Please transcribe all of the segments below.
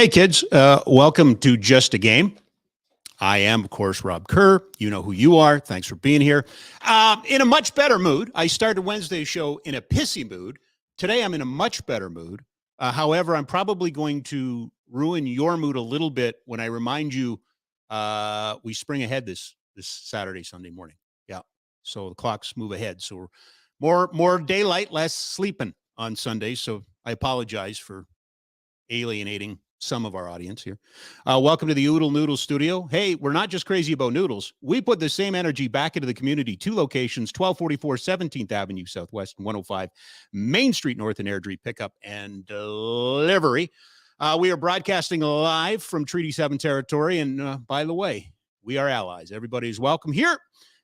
Hey, kids. Welcome to Just a Game. I am, of course, Rob Kerr. You know who you are. Thanks for being here. In a much better mood. I started Wednesday's show in a pissy mood. Today, I'm in a much better mood. However, I'm probably going to ruin your mood a little bit when I remind you we spring ahead this Saturday, Sunday morning. Yeah. So the clocks move ahead. So we're more daylight, less sleeping on Sunday. So I apologize for alienating some of our audience here. Welcome to the Oodle Noodle studio. Hey, we're not just crazy about noodles. We put the same energy back into the community. Two locations, 1244 17th Avenue Southwest and 105 Main Street North in Airdrie, pickup and delivery. We are broadcasting live from Treaty 7 territory. And by the way, we are allies. Everybody's welcome here.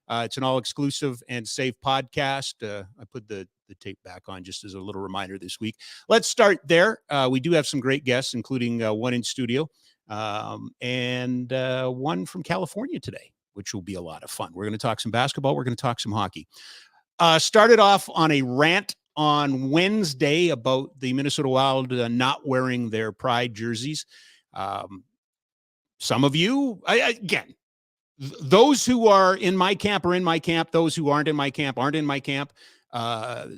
It's an all-exclusive and safe podcast. I put the tape back on just as a little reminder this week. Let's start there. We do have some great guests, including one in studio and one from California today, which will be a lot of fun. We're going to talk some basketball. We're going to talk some hockey. Started off on a rant on Wednesday about the Minnesota Wild not wearing their Pride jerseys. Some of you, again, those who are in my camp are in my camp. Those who aren't in my camp aren't in my camp.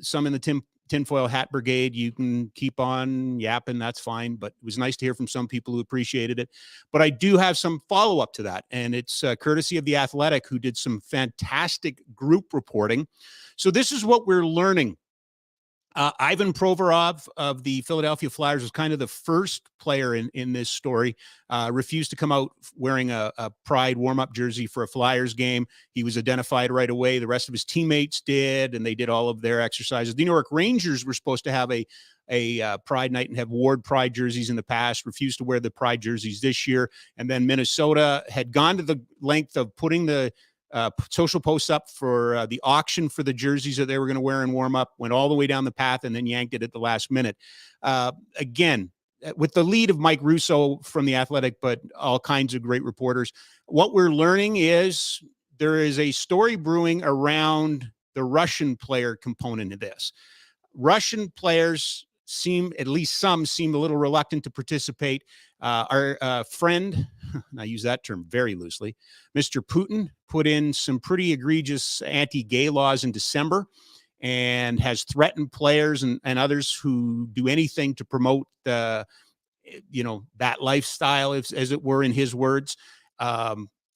Some in the tinfoil hat brigade, you can keep on yapping. That's fine. But it was nice to hear from some people who appreciated it. But I do have some follow-up to that. And it's courtesy of The Athletic, who did some fantastic group reporting. So this is what we're learning. Ivan Provorov of the Philadelphia Flyers was kind of the first player in this story, refused to come out wearing a Pride warm-up jersey for a Flyers game. He was identified right away. The rest of his teammates did, and they did all of their exercises. The New York Rangers were supposed to have a Pride night and have worn Pride jerseys in the past, refused to wear the Pride jerseys this year. And then Minnesota had gone to the length of putting the social posts up for the auction for the jerseys that they were going to wear and warm up, went all the way down the path and then yanked it at the last minute. Again, with the lead of Mike Russo from The Athletic, but all kinds of great reporters, what we're learning is there is a story brewing around the Russian player component of this. Russian players seem, at least some, seem a little reluctant to participate. Our friend, and I use that term very loosely, Mr. Putin put in some pretty egregious anti-gay laws in December and has threatened players and others who do anything to promote, that lifestyle, as it were, in his words.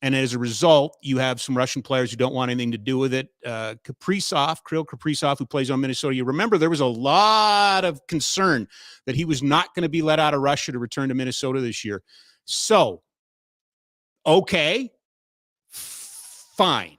And as a result, you have some Russian players who don't want anything to do with it. Kirill Kaprizov, who plays on Minnesota. You remember there was a lot of concern that he was not going to be let out of Russia to return to Minnesota this year. So, okay, fine.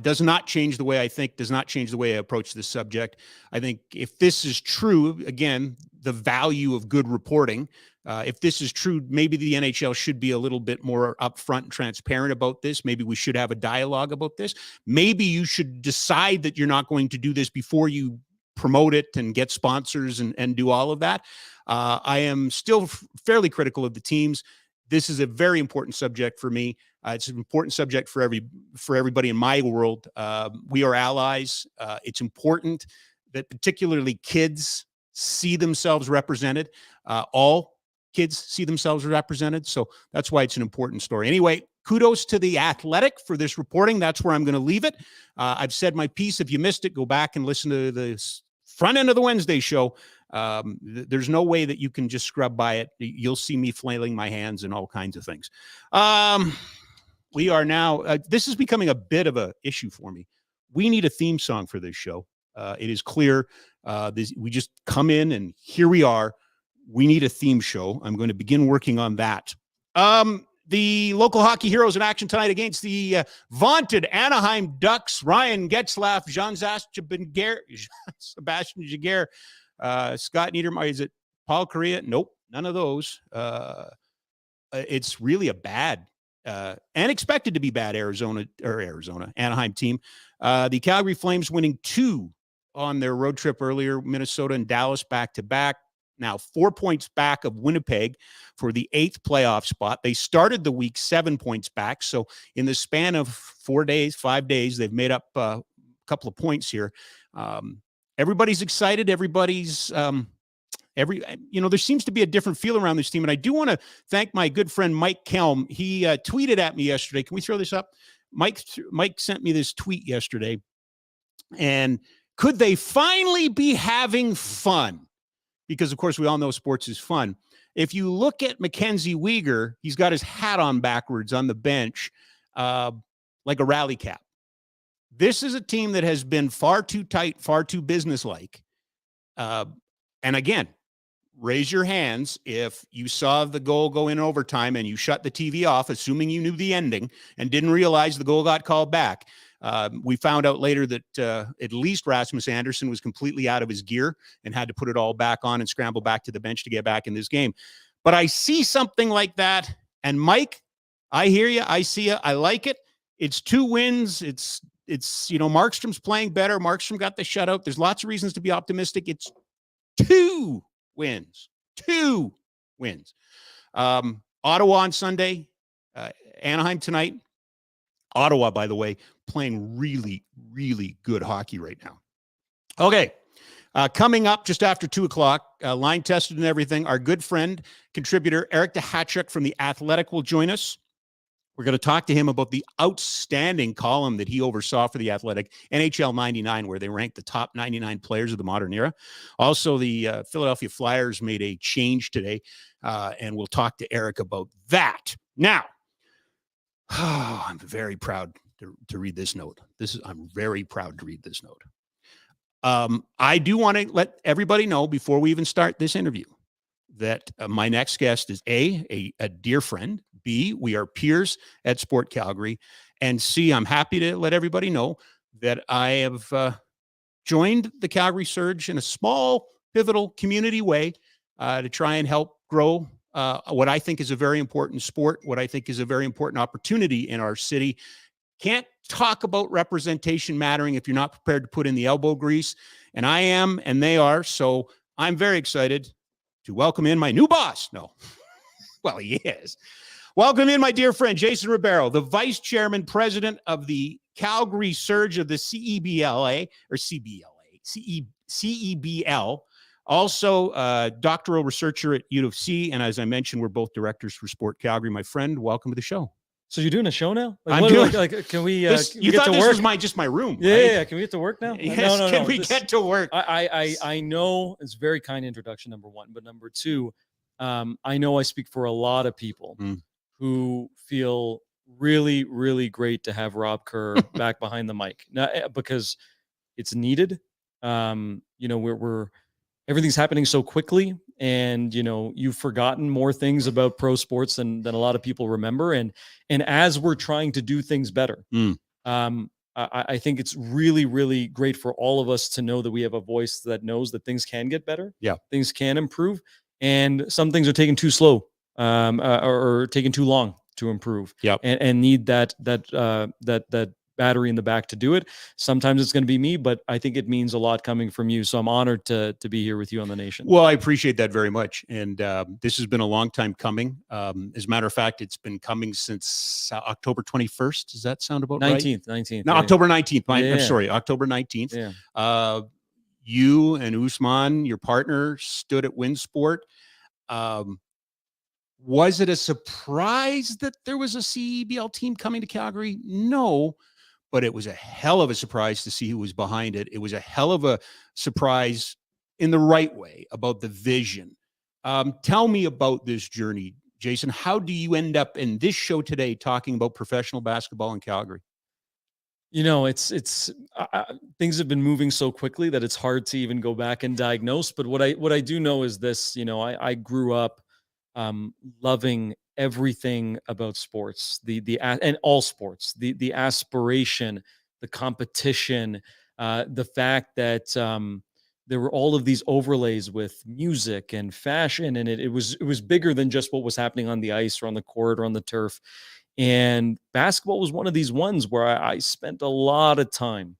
Does not change the way I think, does not change the way I approach this subject. I think if this is true, again, the value of good reporting, if this is true, maybe the NHL should be a little bit more upfront and transparent about this. Maybe we should have a dialogue about this. Maybe you should decide that you're not going to do this before you promote it and get sponsors and do all of that. I am still fairly critical of the teams. This is a very important subject for me. It's an important subject for everybody in my world. We are allies. It's important that particularly kids see themselves represented. All kids see themselves represented. So that's why it's an important story. Anyway, kudos to The Athletic for this reporting. That's where I'm going to leave it. I've said my piece. If you missed it, go back and listen to the front end of the Wednesday show. There's no way that you can just scrub by it. You'll see me flailing my hands and all kinds of things. We are now, this is becoming a bit of a issue for me. We need a theme song for this show. It is clear. We just come in and here we are. We need a theme show. I'm going to begin working on that. The local hockey heroes in action tonight against the vaunted Anaheim Ducks. Ryan Getzlaff, Sebastian Jaguar, Scott Niedermeyer. Is it Paul Correa? Nope, none of those. It's really a bad and expected to be bad Anaheim team. The Calgary Flames winning 2 on their road trip earlier, Minnesota and Dallas back-to-back. Now 4 points back of Winnipeg for the 8th playoff spot. They started the week 7 points back. So in the span of 5 days, they've made up a couple of points here. Everybody's excited. Everybody's There seems to be a different feel around this team. And I do want to thank my good friend Mike Kelm. He tweeted at me yesterday. Can we throw this up? Mike sent me this tweet yesterday. And could they finally be having fun? Because, of course, we all know sports is fun. If you look at Mackenzie Weegar, he's got his hat on backwards on the bench, like a rally cap. This is a team that has been far too tight, far too businesslike. And again, raise your hands if you saw the goal go in overtime and you shut the TV off, assuming you knew the ending and didn't realize the goal got called back. We found out later that at least Rasmus Andersson was completely out of his gear and had to put it all back on and scramble back to the bench to get back in this game. But I see something like that. And Mike, I hear you. I see you. I like it. It's 2 wins. It's Markstrom's playing better. Markstrom got the shutout. There's lots of reasons to be optimistic. It's 2 wins. 2 wins. Ottawa on Sunday, Anaheim tonight. Ottawa, by the way, playing really, really good hockey right now. Okay. Coming up just after 2:00, line tested and everything, our good friend, contributor Eric Duhatschek from The Athletic will join us. We're going to talk to him about the outstanding column that he oversaw for The Athletic, NHL 99, where they ranked the top 99 players of the modern era. Also, the Philadelphia Flyers made a change today, and we'll talk to Eric about that. Now, I'm very proud to read this note. I'm very proud to read this note. I do want to let everybody know before we even start this interview that my next guest is A, dear friend, B, we are peers at Sport Calgary, and C, I'm happy to let everybody know that I have joined the Calgary Surge in a small, pivotal community way to try and help grow what I think is a very important sport, what I think is a very important opportunity in our city. Can't talk about representation mattering if you're not prepared to put in the elbow grease, and I am, and they are, so I'm very excited to welcome in my new boss. No, well, he is. Welcome in my dear friend, Jason Riberio, the vice chairman, president of the Calgary Surge of the CEBL, also doctoral researcher at U of C. And as I mentioned, we're both directors for Sport Calgary. My friend, welcome to the show. So you're doing a show now? I'm doing. Can we? You thought this was just my room? Yeah, right? yeah. Can we get to work now? Yes. No. Can we get to work? I know it's a very kind introduction. Number one, but number two, I know I speak for a lot of people who feel really, really great to have Rob Kerr back behind the mic now, because it's needed. We're everything's happening so quickly, and you've forgotten more things about pro sports than a lot of people remember, and as we're trying to do things better, I think it's really, really great for all of us to know that we have a voice that knows that things can get better, things can improve, and some things are taking too slow or taking too long to improve, and need that battery in the back to do it. Sometimes it's going to be me, but I think it means a lot coming from you. So I'm honored to be here with you on The Nation. Well, I appreciate that very much. And this has been a long time coming. As a matter of fact, it's been coming since October 21st. Does that sound about 19th, right? 19th. No, October 19th. I'm sorry, October 19th. Yeah. You and Usman, your partner, stood at WinSport. Was it a surprise that there was a CEBL team coming to Calgary? No. But it was a hell of a surprise to see who was behind it. It was a hell of a surprise in the right way about the vision. Tell me about this journey, Jason. How do you end up in this show today talking about professional basketball in Calgary? It's things have been moving so quickly that it's hard to even go back and diagnose. But what I do know is this, I grew up loving everything about sports, and all sports, the aspiration, the competition, the fact that there were all of these overlays with music and fashion, and it was bigger than just what was happening on the ice or on the court or on the turf. And basketball was one of these ones where I spent a lot of time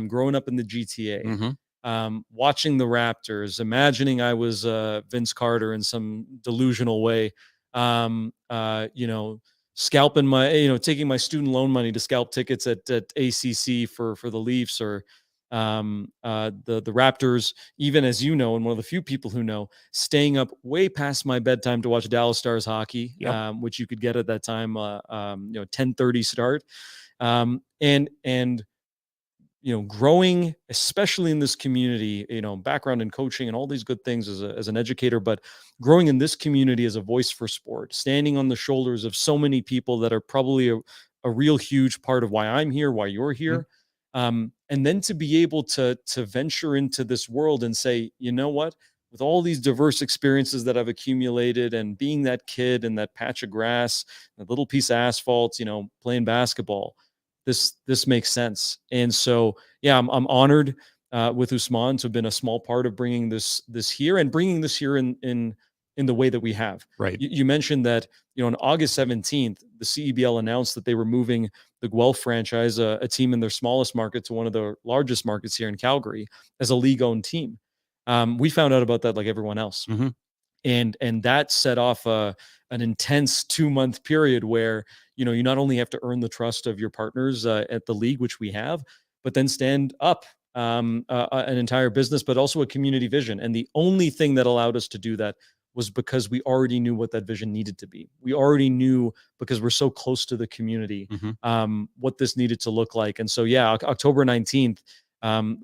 growing up in the GTA. Watching the Raptors, imagining I was Vince Carter in some delusional way, scalping my, taking my student loan money to scalp tickets at ACC for the Leafs, or the Raptors, even as you know, and one of the few people who know, staying up way past my bedtime to watch Dallas Stars hockey, which you could get at that time, 10:30 start, and growing, especially in this community, background in coaching and all these good things as an educator, but growing in this community as a voice for sport, standing on the shoulders of so many people that are probably a real huge part of why I'm here, why you're here. And then to be able to venture into this world and say, you know what, with all these diverse experiences that I've accumulated and being that kid in that patch of grass, that little piece of asphalt, playing basketball, this makes sense. And so, yeah, I'm honored with Usman to have been a small part of bringing this here and bringing this here in the way that we have. Right. You mentioned that, on August 17th, the CEBL announced that they were moving the Guelph franchise, a team in their smallest market, to one of the largest markets here in Calgary as a league-owned team. We found out about that like everyone else. And that set off an intense 2-month period where, you not only have to earn the trust of your partners at the league, which we have, but then stand up an entire business, but also a community vision. And the only thing that allowed us to do that was because we already knew what that vision needed to be. We already knew, because we're so close to the community, what this needed to look like. And so, yeah, October 19th,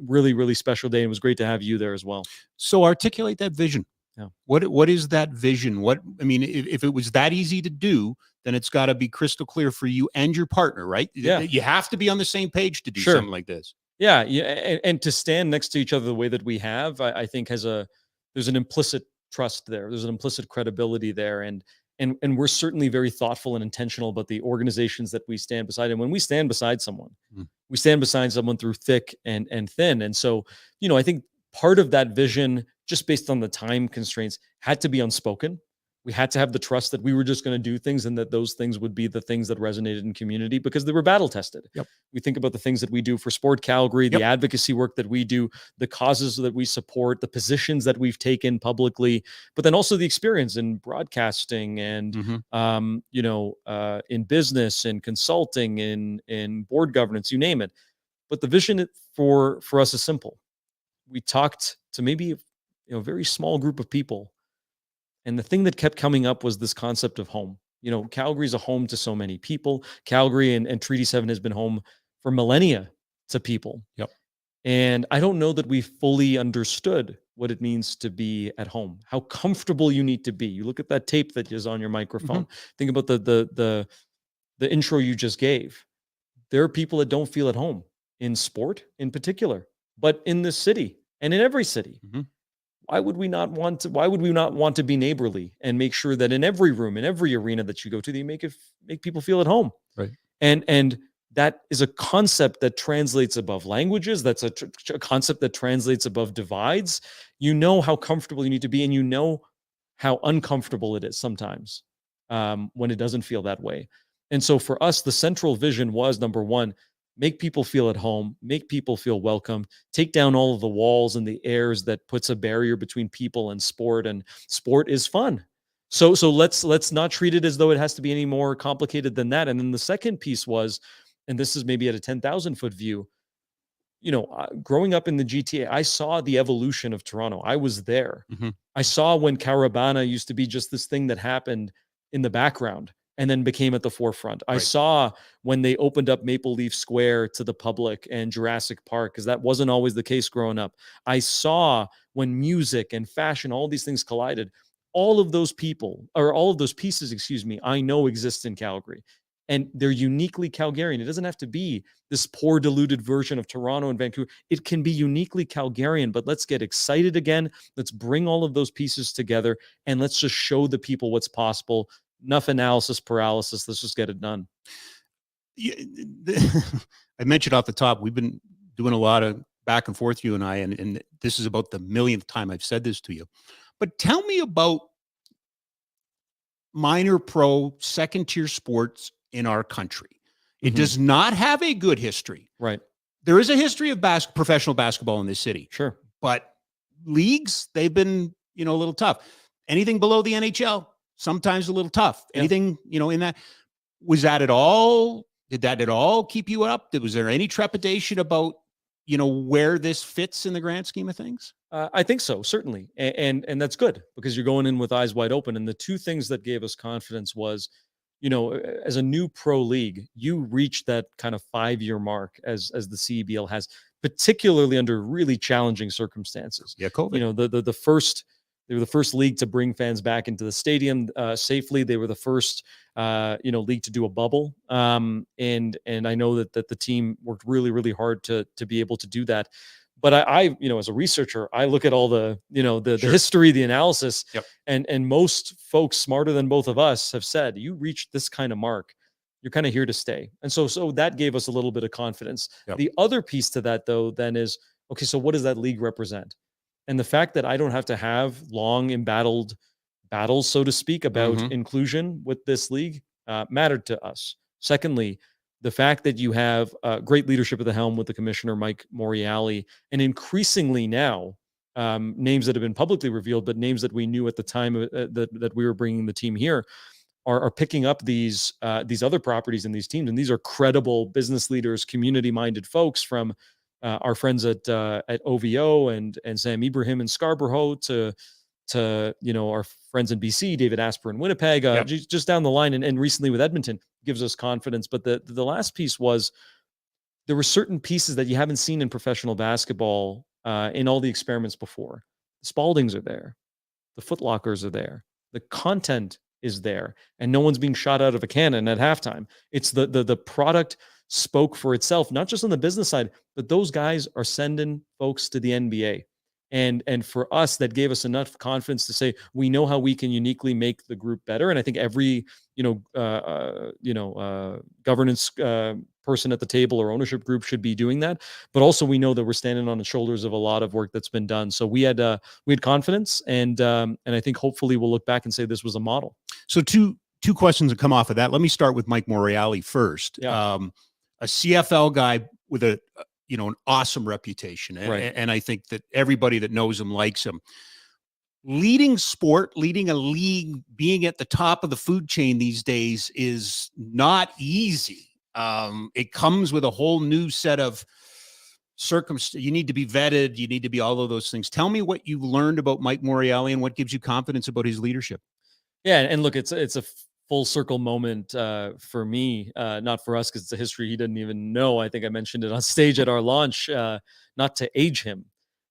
really, really special day. And it was great to have you there as well. So articulate that vision. Yeah. What is that vision? If it was that easy to do, then it's got to be crystal clear for you and your partner, right? Yeah. You have to be on the same page to do something like this. Yeah. And to stand next to each other the way that we have, I think there's an implicit trust there. There's an implicit credibility there. And we're certainly very thoughtful and intentional about the organizations that we stand beside. And when we stand beside someone, we stand beside someone through thick and thin. And so, I think part of that vision, just based on the time constraints, had to be unspoken. We had to have the trust that we were just going to do things and that those things would be the things that resonated in community because they were battle tested. We think about the things that we do for Sport Calgary, the advocacy work that we do, the causes that we support, the positions that we've taken publicly, but then also the experience in broadcasting and, in business and consulting, in board governance, you name it. But the vision for us is simple. We talked to maybe a very small group of people. And the thing that kept coming up was this concept of home. Calgary is a home to so many people. Calgary and Treaty 7 has been home for millennia to people. And I don't know that we fully understood what it means to be at home, how comfortable you need to be. You look at that tape that is on your microphone. Think about the intro you just gave. There are people that don't feel at home in sport in particular, but in this city and in every city. Why would we not want to be neighborly and make sure that in every room, in every arena that you go to, that you make people feel at home? Right. And that is a concept that translates above languages. That's a concept that translates above divides. You know how comfortable you need to be, and you know how uncomfortable it is sometimes when it doesn't feel that way. And so for us, the central vision was, number one, make people feel at home, make people feel welcome, take down all of the walls and the airs that puts a barrier between people and sport is fun. So let's not treat it as though it has to be any more complicated than that. And then the second piece was, and this is maybe at a 10,000 foot view, growing up in the GTA, I saw the evolution of Toronto. I was there. I saw when Carabana used to be just this thing that happened in the background and then became at the forefront. I saw when they opened up Maple Leaf Square to the public and Jurassic Park, because that wasn't always the case growing up. I saw when music and fashion, all these things collided. All of those pieces, I know exist in Calgary. And they're uniquely Calgarian. It doesn't have to be this poor diluted version of Toronto and Vancouver. It can be uniquely Calgarian, but let's get excited again. Let's bring all of those pieces together and let's just show the people what's possible. Enough analysis paralysis. Let's just get it done. I mentioned off the top, we've been doing a lot of back and forth, you and I, and this is about the millionth time I've said this to you. But tell me about minor pro second tier sports in our country. It does not have a good history. Right. There is a history of professional basketball in this city. Sure. But leagues, they've been, a little tough. Anything below the NHL, sometimes a little tough. Anything, in that, did that at all keep you up? Was there any trepidation about where this fits in the grand scheme of things? I think so, certainly, and that's good because you're going in with eyes wide open. And the two things that gave us confidence was, as a new pro league, you reach that kind of 5-year mark as the CEBL has, particularly under really challenging circumstances. Yeah, COVID. The first. They were the first league to bring fans back into the stadium safely. They were the first, league to do a bubble. And I know that the team worked really, really hard to be able to do that. But I as a researcher, I look at all the Sure. history, the analysis, Yep. and most folks smarter than both of us have said, you reach this kind of mark, you're kind of here to stay. And so that gave us a little bit of confidence. Yep. The other piece to that, though, then is, okay, so what does that league represent? And the fact that I don't have to have long embattled battles, so to speak, about Mhm. inclusion with this league mattered to us. Secondly, the fact that you have great leadership at the helm with the commissioner, Mike Moriali, and increasingly now names that have been publicly revealed, but names that we knew at the time that we were bringing the team here are picking up these other properties and these teams. And these are credible business leaders, community-minded folks from our friends at OVO and Sam Ibrahim in Scarborough to our friends in BC, David Asper in Winnipeg, Yep. just down the line, and recently with Edmonton gives us confidence. But the last piece was there were certain pieces that you haven't seen in professional basketball in all the experiments before. The Spaldings are there, the Foot Lockers are there, the content is there, and no one's being shot out of a cannon at halftime. It's the product spoke for itself, not just on the business side, but those guys are sending folks to the NBA. And for us, that gave us enough confidence to say we know how we can uniquely make the group better. And I think every governance person at the table or ownership group should be doing that. But also, we know that we're standing on the shoulders of a lot of work that's been done. So we had confidence, and I think hopefully we'll look back and say this was a model. So two questions that come off of that. Let me start with Mike Moriali first. Yeah. A CFL guy with an awesome reputation, Right. and I think that everybody that knows him likes him. Leading sport, leading a league, being at the top of the food chain these days is not easy. It comes with a whole new set of circumstances. You need to be vetted. You need to be all of those things. Tell me what you've learned about Mike Moriali and what gives you confidence about his leadership. Yeah, and look, it's a full circle moment for me, not for us because it's a history he didn't even know. I think I mentioned it on stage at our launch, not to age him,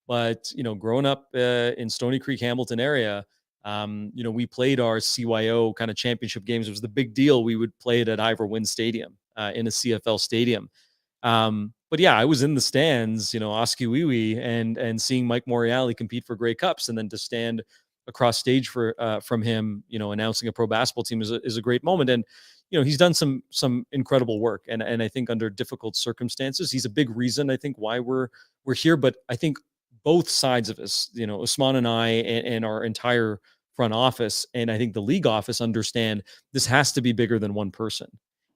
but growing up in Stony Creek, Hamilton area, we played our CYO kind of championship games. It was the big deal. We would play it at Ivor Wynn Stadium in a CFL stadium. But yeah, I was in the stands, Oskiwiwi, and seeing Mike Moriali compete for Grey Cups, and then to stand across stage from him, announcing a pro basketball team is a great moment. And he's done some incredible work, and I think under difficult circumstances, he's a big reason I think why we're here. But I think both sides of us, Usman and I, and our entire front office, and I think the league office understand this has to be bigger than one person.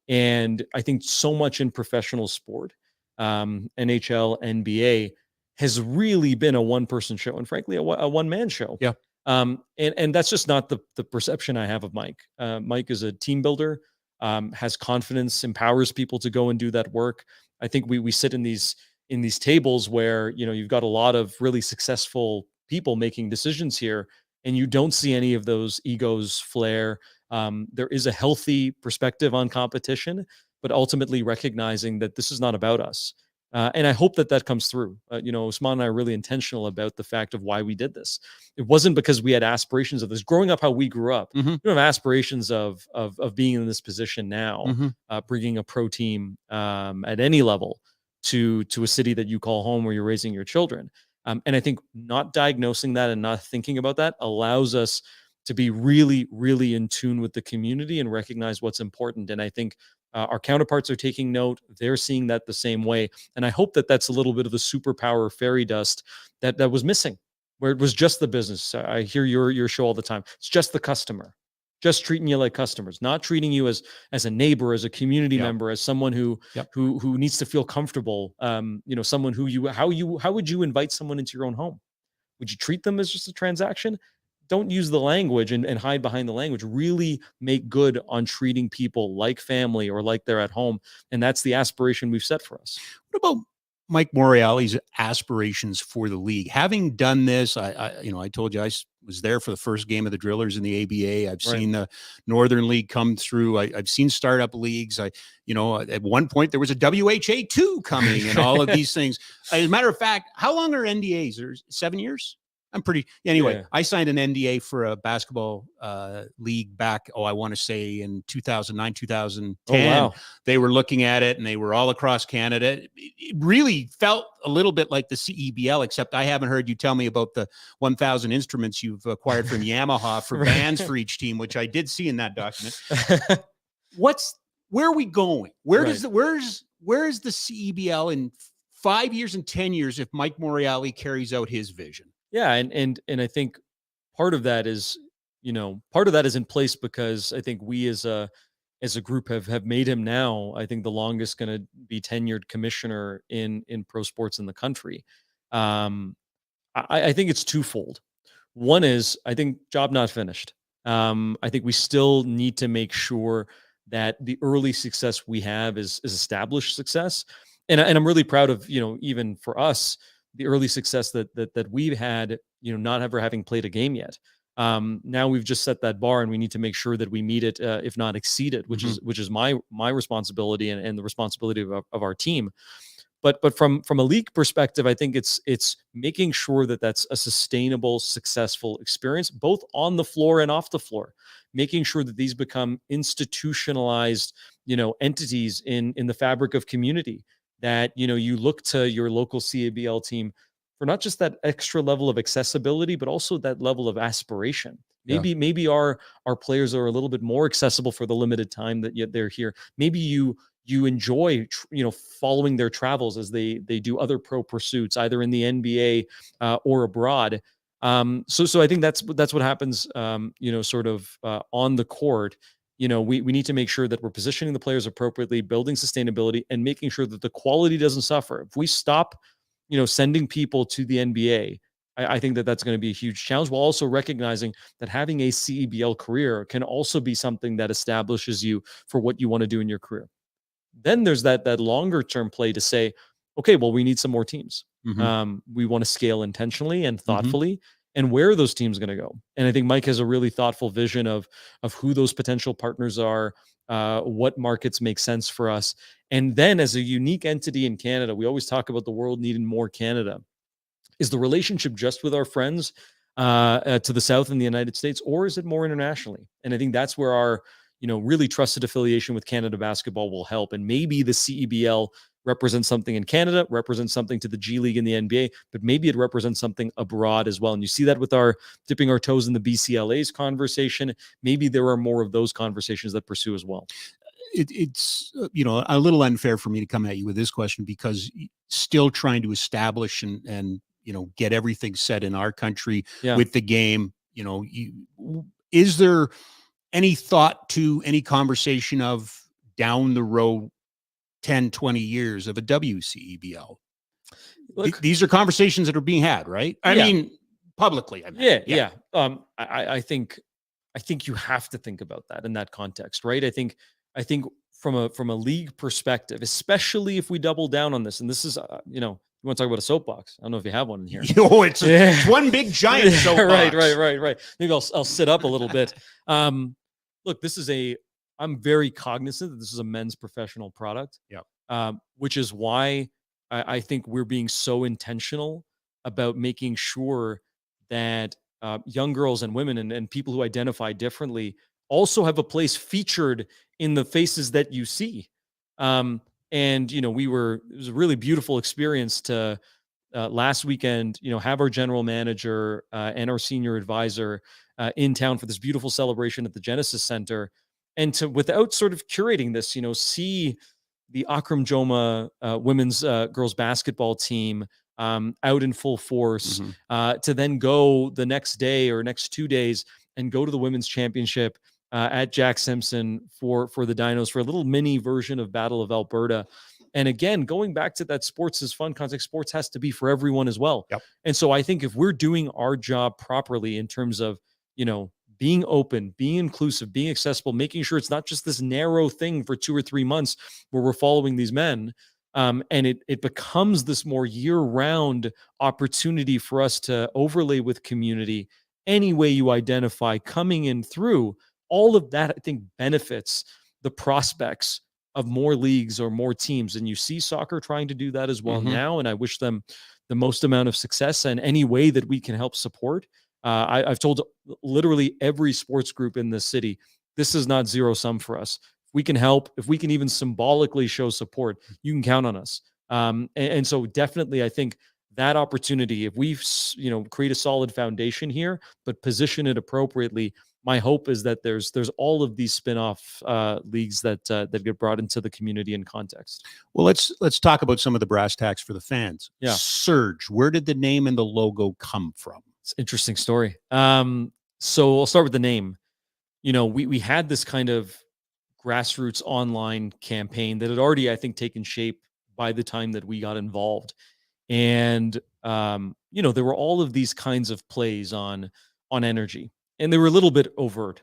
And I think so much in professional sport, NHL, NBA, has really been a one-person show, and frankly, a one-man show. Yeah. And that's just not the perception I have of Mike. Mike is a team builder, has confidence, empowers people to go and do that work. I think we sit in these tables where you've got a lot of really successful people making decisions here, and you don't see any of those egos flare. There is a healthy perspective on competition, but ultimately recognizing that this is not about us. And I hope that comes through. Usman and I are really intentional about the fact of why we did this. It wasn't because we had aspirations of this. Growing up how we grew up, Mm-hmm. we don't have aspirations of being in this position now, Mm-hmm. bringing a pro team at any level to a city that you call home where you're raising your children. And I think not diagnosing that and not thinking about that allows us to be really, really in tune with the community and recognize what's important. And I think our counterparts are taking note. They're seeing that the same way. And I hope that that's a little bit of the superpower fairy dust that was missing, where it was just the business. I hear your show all the time. It's just the customer, just treating you like customers, not treating you as a neighbor, as a community member, as someone who needs to feel comfortable. Someone how would you invite someone into your own home? Would you treat them as just a transaction? Don't use the language and hide behind the language. Really make good on treating people like family or like they're at home. And that's the aspiration we've set for us. What about Mike Morreale's aspirations for the league. Having done this, I told you I was there for the first game of the Drillers in the ABA. I've seen the Northern League come through. I've seen startup leagues. At one point there was a WHA2 coming and all of these things. As a matter of fact, how long are NDAs? Or 7 years? Anyway, I signed an NDA for a basketball league back, I want to say in 2009, 2010. Oh, wow. They were looking at it and they were all across Canada. It really felt a little bit like the CEBL, except I haven't heard you tell me about the 1,000 instruments you've acquired from Yamaha for bands for each team, which I did see in that document. Where are we going? Where's the CEBL in 5 years and 10 years if Mike Morreale carries out his vision? Yeah, and I think part of that is in place because I think we as a group have made him now, I think, the longest going to be tenured commissioner in pro sports in the country. I think it's twofold. One is, I think, job not finished. I think we still need to make sure that the early success we have is established success. And I'm really proud of, even for us, the early success that we've had, not ever having played a game yet. Now we've just set that bar and we need to make sure that we meet it, if not exceed it, which is my responsibility and the responsibility of our team. But from a league perspective, I think it's making sure that that's a sustainable, successful experience, both on the floor and off the floor, making sure that these become institutionalized, entities in the fabric of community, that, you look to your local CABL team for not just that extra level of accessibility, but also that level of aspiration. Maybe our players are a little bit more accessible for the limited time that they're here. Maybe you enjoy, following their travels as they do other pro pursuits, either in the NBA or abroad. So I think that's what happens, sort of on the court. We need to make sure that we're positioning the players appropriately, building sustainability, and making sure that the quality doesn't suffer. If we stop, sending people to the NBA, I think that that's going to be a huge challenge, while also recognizing that having a CEBL career can also be something that establishes you for what you want to do in your career. Then there's that longer term play to say, okay, well, we need some more teams. We want to scale intentionally and thoughtfully. And where are those teams going to go? And I think Mike has a really thoughtful vision of who those potential partners are, what markets make sense for us. And then, as a unique entity in Canada, we always talk about the world needing more Canada. Is the relationship just with our friends to the south in the United States, or is it more internationally? And I think that's where our really trusted affiliation with Canada Basketball will help. And maybe the CEBL represents something in Canada, represents something to the G League and the NBA, but maybe it represents something abroad as well. And you see that with our dipping our toes in the BCLA's conversation. Maybe there are more of those conversations that pursue as well. It's a little unfair for me to come at you with this question, because still trying to establish and get everything set in our country with the game. Is there any thought to any conversation of down the road 10, 20 years of a WCEBL? Look, these are conversations that are being had, right? I mean, publicly. I think you have to think about that in that context, right? I think from a league perspective, especially if we double down on this, and this is, you want to talk about a soapbox? I don't know if you have one in here. It's one big giant soapbox. Right. Maybe I'll sit up a little bit. Look, I'm very cognizant that this is a men's professional product. Which is why I think we're being so intentional about making sure that young girls and women and people who identify differently also have a place featured in the faces that you see. And it was a really beautiful experience to last weekend, have our general manager and our senior advisor in town for this beautiful celebration at the Genesis Center. And to, without sort of curating this, see the Akram Joma women's girls basketball team out in full force, to then go the next day or next 2 days and go to the women's championship at Jack Simpson for the Dinos, for a little mini version of Battle of Alberta. And again, going back to that sports is fun context, sports has to be for everyone as well. And so I think if we're doing our job properly in terms of, being open, being inclusive, being accessible, making sure it's not just this narrow thing for 2 or 3 months where we're following these men, And it becomes this more year-round opportunity for us to overlay with community any way you identify coming in through. All of that, I think, benefits the prospects of more leagues or more teams. And you see soccer trying to do that as well now. And I wish them the most amount of success, and any way that we can help support. I've told literally every sports group in this city, this is not zero sum for us. If we can help, if we can even symbolically show support, you can count on us. And so definitely, I think that opportunity, if we create a solid foundation here, but position it appropriately, my hope is that there's all of these spin-off leagues that get brought into the community and context. Well, let's talk about some of the brass tacks for the fans. Yeah. Surge. Where did the name and the logo come from? It's an interesting story. So I'll start with the name. We had this kind of grassroots online campaign that had already, I think, taken shape by the time that we got involved. And there were all of these kinds of plays on energy, and they were a little bit overt,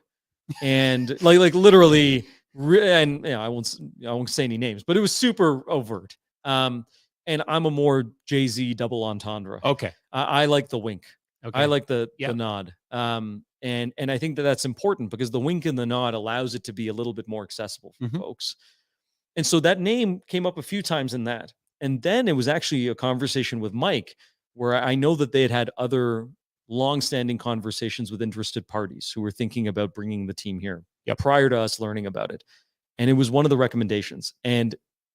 and like literally, and I won't say any names, but it was super overt. And I'm a more Jay-Z double entendre. Okay. I like the wink. Okay. I like the nod. And I think that that's important, because the wink and the nod allows it to be a little bit more accessible for folks. And so that name came up a few times in that. And then it was actually a conversation with Mike, where I know that they had other long-standing conversations with interested parties who were thinking about bringing the team here prior to us learning about it. And it was one of the recommendations. And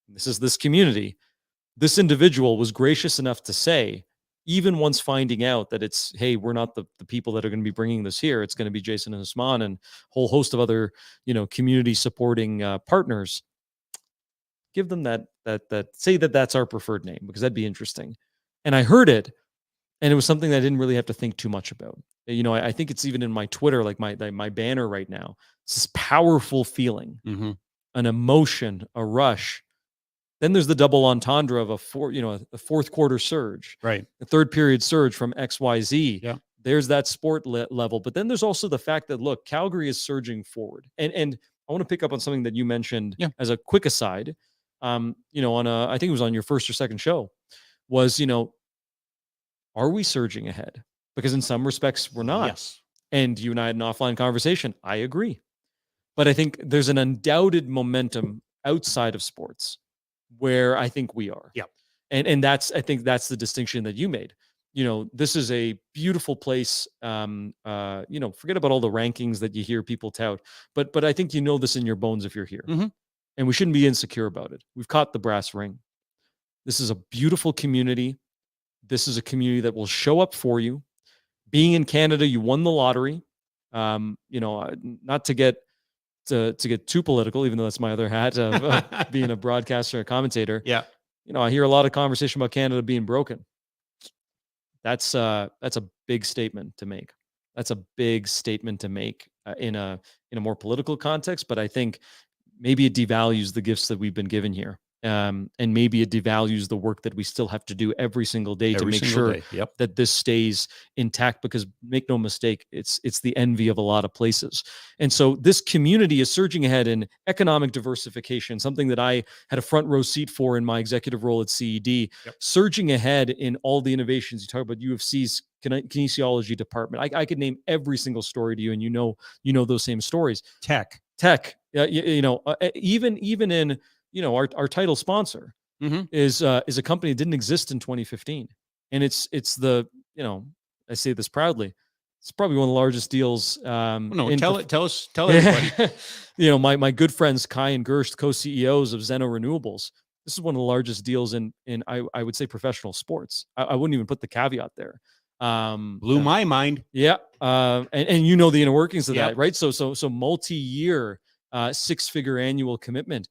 this community, this individual was gracious enough to say, even once finding out that it's, hey, we're not the people that are going to be bringing this here, it's going to be Jason and Usman and a whole host of other, community supporting partners, give them that say that that's our preferred name, because that'd be interesting. And I heard it, and it was something that I didn't really have to think too much about. I think it's even in my Twitter, like my banner right now. It's this powerful feeling, an emotion, a rush. Then there's the double entendre of a fourth quarter surge, right? The third period surge from XYZ. Yeah. There's that sport level, but then there's also the fact that, look, Calgary is surging forward. And I want to pick up on something that you mentioned as a quick aside. I think it was on your first or second show, was, are we surging ahead? Because in some respects we're not. Yes. And you and I had an offline conversation. I agree. But I think there's an undoubted momentum outside of sports where I think we are. Yeah. And I think that's the distinction that you made. This is a beautiful place. Forget about all the rankings that you hear people tout, but I think this in your bones if you're here. And we shouldn't be insecure about it. We've caught the brass ring. This is a beautiful community. This is a community that will show up for you. Being in Canada, you won the lottery. Not to get too political, even though that's my other hat of being a broadcaster and a commentator. Yeah. I hear a lot of conversation about Canada being broken. That's a big statement to make. That's a big statement to make in a more political context. But I think maybe it devalues the gifts that we've been given here. And maybe it devalues the work that we still have to do every single day to make sure that this stays intact, because make no mistake, it's the envy of a lot of places. And so this community is surging ahead in economic diversification, something that I had a front row seat for in my executive role at CED, surging ahead in all the innovations. You talk about UFC's kinesiology department. I could name every single story to you, and you know those same stories. Tech. Even in our title sponsor is a company that didn't exist in 2015. And it's the, I say this proudly, it's probably one of the largest deals. Tell everybody. My good friends, Kai and Gerst, co-CEOs of Zeno Renewables. This is one of the largest deals in I would say professional sports. I wouldn't even put the caveat there. Blew my mind. Yeah. And the inner workings of that, right? So multi-year, 6-figure annual commitment.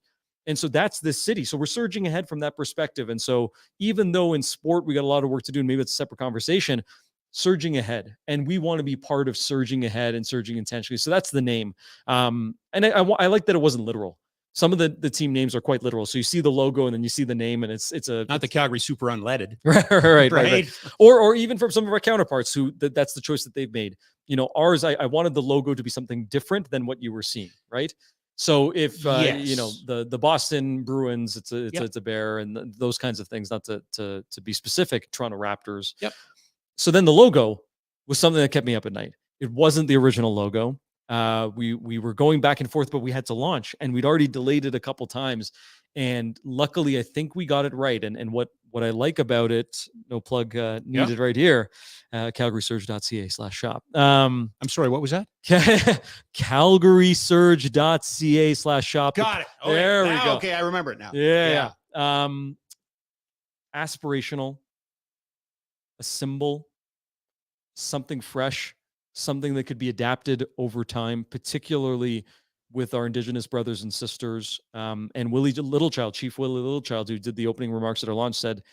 And so that's this city. So we're surging ahead from that perspective. And so even though in sport, we got a lot of work to do, and maybe it's a separate conversation, surging ahead. And we want to be part of surging ahead and surging intentionally. So that's the name. And I like that it wasn't literal. Some of the team names are quite literal. So you see the logo and then you see the name, and it's not the Calgary Super Unleaded. Right. Or even from some of our counterparts who that's the choice that they've made. Ours, I wanted the logo to be something different than what you were seeing, right? So if you know Yes. the Boston Bruins, it's a Yep. it's a bear, and those kinds of things. Not to be specific, Toronto Raptors. Yep. So then the logo was something that kept me up at night. It wasn't the original logo. We were going back and forth, but we had to launch, and we'd already delayed it a couple times. And luckily, I think we got it right. And what I like about it, no plug needed right here, calgarysurge.ca/shop. I'm sorry, what was that? calgarysurge.ca/shop. Got it. Okay. There we go. Okay, I remember it now. Yeah. Aspirational, a symbol, something fresh, something that could be adapted over time, particularly with our Indigenous brothers and sisters. And Willie Littlechild, Chief Willie Littlechild, who did the opening remarks at our launch, said,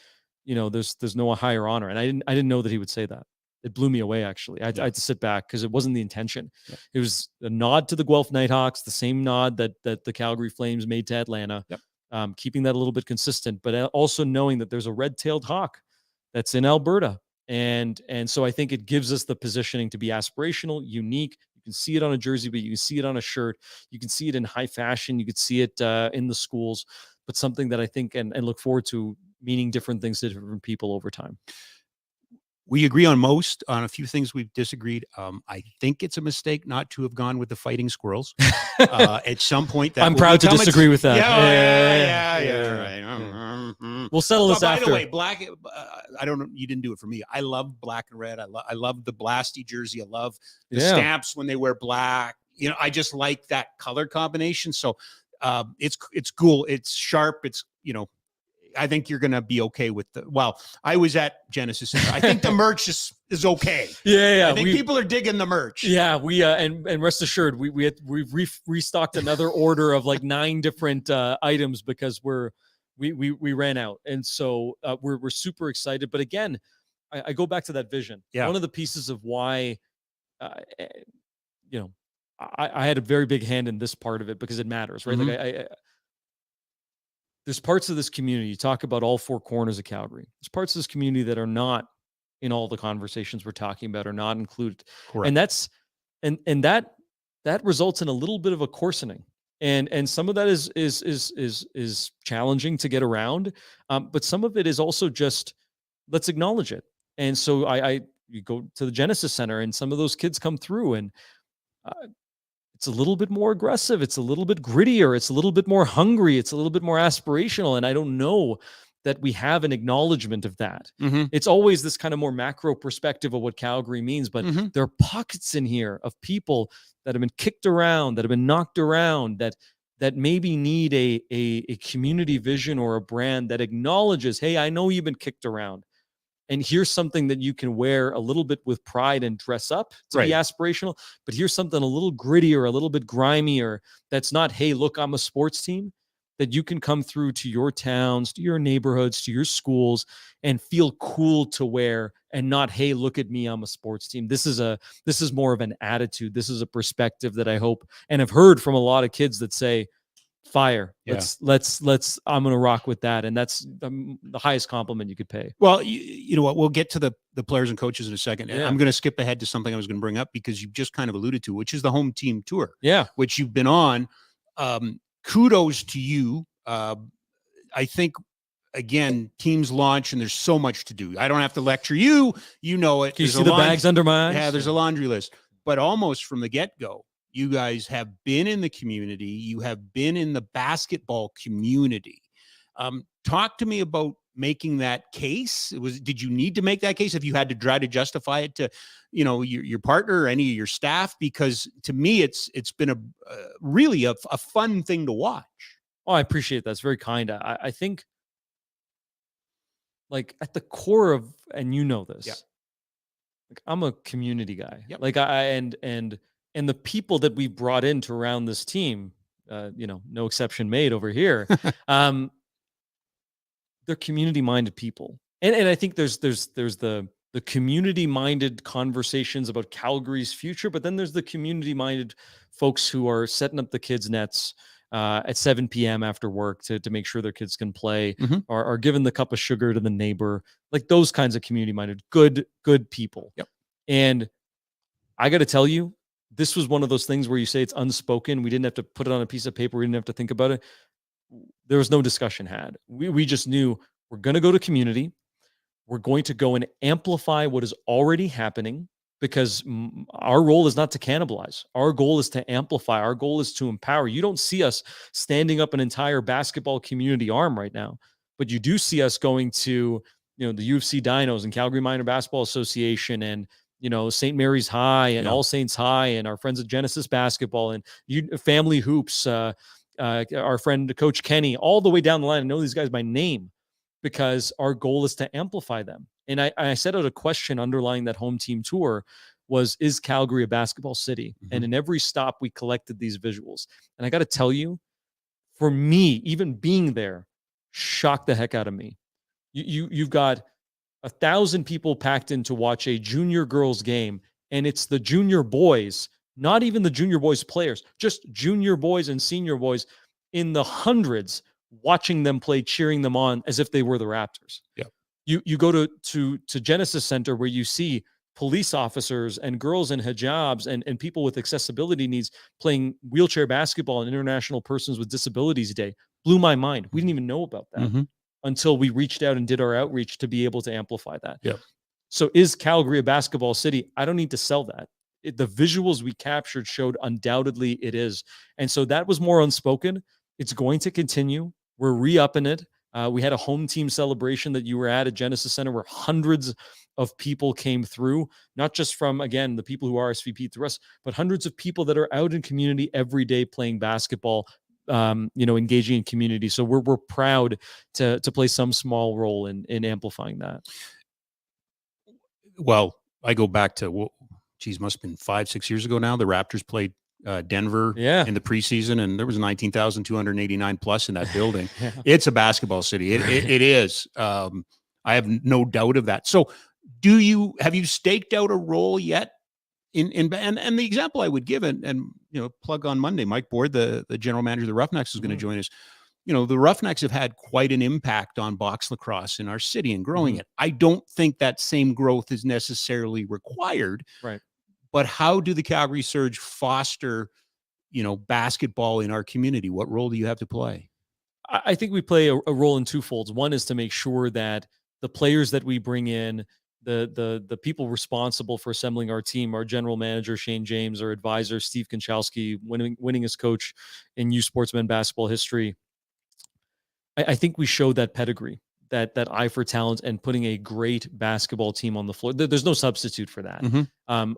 you know, there's no higher honor. And I didn't know that he would say that. It blew me away, actually. I had to sit back because it wasn't the intention. Yeah. It was a nod to the Guelph Nighthawks, the same nod that the Calgary Flames made to Atlanta. Yep. Keeping that a little bit consistent, but also knowing that there's a red-tailed hawk that's in Alberta. And so I think it gives us the positioning to be aspirational, unique. You can see it on a jersey, but you can see it on a shirt. You can see it in high fashion. You could see it in the schools, but something that I think and look forward to meaning different things to different people over time. We agree on a few things we've disagreed. I think it's a mistake not to have gone with the fighting squirrels. At some point, that I'm proud to disagree with that. Right. We'll settle this after. By the way, black. I don't know. You didn't do it for me. I love black and red. I love the Blasty jersey. I love the Stamps when they wear black. You know, I just like that color combination. So it's cool. It's sharp. It's, you know, I think you're going to be okay with I was at Genesis Center. I think the merch is okay. Yeah. I think people are digging the merch. Yeah. We, and rest assured, we've restocked another order of like 9 different items because we ran out. And so we're super excited. But again, I go back to that vision. Yeah. One of the pieces of why, you know, I had a very big hand in this part of it because it matters, right? Mm-hmm. Like there's parts of this community, you talk about all 4 corners of Calgary. There's parts of this community that are not in all the conversations we're talking about, are not included. Correct. And that's, and that results in a little bit of a coarsening. And some of that is challenging to get around. But some of it is also just, let's acknowledge it. And so you go to the Genesis Center and some of those kids come through and it's a little bit more aggressive. It's a little bit grittier. It's a little bit more hungry. It's a little bit more aspirational. And I don't know that we have an acknowledgement of that. Mm-hmm. It's always this kind of more macro perspective of what Calgary means, but there are pockets in here of people that have been kicked around, that have been knocked around, that maybe need a community vision or a brand that acknowledges, hey, I know you've been kicked around. And here's something that you can wear a little bit with pride and dress up to be aspirational. But here's something a little grittier, a little bit grimier. That's not, hey, look, I'm a sports team. That you can come through to your towns, to your neighborhoods, to your schools, and feel cool to wear, and not, hey, look at me, I'm a sports team. This is more of an attitude. This is a perspective that I hope and have heard from a lot of kids that say, fire. Yeah. Let's I'm going to rock with that. And that's the highest compliment you could pay. Well, you know what, we'll get to the players and coaches in a second. Yeah. I'm going to skip ahead to something I was going to bring up because you just kind of alluded to, which is the home team tour. Yeah. Which you've been on. Kudos to you. I think, again, teams launch and there's so much to do. I don't have to lecture you. You know it. Can you see the bags under my eyes? Yeah, there's a laundry list. But almost from the get-go, you guys have been in the community. You have been in the basketball community. Talk to me about making that case. Did you need to make that case? If you had to try to justify it to, you know, your partner or any of your staff? Because to me, it's been really a fun thing to watch. Oh, I appreciate that. It's very kind. I think, like, at the core of, and you know this, like, I'm a community guy. Yep. Like and the people that we brought in to round this team, you know, no exception made over here. They're community-minded people, and I think there's the community-minded conversations about Calgary's future, but then there's the community-minded folks who are setting up the kids' nets at 7 p.m. after work to make sure their kids can play, or giving the cup of sugar to the neighbor, like those kinds of community-minded, good people. Yep. And I got to tell you, this was one of those things where you say it's unspoken. We didn't have to put it on a piece of paper. We didn't have to think about it. There was no discussion had. We just knew we're going to go to community. We're going to go and amplify what is already happening, because our role is not to cannibalize. Our goal is to amplify. Our goal is to empower. You don't see us standing up an entire basketball community arm right now, but you do see us going to, the UFC Dinos and Calgary Minor Basketball Association and, St. Mary's High and All Saints High and our friends at Genesis Basketball and Family Hoops, our friend Coach Kenny, all the way down the line. I know these guys by name, because our goal is to amplify them. And I set out a question underlying that home team tour was, is Calgary a basketball city? Mm-hmm. And in every stop, we collected these visuals. And I got to tell you, for me, even being there, shocked the heck out of me. You've got 1,000 people packed in to watch a junior girls game, and it's the junior boys, not even the junior boys players, just junior boys and senior boys in the hundreds, watching them play, cheering them on as if they were the Raptors. Yeah. You go to Genesis Center, where you see police officers and girls in hijabs and people with accessibility needs playing wheelchair basketball on International Persons with Disabilities Day. Blew my mind. We didn't even know about that until we reached out and did our outreach to be able to amplify that. Yeah. So is Calgary a basketball city? I don't need to sell that. The visuals we captured showed undoubtedly it is. And so that was more unspoken. It's going to continue. We're re-upping it. We had a home team celebration that you were at Genesis Center, where hundreds of people came through, not just from, again, the people who RSVP through us, but hundreds of people that are out in community every day playing basketball, engaging in community. So we're proud to play some small role in amplifying that. Well, I go back to, must have been 5-6 years ago now. The Raptors played Denver in the preseason, and there was 19,289 plus in that building. It's a basketball city. It is. I have no doubt of that. So have you staked out a role yet and the example I would give, and plug on Monday, Mike Board, the general manager of the Roughnecks, is going to join us. The Roughnecks have had quite an impact on box lacrosse in our city and growing it. I don't think that same growth is necessarily required. Right. But how do the Calgary Surge foster, basketball in our community? What role do you have to play? I think we play a role in two folds. One is to make sure that the players that we bring in, the people responsible for assembling our team, our general manager, Shane James, our advisor, Steve Konchalski, winning as coach in U Sportsmen basketball history. I think we show that pedigree, that eye for talent, and putting a great basketball team on the floor. There's no substitute for that.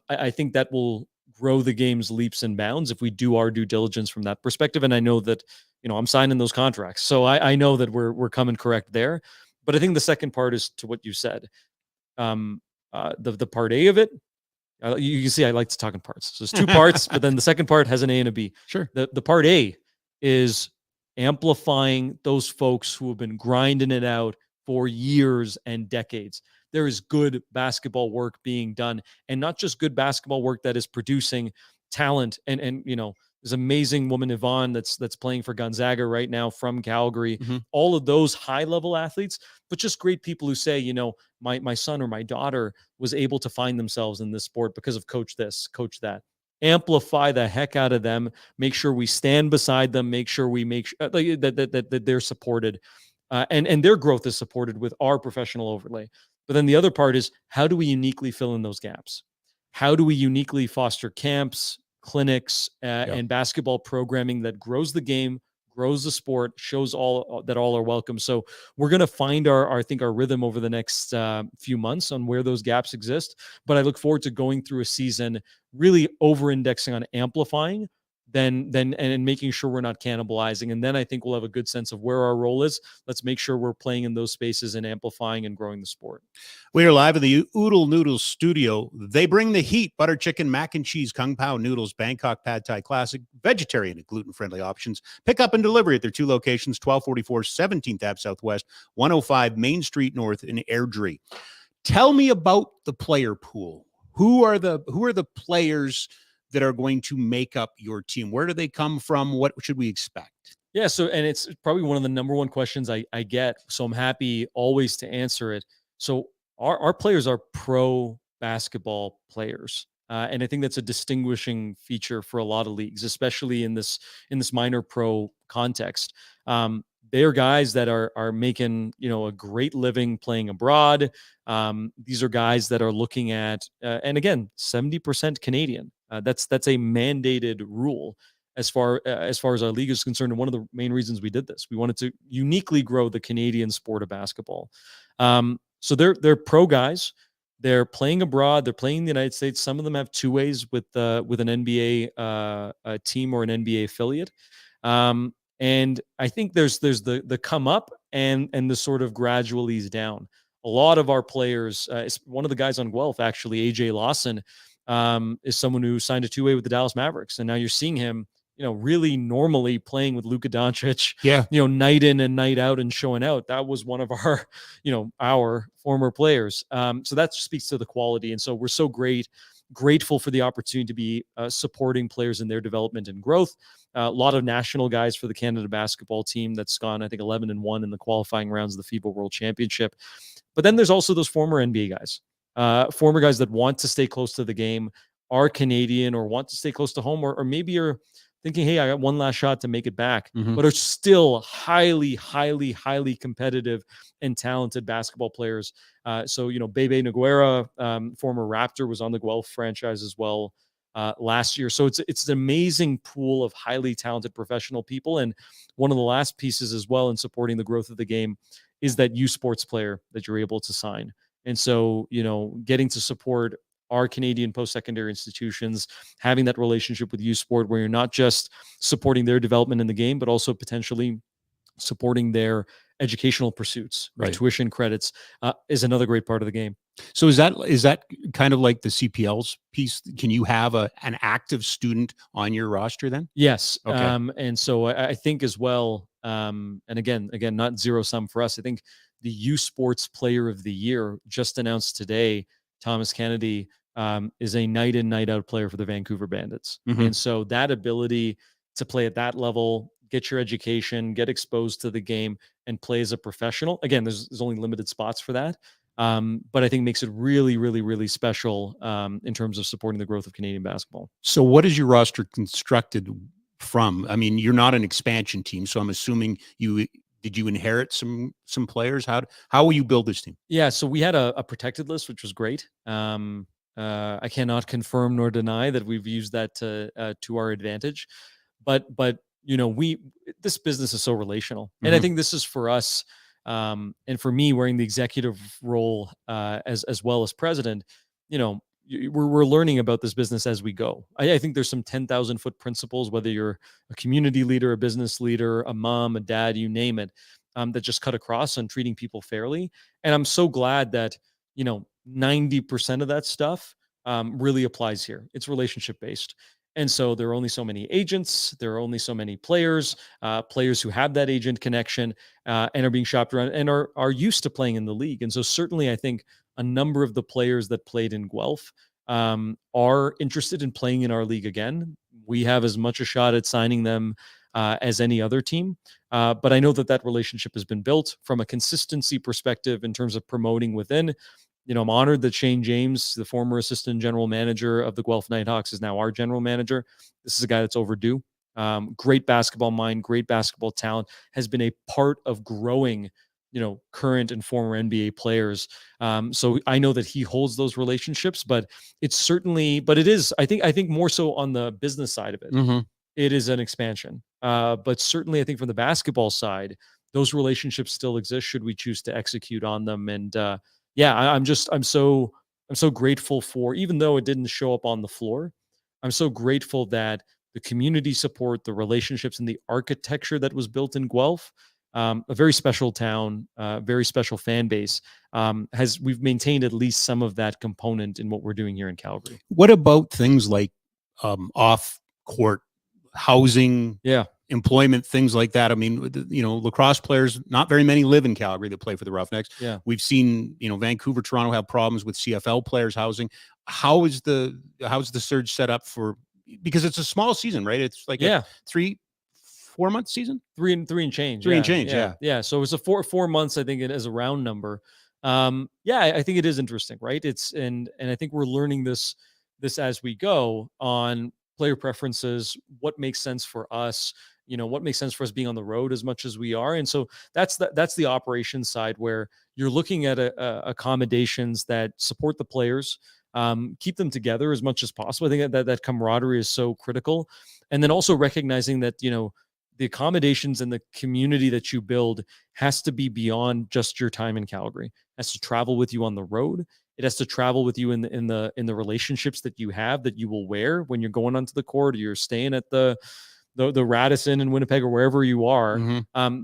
I think that will grow the game's leaps and bounds if we do our due diligence from that perspective. And I know that, I'm signing those contracts, so I know that we're coming correct there. But I think the second part is to what you said. The part A of it, you can see I like to talk in parts. So there's two parts, but then the second part has an A and a B. Sure. The part A is amplifying those folks who have been grinding it out for years and decades. There is good basketball work being done, and not just good basketball work that is producing talent. And there's an amazing woman, Yvonne, that's playing for Gonzaga right now from Calgary. All of those high level athletes, but just great people who say, my son or my daughter was able to find themselves in this sport because of coach this, coach that. Amplify the heck out of them. Make sure we stand beside them. Make sure we make sure that they're supported, and their growth is supported with our professional overlay. But then the other part is, how do we uniquely fill in those gaps? How do we uniquely foster camps, clinics, and basketball programming that grows the game, grows the sport, shows all are welcome. So we're going to find our rhythm over the next few months on where those gaps exist. But I look forward to going through a season really over-indexing on amplifying and making sure we're not cannibalizing. And then I think we'll have a good sense of where our role is. Let's make sure we're playing in those spaces and amplifying and growing the sport. We are live in the Oodle Noodle studio. They bring the heat: butter chicken, mac and cheese, kung pao noodles, Bangkok pad thai classic, vegetarian and gluten-friendly options. Pick up and delivery at their two locations, 1244 17th Ave Southwest, 105 Main Street North in Airdrie. Tell me about the player pool. Who are the players that are going to make up your team? Where do they come from? What should we expect? Yeah. So, and it's probably one of the number one questions I get. So I'm happy always to answer it. So our players are pro basketball players. And I think that's a distinguishing feature for a lot of leagues, especially in this minor pro context. They are guys that are making a great living playing abroad. These are guys that are looking at, and again, 70% Canadian. That's a mandated rule as far as our league is concerned. And one of the main reasons we did this, we wanted to uniquely grow the Canadian sport of basketball. So they're pro guys. They're playing abroad. They're playing in the United States. Some of them have two ways with an NBA team or an NBA affiliate. And I think there's the come up and the sort of gradual ease down. A lot of our players, one of the guys on Guelph, actually, AJ Lawson, is someone who signed a two-way with the Dallas Mavericks, and now you're seeing him, really normally playing with Luka Doncic, Yeah. Night in and night out and showing out. That was one of our, our former players. So that speaks to the quality. And so we're so grateful for the opportunity to be supporting players in their development and growth. A lot of national guys for the Canada basketball team that's gone, I think, 11-1 in the qualifying rounds of the FIBA World Championship. But then there's also those former NBA guys, former guys that want to stay close to the game, are Canadian, or want to stay close to home, or maybe you're thinking, hey, I got one last shot to make it back, but are still highly, highly, highly competitive and talented basketball players. So, Bebe Noguera, former Raptor, was on the Guelph franchise as well last year. So it's an amazing pool of highly talented professional people. And one of the last pieces as well in supporting the growth of the game is that U Sports player that you're able to sign. And so, getting to support our Canadian post-secondary institutions, having that relationship with U Sport where you're not just supporting their development in the game, but also potentially supporting their educational pursuits, right? Tuition credits is another great part of the game. So is that kind of like the CPL's piece? Can you have an active student on your roster then? Yes. Okay. And so I think as well, and again, not zero sum for us. I think the U Sports Player of the Year just announced today, Thomas Kennedy, is a night in, night out player for the Vancouver Bandits. And so that ability to play at that level, get your education, get exposed to the game, and play as a professional. Again, there's only limited spots for that. But I think makes it really, really, really special in terms of supporting the growth of Canadian basketball. So what is your roster constructed from? I mean, you're not an expansion team, so I'm assuming did you inherit some players? How will you build this team? Yeah, so we had a protected list, which was great. I cannot confirm nor deny that we've used that to our advantage, but this business is so relational, and I think this is for us, and for me, wearing the executive role as well as president. We're learning about this business as we go. I think there's some 10,000-foot principles, whether you're a community leader, a business leader, a mom, a dad, you name it, that just cut across on treating people fairly. And I'm so glad that 90% of that stuff really applies here. It's relationship based. And so there are only so many agents, there are only so many players who have that agent connection and are being shopped around and are used to playing in the league. And so certainly I think a number of the players that played in Guelph are interested in playing in our league again. We have as much a shot at signing them as any other team. But I know that relationship has been built from a consistency perspective in terms of promoting within. I'm honored that Shane James, the former assistant general manager of the Guelph Nighthawks, is now our general manager. This is a guy that's overdue. Great basketball mind, great basketball talent, has been a part of growing, current and former NBA players. So I know that he holds those relationships, but it is, I think more so on the business side of it. It is an expansion. But certainly I think from the basketball side, those relationships still exist should we choose to execute on them. And I'm so grateful for, even though it didn't show up on the floor, I'm so grateful that the community support, the relationships, and the architecture that was built in Guelph, a very special town, very special fan base, we've maintained at least some of that component in what we're doing here in Calgary. What about things like off court housing? Yeah. Employment, things like that. I mean, lacrosse players, not very many live in Calgary that play for the Roughnecks. Yeah. We've seen, Vancouver, Toronto have problems with CFL players housing. How's the Surge set up because it's a small season, right? It's like a 3-4 month season. Three and change. Yeah. So it's a 4 months, I think, it as a round number. I think it is interesting, right? And I think we're learning this this as we go on player preferences, what makes sense for us, what makes sense for us being on the road as much as we are. And so that's the operations side, where you're looking at accommodations that support the players, keep them together as much as possible. I think that camaraderie is so critical. And then also recognizing that, the accommodations and the community that you build has to be beyond just your time in Calgary. It has to travel with you on the road. It has to travel with you in the relationships that you have, that you will wear when you're going onto the court, or you're staying at the Radisson in Winnipeg, or wherever you are.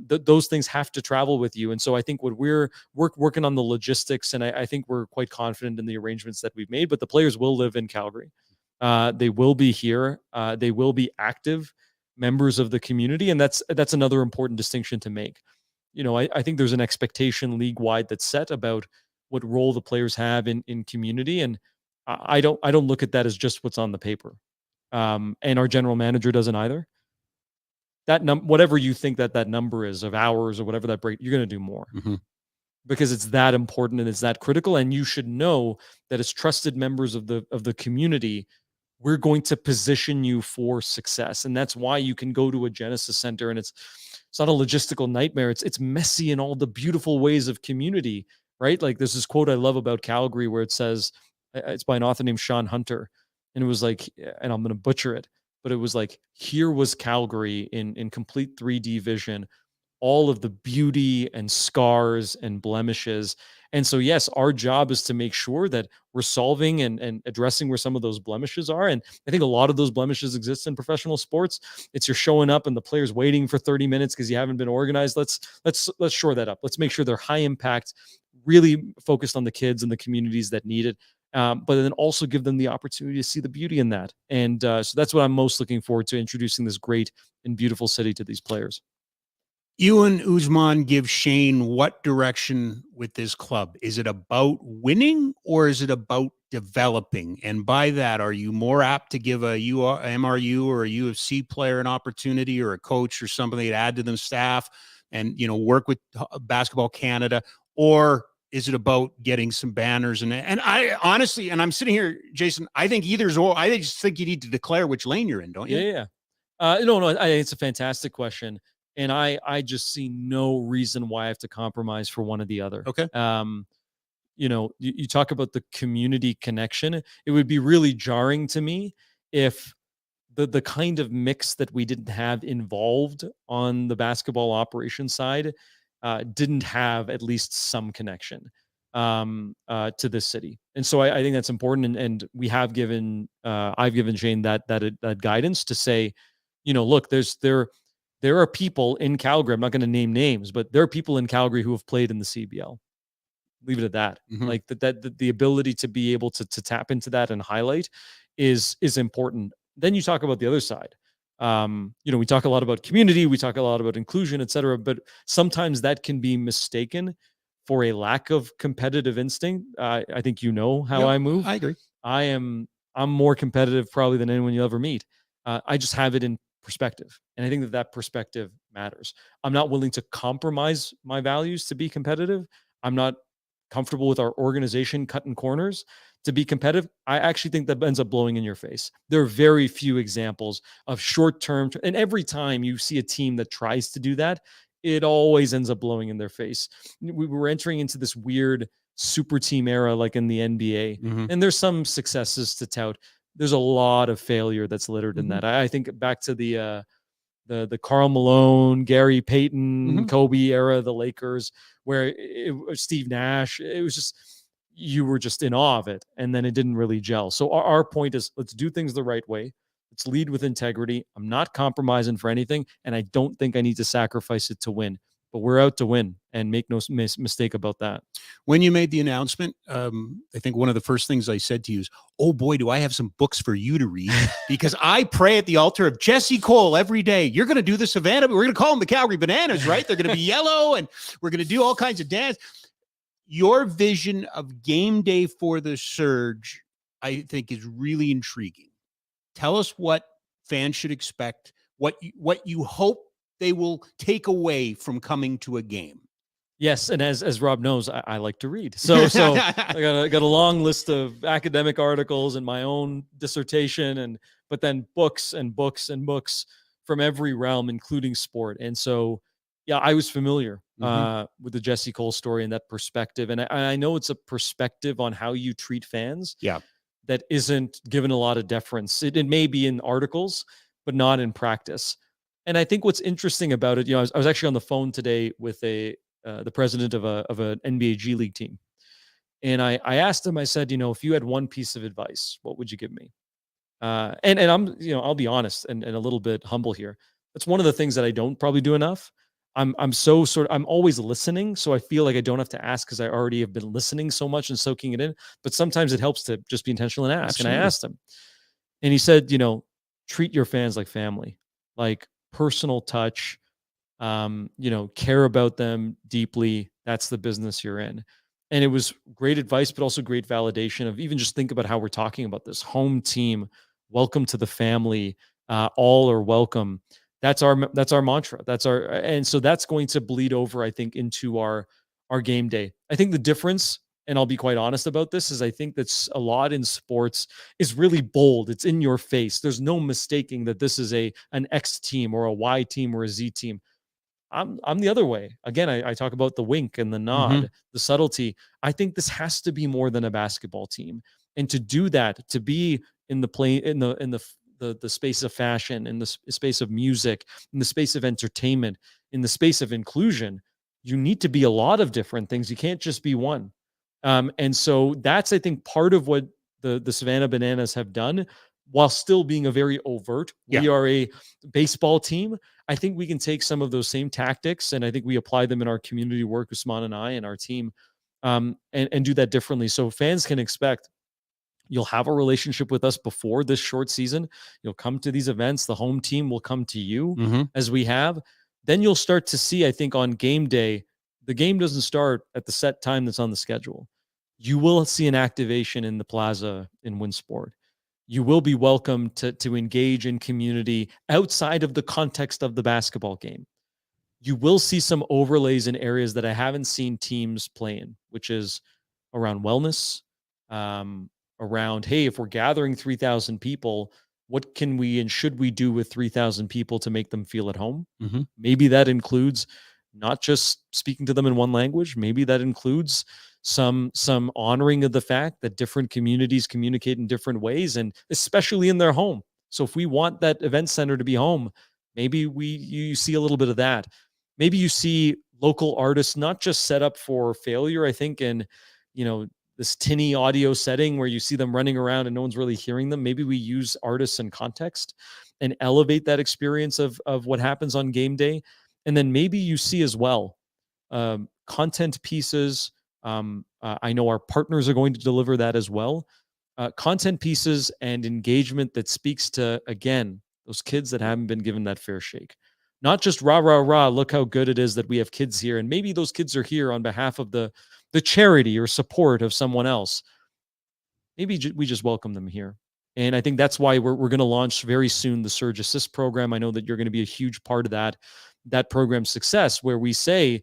Those things have to travel with you. And so I think what we're working on the logistics, and I think we're quite confident in the arrangements that we've made. But the players will live in Calgary. They will be here. They will be active members of the community, and that's another important distinction to make. I think there's an expectation league wide that's set about what role the players have in community, and I don't look at that as just what's on the paper. And our general manager doesn't either. Whatever you think that number is of hours or whatever that break, you're going to do more, because it's that important and it's that critical. And you should know that as trusted members of the community, we're going to position you for success. And that's why you can go to a Genesis Center, and it's not a logistical nightmare. It's messy in all the beautiful ways of community, right? Like, there's this quote I love about Calgary where it says, it's by an author named Sean Hunter. And it was like, and I'm going to butcher it, but it was like, here was Calgary in complete 3D vision, all of the beauty and scars and blemishes. And so, yes, our job is to make sure that we're solving and addressing where some of those blemishes are. And I think a lot of those blemishes exist in professional sports. It's you're showing up and the player's waiting for 30 minutes because you haven't been organized. Let's shore that up. Let's make sure they're high impact, really focused on the kids and the communities that need it. But then also give them the opportunity to see the beauty in that. And so that's what I'm most looking forward to, introducing this great and beautiful city to these players. You and Usman give Shane what direction with this club? Is it about winning, or is it about developing? And by that, are you more apt to give a MRU or a UFC player an opportunity, or a coach or somebody to add to them staff and, work with Basketball Canada? Or is it about getting some banners? And I honestly, and I'm sitting here, Jason, I think either's or. I just think you need to declare which lane you're in, don't you? Yeah. No, I think it's a fantastic question. And I just see no reason why I have to compromise for one or the other. Okay. You talk about the community connection. It would be really jarring to me if the kind of mix that we didn't have involved on the basketball operations side didn't have at least some connection to this city. And so I think that's important. And we have given, I've given Shane that guidance to say, look, there are people in Calgary. I'm not going to name names, but there are people in Calgary who have played in the CBL. Leave it at that. Like the ability to be able to tap into that and highlight is important. Then you talk about the other side. We talk a lot about community, we talk a lot about inclusion, et cetera, but sometimes that can be mistaken for a lack of competitive instinct. I think how I move. I agree. I'm more competitive probably than anyone you'll ever meet. I just have it in perspective. And I think that perspective matters. I'm not willing to compromise my values to be competitive. I'm not comfortable with our organization cutting corners to be competitive. I actually think that ends up blowing in your face. There are very few examples of short-term, and every time you see a team that tries to do that, it always ends up blowing in their face. We were entering into this weird super team era like in the NBA, and there's some successes to tout. There's a lot of failure that's littered in that. I think back to the Karl Malone, Gary Payton, Kobe era, the Lakers, where Steve Nash, it was just, you were just in awe of it. And then it didn't really gel. So our point is, let's do things the right way. Let's lead with integrity. I'm not compromising for anything. And I don't think I need to sacrifice it to win. But we're out to win, and make no mistake about that. When you made the announcement, I think one of the first things I said to you is, oh boy, do I have some books for you to read, because I pray at the altar of Jesse Cole every day. You're going to do the Savannah, but we're going to call them the Calgary Bananas, right? They're going to be yellow, and we're going to do all kinds of dance. Your vision of game day for the Surge, I think, is really intriguing. Tell us what fans should expect, what you hope they will take away from coming to a game. Yes, and as Rob knows, I like to read. So I got a long list of academic articles and my own dissertation, but then books and books and books from every realm, including sport. And so, yeah, I was familiar with the Jesse Cole story and that perspective. And I know it's a perspective on how you treat fans. Yeah. That isn't given a lot of deference. It may be in articles, but not in practice. And I think what's interesting about it, I was actually on the phone today with the president of an NBA G League team, and I asked him. I said, if you had one piece of advice, what would you give me? And I'm, I'll be honest and a little bit humble here. That's one of the things that I don't probably do enough. I'm always listening, so I feel like I don't have to ask because I already have been listening so much and soaking it in. But sometimes it helps to just be intentional and ask. Absolutely. And I asked him, and he said, treat your fans like family, like personal touch. Care about them deeply. That's the business you're in. And it was great advice, but also great validation of even just think about how we're talking about this home team. Welcome to the family. All are welcome. That's our mantra. And so that's going to bleed over, I think, into our game day. I think the difference, and I'll be quite honest about this, is I think that's a lot in sports is really bold. It's in your face. There's no mistaking that this is an X team or a Y team or a Z team. I'm the other way. Again, I talk about the wink and the nod, the subtlety. I think this has to be more than a basketball team. And to do that, to be in the play in the space of fashion, in the space of music, in the space of entertainment, in the space of inclusion, you need to be a lot of different things. You can't just be one. And so that's, I think, part of what the Savannah Bananas have done while still being a very overt. We are a baseball team. I think we can take some of those same tactics, and I think we apply them in our community work, Usman and I and our team, and do that differently. So fans can expect you'll have a relationship with us before this short season. You'll come to these events. The home team will come to you as we have. Then you'll start to see, I think, on game day, the game doesn't start at the set time that's on the schedule. You will see an activation in the plaza in Winsport. You will be welcome to engage in community outside of the context of the basketball game. You will see some overlays in areas that I haven't seen teams play in, which is around wellness, around, hey, if we're gathering 3,000 people, what can we and should we do with 3,000 people to make them feel at home? Maybe that includes not just speaking to them in one language. Maybe that includes some honoring of the fact that different communities communicate in different ways, and especially in their home. So if we want that event center to be home, maybe you see a little bit of that. Maybe you see local artists not just set up for failure, I think, in this tinny audio setting where you see them running around and no one's really hearing them. Maybe we use artists in context and elevate that experience of what happens on game day. And then maybe you see as well content pieces. I know our partners are going to deliver that as well. Content pieces and engagement that speaks to, again, those kids that haven't been given that fair shake. Not just rah, rah, rah, look how good it is that we have kids here. And maybe those kids are here on behalf of the charity or support of someone else. Maybe we just welcome them here. And I think that's why we're going to launch very soon the Surge Assist program. I know that you're going to be a huge part of that program's success, where we say,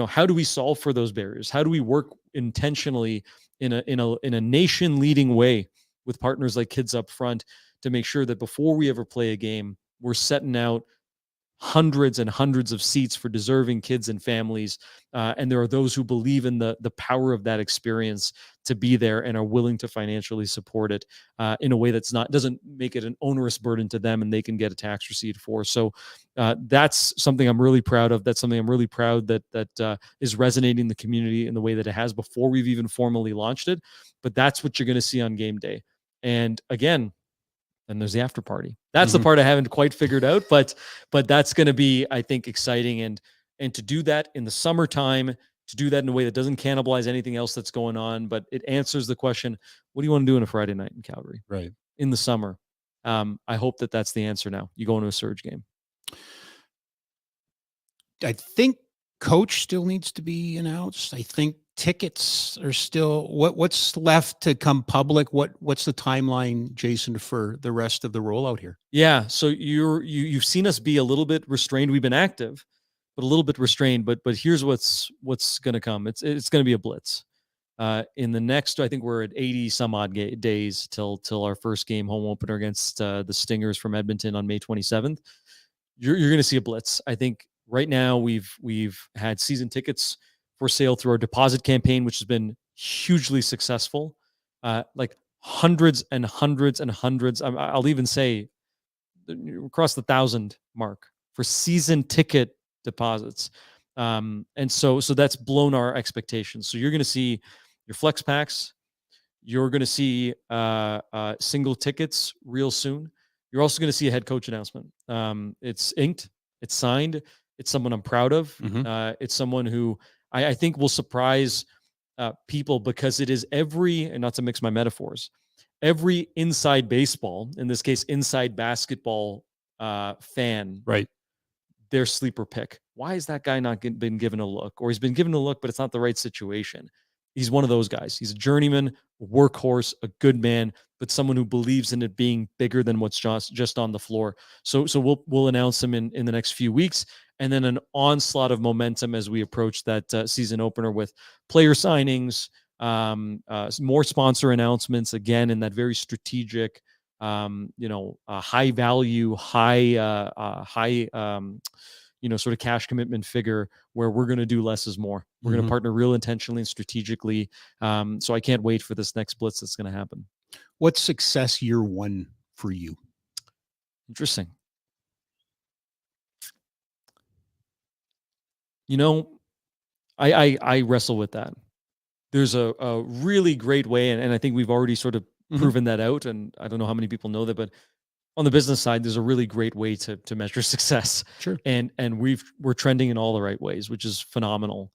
how do we solve for those barriers? How do we work intentionally in a nation leading way with partners like Kids Up Front to make sure that before we ever play a game, we're setting out hundreds and hundreds of seats for deserving kids and families. And there are those who believe in the power of that experience to be there and are willing to financially support it in a way doesn't make it an onerous burden to them and they can get a tax receipt for. So that's something I'm really proud of. That's something I'm really proud that is resonating in the community in the way that it has before we've even formally launched it. But that's what you're going to see on game day. And again, then there's the after party. That's the part I haven't quite figured out, but that's going to be, I think, exciting. And to do that in the summertime, to do that in a way that doesn't cannibalize anything else that's going on, but it answers the question, what do you want to do on a Friday night in Calgary? Right. In the summer. I hope that that's the answer now. You go into a Surge game. I think coach still needs to be announced. I think tickets are still what's left to come public. What's the timeline, Jason, for the rest of the rollout here? Yeah. So you've seen us be a little bit restrained. We've been active, but a little bit restrained. But here's what's going to come. It's going to be a blitz. In the next, I think we're at 80 some odd days till our first game home opener against the Stingers from Edmonton on May 27th. You're going to see a blitz. I think right now we've had season tickets for sale through our deposit campaign, which has been hugely successful. Like hundreds and hundreds and hundreds. I'll even say across the 1,000 mark for season ticket deposits. And so that's blown our expectations. So you're going to see your flex packs. You're going to see single tickets real soon. You're also going to see a head coach announcement. It's inked. It's signed. It's someone I'm proud of. It's someone who I think will surprise people because it is and not to mix my metaphors, every inside baseball, in this case, inside basketball fan, right? Their sleeper pick. Why is that guy not been given a look? Or he's been given a look, but it's not the right situation. He's one of those guys. He's a journeyman, a workhorse, a good man, but someone who believes in it being bigger than what's just on the floor. So we'll announce him in the next few weeks, and then an onslaught of momentum as we approach that season opener with player signings, more sponsor announcements, again in that very strategic, high value, high sort of cash commitment figure where we're going to do less is more. We're going to partner real intentionally and strategically. So I can't wait for this next blitz that's going to happen. What's success year one for you? Interesting. I wrestle with that. There's a really great way, and I think we've already sort of proven that out, and I don't know how many people know that, but on the business side, there's a really great way to measure success. Sure. And we're trending in all the right ways, which is phenomenal.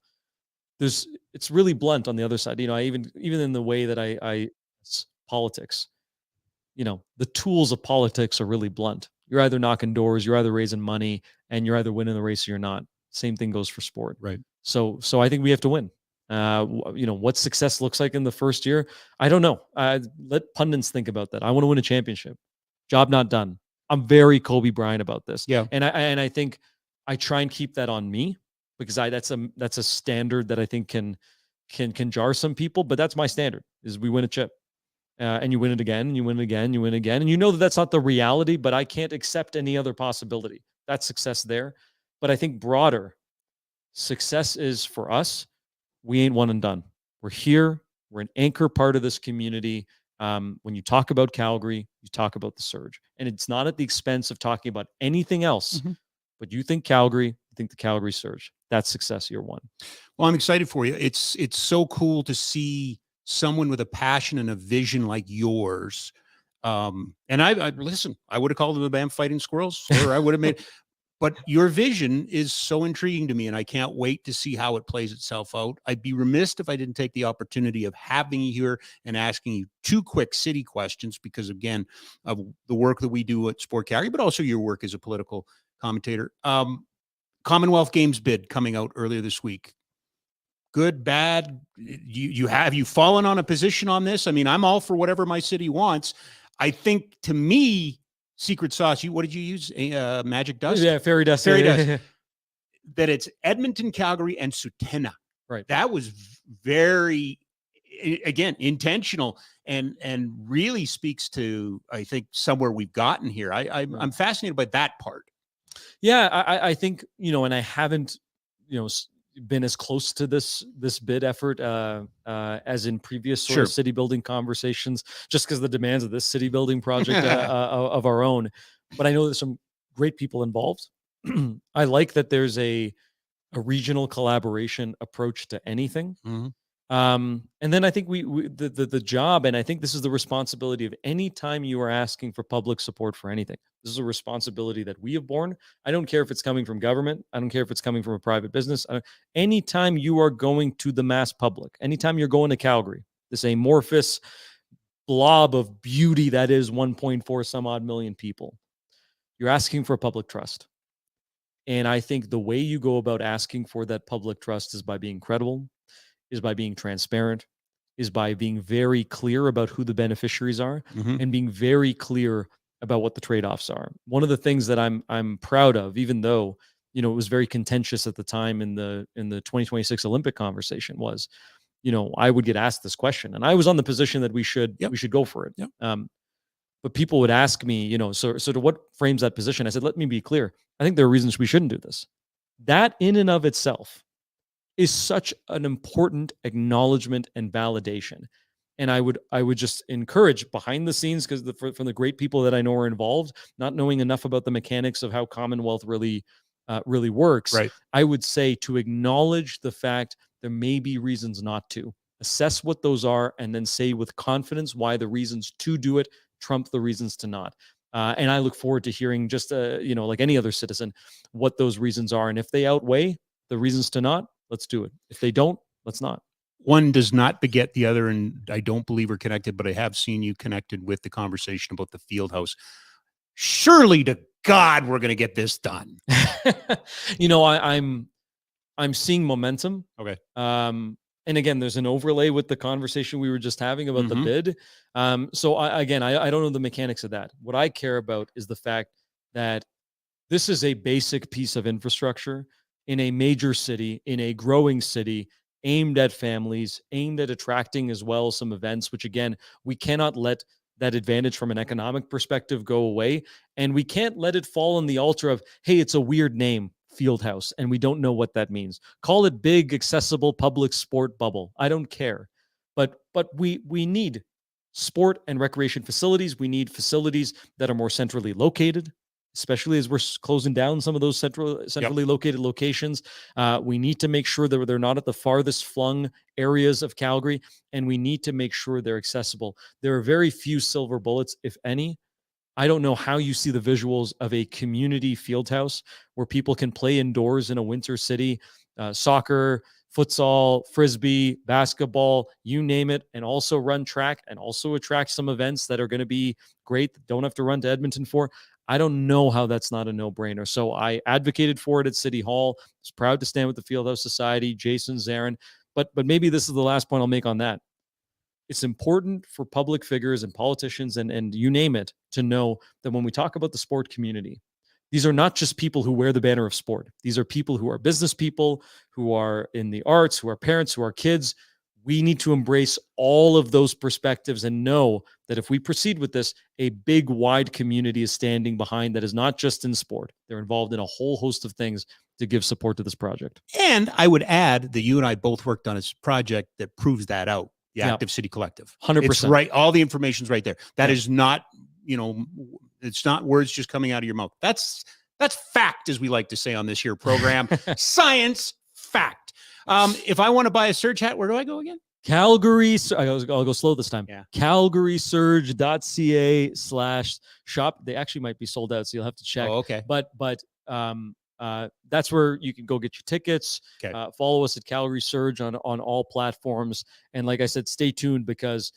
It's really blunt on the other side. I even in the way that I politics, the tools of politics are really blunt. You're either knocking doors, you're either raising money, and you're either winning the race or you're not. Same thing goes for sport. Right. So I think we have to win. What success looks like in the first year, I don't know. Let pundits think about that. I want to win a championship. Job not done. I'm very Kobe Bryant about this. Yeah. And I think I try and keep that on me because that's a standard that I think can jar some people, but that's my standard is we win a chip. And you win it again, and you win it again, you win again. And you know that's not the reality, but I can't accept any other possibility. That's success there. But I think broader success is for us, we ain't one and done. We're here. We're an anchor part of this community. When you talk about Calgary, you talk about the Surge. And it's not at the expense of talking about anything else. But you think Calgary, you think the Calgary Surge. That's success year one. Well, I'm excited for you. It's so cool to see someone with a passion and a vision like yours. And I listen, I would have called them the Banff Fighting Squirrels, or I would have made, but your vision is so intriguing to me, and I can't wait to see how it plays itself out. I'd be remiss if I didn't take the opportunity of having you here and asking you two quick city questions, because again, of the work that we do at Sport Calgary, but also your work as a political commentator. Commonwealth Games bid coming out earlier this week. Good, bad? Have you fallen on a position on this? I mean, I'm all for whatever my city wants. I think, to me, secret sauce. What did you use? Magic dust? Yeah, fairy dust. Fairy dust. That it's Edmonton, Calgary, and Sutena. Right. That was very, again, intentional and really speaks to, I think, somewhere we've gotten here. I'm fascinated by that part. Yeah, I think, and I haven't, been as close to this bid effort as in previous sort of city building conversations, just because the demands of this city building project of our own. But I know there's some great people involved. I like that there's a regional collaboration approach to anything. And then I think the job, and I think this is the responsibility of any time you are asking for public support for anything. This is a responsibility that we have borne. I don't care if it's coming from government. I don't care if it's coming from a private business. Anytime you are going to the mass public, anytime you're going to Calgary, this amorphous blob of beauty that is 1.4 some odd million people, you're asking for public trust. And I think the way you go about asking for that public trust is by being credible, is by being transparent, is by being very clear about who the beneficiaries are, and being very clear about what the trade-offs are. One of the things that I'm proud of, even though you know, it was very contentious at the time in the 2026 Olympic conversation was, you know, I would get asked this question, and I was on the position that we should go for it. But people would ask me, you know, so to what frames that position? I said, let me be clear. I think there are reasons we shouldn't do this. That in and of itself is such an important acknowledgement and validation. And I would just encourage behind the scenes, because from the great people that I know are involved, not knowing enough about the mechanics of how Commonwealth really works, Right. I would say to acknowledge the fact there may be reasons not to. Assess what those are, and then say with confidence why the reasons to do it trump the reasons to not. And I look forward to hearing, just you know, like any other citizen, what those reasons are, and if they outweigh the reasons to not, let's do it. If they don't, let's not. One does not beget the other, and I don't believe we're connected, but I have seen you connected with the conversation about the field house. Surely to God, we're going to get this done. You know, I'm seeing momentum. Okay. And again, there's an overlay with the conversation we were just having about the bid. So I don't know the mechanics of that. What I care about is the fact that this is a basic piece of infrastructure in a major city, in a growing city, aimed at families, aimed at attracting as well some events, which again, we cannot let that advantage from an economic perspective go away. And we can't let it fall on the altar of, hey, it's a weird name, Fieldhouse, and we don't know what that means. Call it big, accessible public sport bubble. I don't care. But we need sport and recreation facilities. We need facilities that are more centrally located, especially as we're closing down some of those centrally located locations. We need to make sure that they're not at the farthest flung areas of Calgary, and we need to make sure they're accessible. There are very few silver bullets, if any. I don't know how you see the visuals of a community field house where people can play indoors in a winter city, soccer, futsal, frisbee, basketball, you name it, and also run track and also attract some events that are going to be great, don't have to run to Edmonton for. I don't know how that's not a no-brainer. So I advocated for it at City Hall. I was proud to stand with the Fieldhouse Society, Jason, Zarin. But maybe this is the last point I'll make on that. It's important for public figures and politicians and you name it to know that when we talk about the sport community, these are not just people who wear the banner of sport. These are people who are business people, who are in the arts, who are parents, who are kids. We need to embrace all of those perspectives and know that if we proceed with this, a big, wide community is standing behind that is not just in sport. They're involved in a whole host of things to give support to this project. And I would add that you and I both worked on a project that proves that out. The Active City Collective. 100%. It's right. All the information's right there. That is not, you know, it's not words just coming out of your mouth. That's fact, as we like to say on this here program. Science fact. If I want to buy a Surge hat, where do I go again? Calgary. I'll go slow this time. Yeah. CalgarySurge.ca/shop. They actually might be sold out, so you'll have to check. Oh, okay. But that's where you can go get your tickets. Okay. Follow us at Calgary Surge on all platforms. And like I said, stay tuned because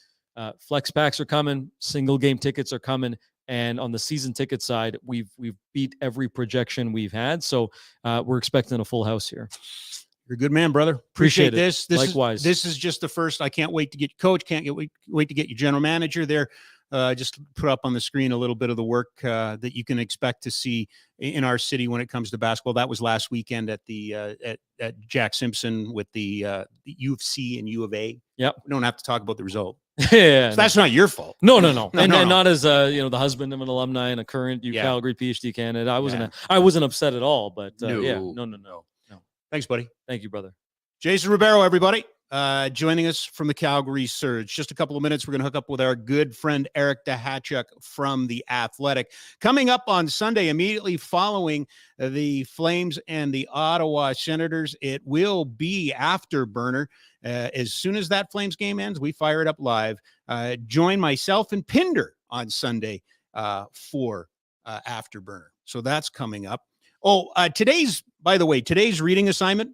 flex packs are coming, single game tickets are coming. And on the season ticket side, we've beat every projection we've had. So we're expecting a full house here. You're a good man, brother. Appreciate this. Likewise. This is just the first. I can't wait to get coach. Wait to get your general manager there. Just put up on the screen a little bit of the work that you can expect to see in our city when it comes to basketball. That was last weekend at the at Jack Simpson with the U of C and U of A. Yep. We don't have to talk about the result. Yeah, so that's not your fault. No. And not as the husband of an alumni and a current Calgary PhD candidate. I wasn't upset at all. But no. Thanks, buddy. Thank you, brother. Jason Riberio, everybody. Joining us from the Calgary Surge. Just a couple of minutes, we're going to hook up with our good friend Eric Duhatschek from The Athletic. Coming up on Sunday, immediately following the Flames and the Ottawa Senators, it will be Afterburner. As soon as that Flames game ends, we fire it up live. Join myself and Pinder on Sunday for Afterburner. So that's coming up. Today's reading assignment.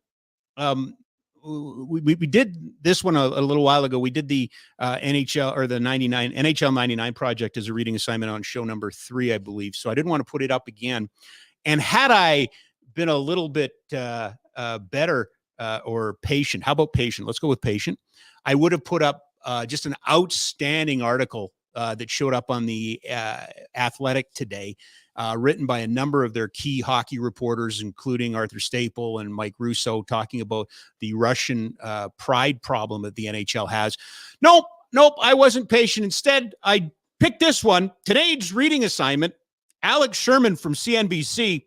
We did this one a little while ago. We did the NHL or the NHL 99 project as a reading assignment on show number 3, I believe. So I didn't want to put it up again. And had I been a little bit better or patient, how about patient? Let's go with patient. I would have put up just an outstanding article that showed up on the Athletic today, written by a number of their key hockey reporters, including Arthur Staple and Mike Russo, talking about the Russian pride problem that the NHL has. Nope, I wasn't patient. Instead, I picked this one. Today's reading assignment, Alex Sherman from CNBC.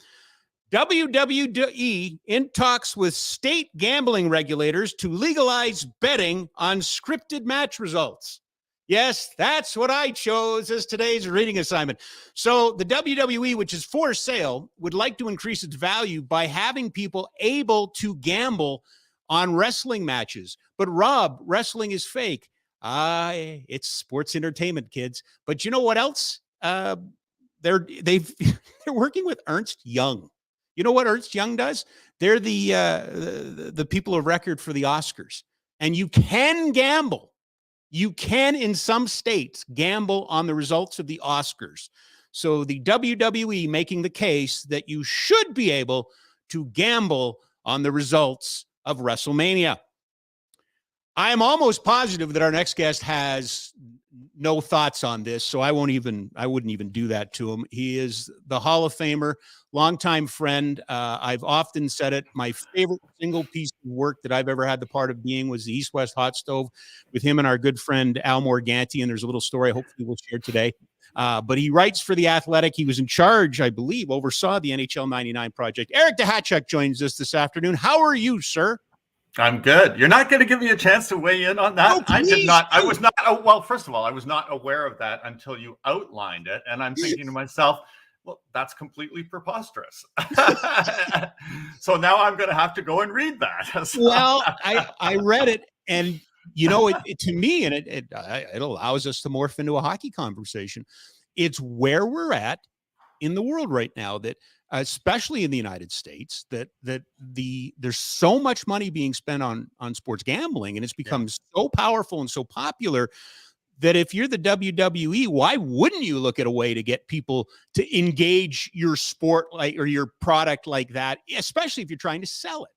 WWE in talks with state gambling regulators to legalize betting on scripted match results. Yes, that's what I chose as today's reading assignment. So the WWE, which is for sale, would like to increase its value by having people able to gamble on wrestling matches. But Rob, wrestling is fake. It's sports entertainment, kids. But you know what else? They're working with Ernst Young. You know what Ernst Young does? They're the people of record for the Oscars. And you can gamble. You can, in some states, gamble on the results of the Oscars. So the WWE making the case that you should be able to gamble on the results of WrestleMania. I am almost positive that our next guest has no thoughts on this, so I wouldn't even do that to him. He is the Hall of Famer, longtime friend. I've often said it. My favorite single piece of work that I've ever had the part of being was the East West Hot Stove with him and our good friend Al Morganti, and there's a little story hopefully we'll share today. But he writes for The Athletic. He was in charge, I believe, oversaw the NHL 99 project. Eric Duhatschek joins us this afternoon. How are you, sir? I'm good. You're not going to give me a chance to weigh in on that? Oh, I did not. I was not. Well, first of all, I was not aware of that until you outlined it. And I'm thinking to myself, well, that's completely preposterous. So now I'm going to have to go and read that. Well, I read it, and you know, to me, and it allows us to morph into a hockey conversation. It's where we're at in the world right now, that especially in the United States, that there's so much money being spent on sports gambling, and it's become so powerful and so popular that if you're the WWE, why wouldn't you look at a way to get people to engage your sport like, or your product like that, especially if you're trying to sell it?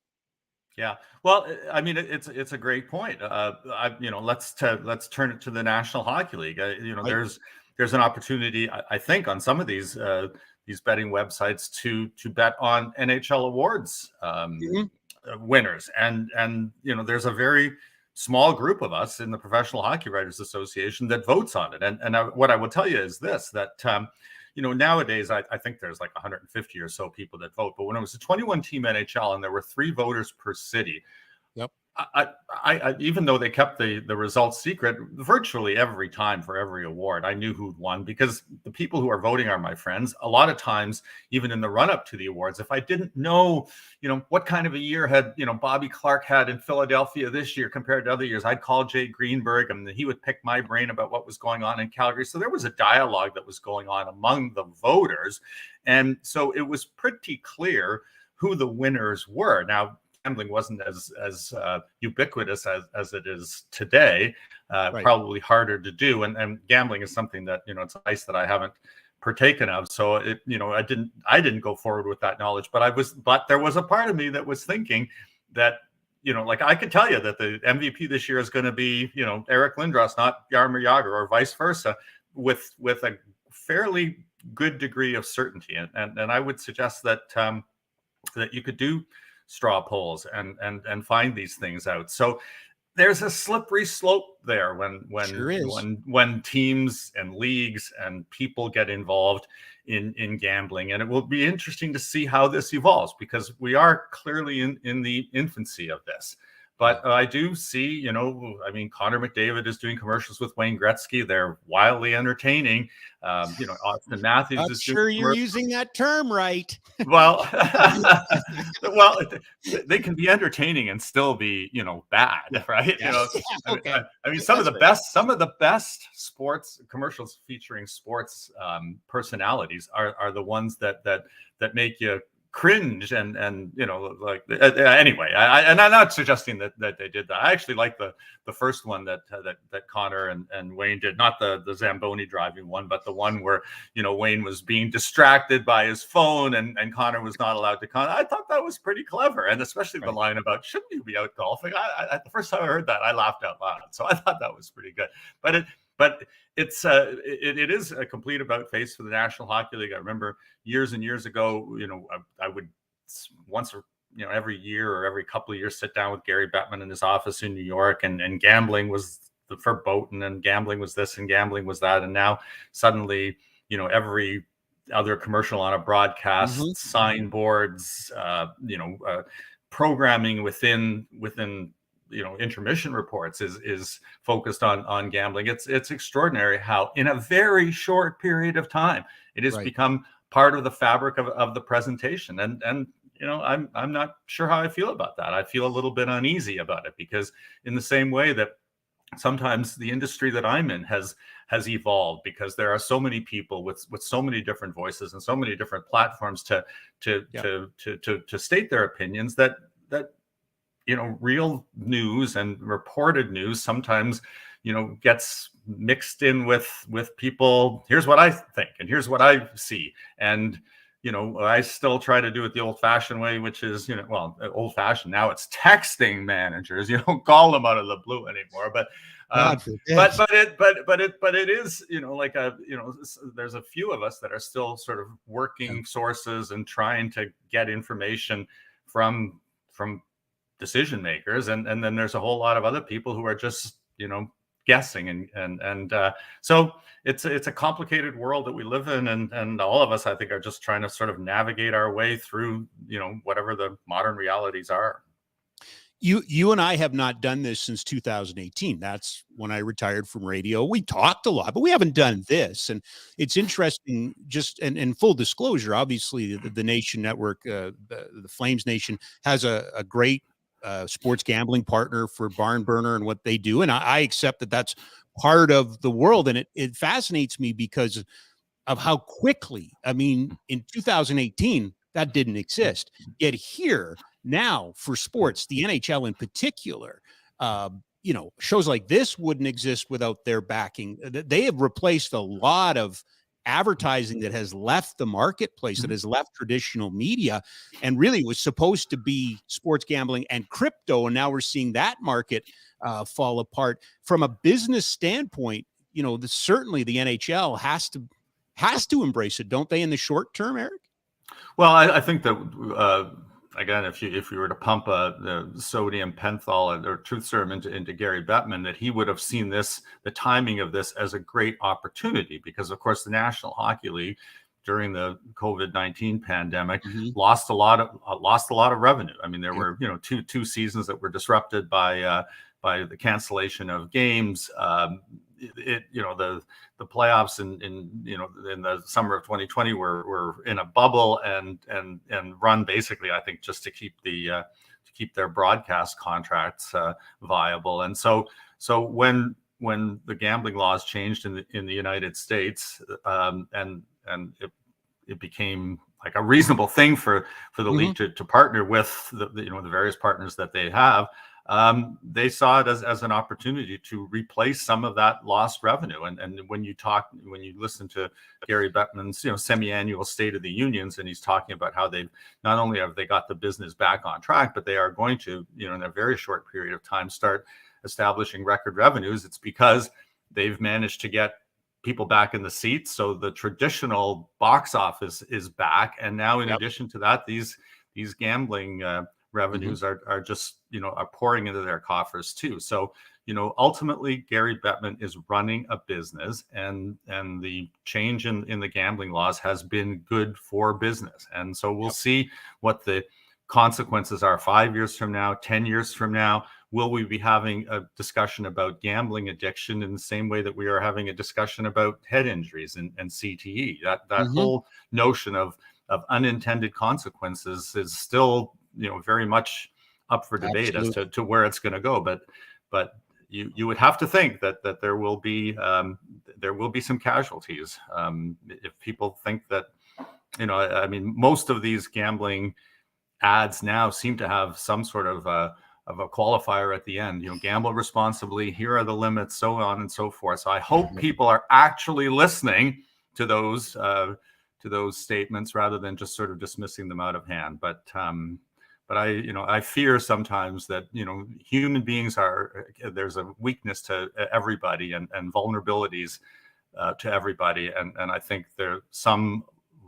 Yeah. Well, I mean, it's a great point. Let's turn it to the National Hockey League. Right. There's an opportunity, I think, on some of these betting websites to bet on NHL awards winners, and there's a very small group of us in the Professional Hockey Writers Association that votes on it. And what I will tell you is this, that nowadays I think there's like 150 or so people that vote, but when it was a 21 team NHL and there were 3 voters per city. Yep. I even though they kept the results secret, virtually every time for every award, I knew who'd won, because the people who are voting are my friends. A lot of times, even in the run up to the awards, if I didn't know, what kind of a year had, Bobby Clark had in Philadelphia this year compared to other years, I'd call Jay Greenberg, and he would pick my brain about what was going on in Calgary. So there was a dialogue that was going on among the voters. And so it was pretty clear who the winners were. Now, gambling wasn't as ubiquitous as it is today. Right. Probably harder to do, and gambling is something that it's a vice that I haven't partaken of. So I didn't go forward with that knowledge. But there was a part of me that was thinking that like I could tell you that the MVP this year is going to be Eric Lindros, not Jaromir Jagr, or vice versa, with a fairly good degree of certainty. And I would suggest that that you could do straw polls and find these things out. So there's a slippery slope there when teams and leagues and people get involved in gambling. And it will be interesting to see how this evolves, because we are clearly in the infancy of this. But I do see, Connor McDavid is doing commercials with Wayne Gretzky. They're wildly entertaining. Austin Matthews I'm is sure you're using that term right. Well, they can be entertaining and still be, bad, right? Yes. Okay. I mean, some of the best sports commercials featuring sports personalities are the ones that make you cringe and anyway. And I'm not suggesting that they did that. I actually like the first one that Connor and Wayne did, not the Zamboni driving one, but the one where Wayne was being distracted by his phone and Connor was not allowed to I thought that was pretty clever, and especially the line about shouldn't you be out golfing. The first time I heard that, I laughed out loud. So I thought that was pretty good. But but it is a complete about face for the National Hockey League. I remember years and years ago, I would once or every year or every couple of years sit down with Gary Bettman in his office in New York, and gambling was for Boaton, and gambling was this and gambling was that, and now suddenly every other commercial on a broadcast, signboards, programming within intermission reports is focused on gambling. It's extraordinary how in a very short period of time it has become part of the fabric of the presentation. And I'm not sure how I feel about that. I feel a little bit uneasy about it, because in the same way that sometimes the industry that I'm in has evolved, because there are so many people with so many different voices and so many different platforms to state their opinions, that real news and reported news sometimes gets mixed in with people. Here's what I think and here's what I see, and I still try to do it the old-fashioned way, which is old-fashioned now. It's texting managers. You don't call them out of the blue anymore, but it is there's a few of us that are still sort of working sources and trying to get information from decision makers, and then there's a whole lot of other people who are just guessing, and so it's a complicated world that we live in, and all of us, I think, are just trying to sort of navigate our way through whatever the modern realities are. You and I have not done this since 2018. That's when I retired from radio. We talked a lot, but we haven't done this. And it's interesting, just and full disclosure, obviously the Nation Network, the Flames Nation, has a great sports gambling partner for Barn Burner and what they do. And I accept that that's part of the world. And it fascinates me because of how quickly, in 2018, that didn't exist. Yet here, now for sports, the NHL in particular, shows like this wouldn't exist without their backing. They have replaced a lot of advertising that has left the marketplace, that has left traditional media, and really was supposed to be sports gambling and crypto. And now we're seeing that market fall apart. From a business standpoint, certainly the NHL has to embrace it, don't they, in the short term, Eric? Well, I think that again, if you were to pump the sodium pentothal or truth serum into Gary Bettman, that he would have seen the timing of this as a great opportunity, because of course the National Hockey League during the COVID-19 pandemic lost a lot of revenue. I mean, there were two seasons that were disrupted by the cancellation of games. The playoffs in the summer of 2020 were in a bubble and run basically, I think, just to keep their broadcast contracts viable. And so when the gambling laws changed in the United States, and it became like a reasonable thing for the league to partner with the various partners that they have. They saw it as an opportunity to replace some of that lost revenue. And when you listen to Gary Bettman's semi-annual State of the Unions, and he's talking about how they've not only have they got the business back on track, but they are going to in a very short period of time start establishing record revenues. It's because they've managed to get people back in the seats. So the traditional box office is back, and now in addition to that, these gambling revenues are just are pouring into their coffers too. So ultimately Gary Bettman is running a business, and the change in the gambling laws has been good for business. And so we'll see what the consequences are 5 years from now, 10 years from now. Will we be having a discussion about gambling addiction in the same way that we are having a discussion about head injuries and CTE? That whole notion of unintended consequences is still very much up for debate as to where it's going to go. But you would have to think that there will be some casualties if people think that most of these gambling ads now seem to have some sort of a qualifier at the end. Gamble responsibly. Here are the limits, so on and so forth. So I hope people are actually listening to those statements rather than just sort of dismissing them out of hand. But I fear sometimes that, human beings there's a weakness to everybody and vulnerabilities to everybody. And I think some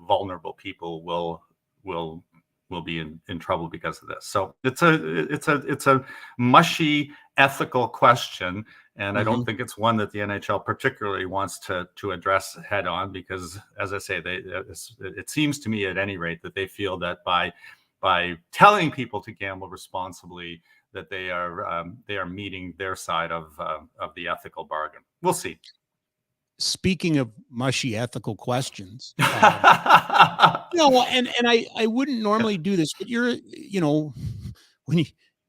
vulnerable people will be in trouble because of this. So it's a mushy ethical question. And I don't think it's one that the NHL particularly wants to address head on, because, as I say, it seems to me, at any rate, that they feel that by telling people to gamble responsibly, that they are meeting their side of the ethical bargain. We'll see. Speaking of mushy ethical questions, and I wouldn't normally do this, but when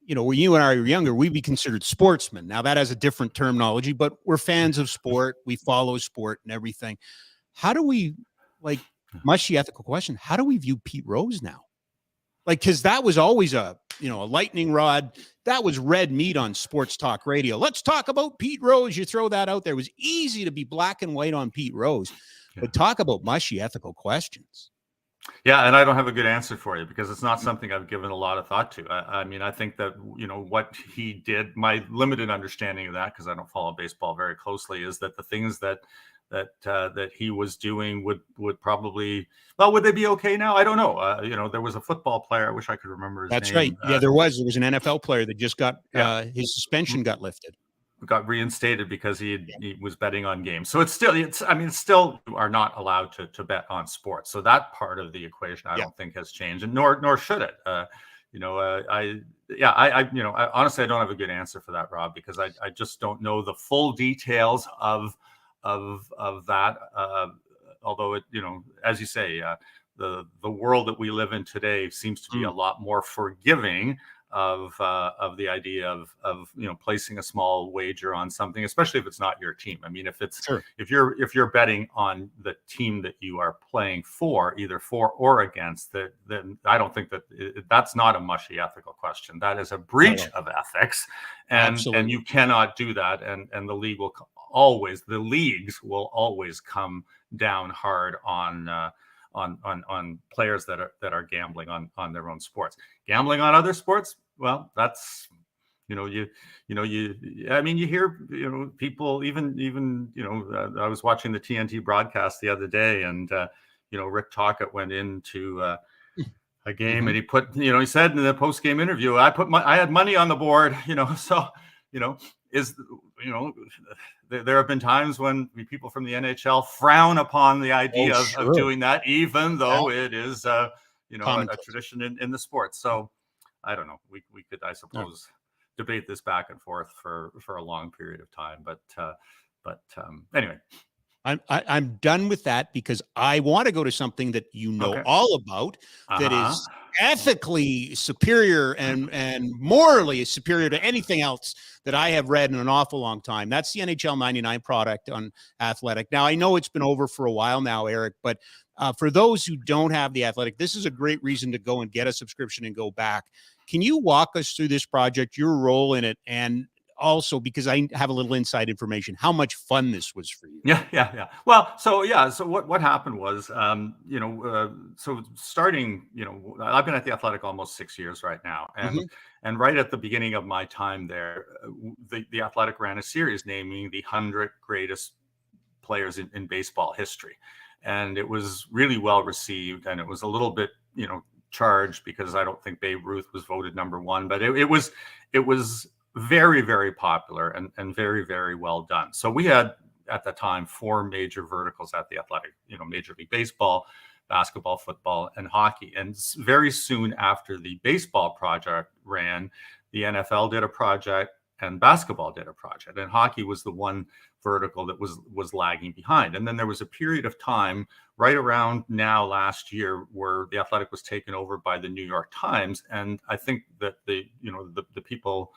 you and I were younger, we'd be considered sportsmen. Now that has a different terminology, but we're fans of sport. We follow sport and everything. How do we, mushy ethical question, how do we view Pete Rose now? Because that was always a lightning rod. That was red meat on sports talk radio. Let's talk about Pete Rose. You throw that out there. It was easy to be black and white on Pete Rose, but talk about mushy ethical questions. Yeah, and I don't have a good answer for you, because it's not something I've given a lot of thought to. I mean, I think that, what he did, my limited understanding of that, because I don't follow baseball very closely, is that the things that he was doing would probably, would they be okay now? I don't know. There was a football player, I wish I could remember his name. That's right. Yeah, there was an NFL player that just got his suspension got lifted. Got reinstated because he was betting on games. So it's still you are not allowed to bet on sports. So that part of the equation I don't think has changed, and nor should it. Honestly, I don't have a good answer for that, Rob, because I just don't know the full details of that. Although it, as you say, the world that we live in today seems to be a lot more forgiving of the idea of placing a small wager on something, especially if it's not your team. I mean, if you're betting on the team that you are playing for, either for or against, then I don't think that's not a mushy ethical question. That is a breach of ethics, and you cannot do that. And the league the leagues will always come down hard on players that are gambling on their own sports. Gambling on other sports, well, that's you hear people even I was watching the TNT broadcast the other day, and Rick Tocchet went into a game, and he put he said in the post game interview, I had money on the board, so there have been times when people from the NHL frown upon the idea of doing that, even though it is a tradition in the sport. So I don't know. We could, I suppose, debate this back and forth for a long period of time. But anyway. I'm done with that, because I want to go to something that all about, that is ethically superior and morally superior to anything else that I have read in an awful long time. That's the NHL 99 product on Athletic. Now, I know it's been over for a while now, Eric, but for those who don't have the Athletic, this is a great reason to go and get a subscription and go back. Can you walk us through this project, your role in it, and also, because I have a little inside information, how much fun this was for you? Yeah. Well, so what happened was, so starting, I've been at the Athletic almost 6 years right now, and right at the beginning of my time there, the Athletic ran a series naming the 100 greatest players in baseball history, and it was really well received, and it was a little bit, charged, because I don't think Babe Ruth was voted number one, but it was very, very popular and very, very well done. So we had, at the time, 4 major verticals at the Athletic, Major League Baseball, basketball, football, and hockey. And very soon after the baseball project ran, the NFL did a project and basketball did a project. And hockey was the one vertical that was lagging behind. And then there was a period of time right around now last year where the Athletic was taken over by the New York Times. And I think that the people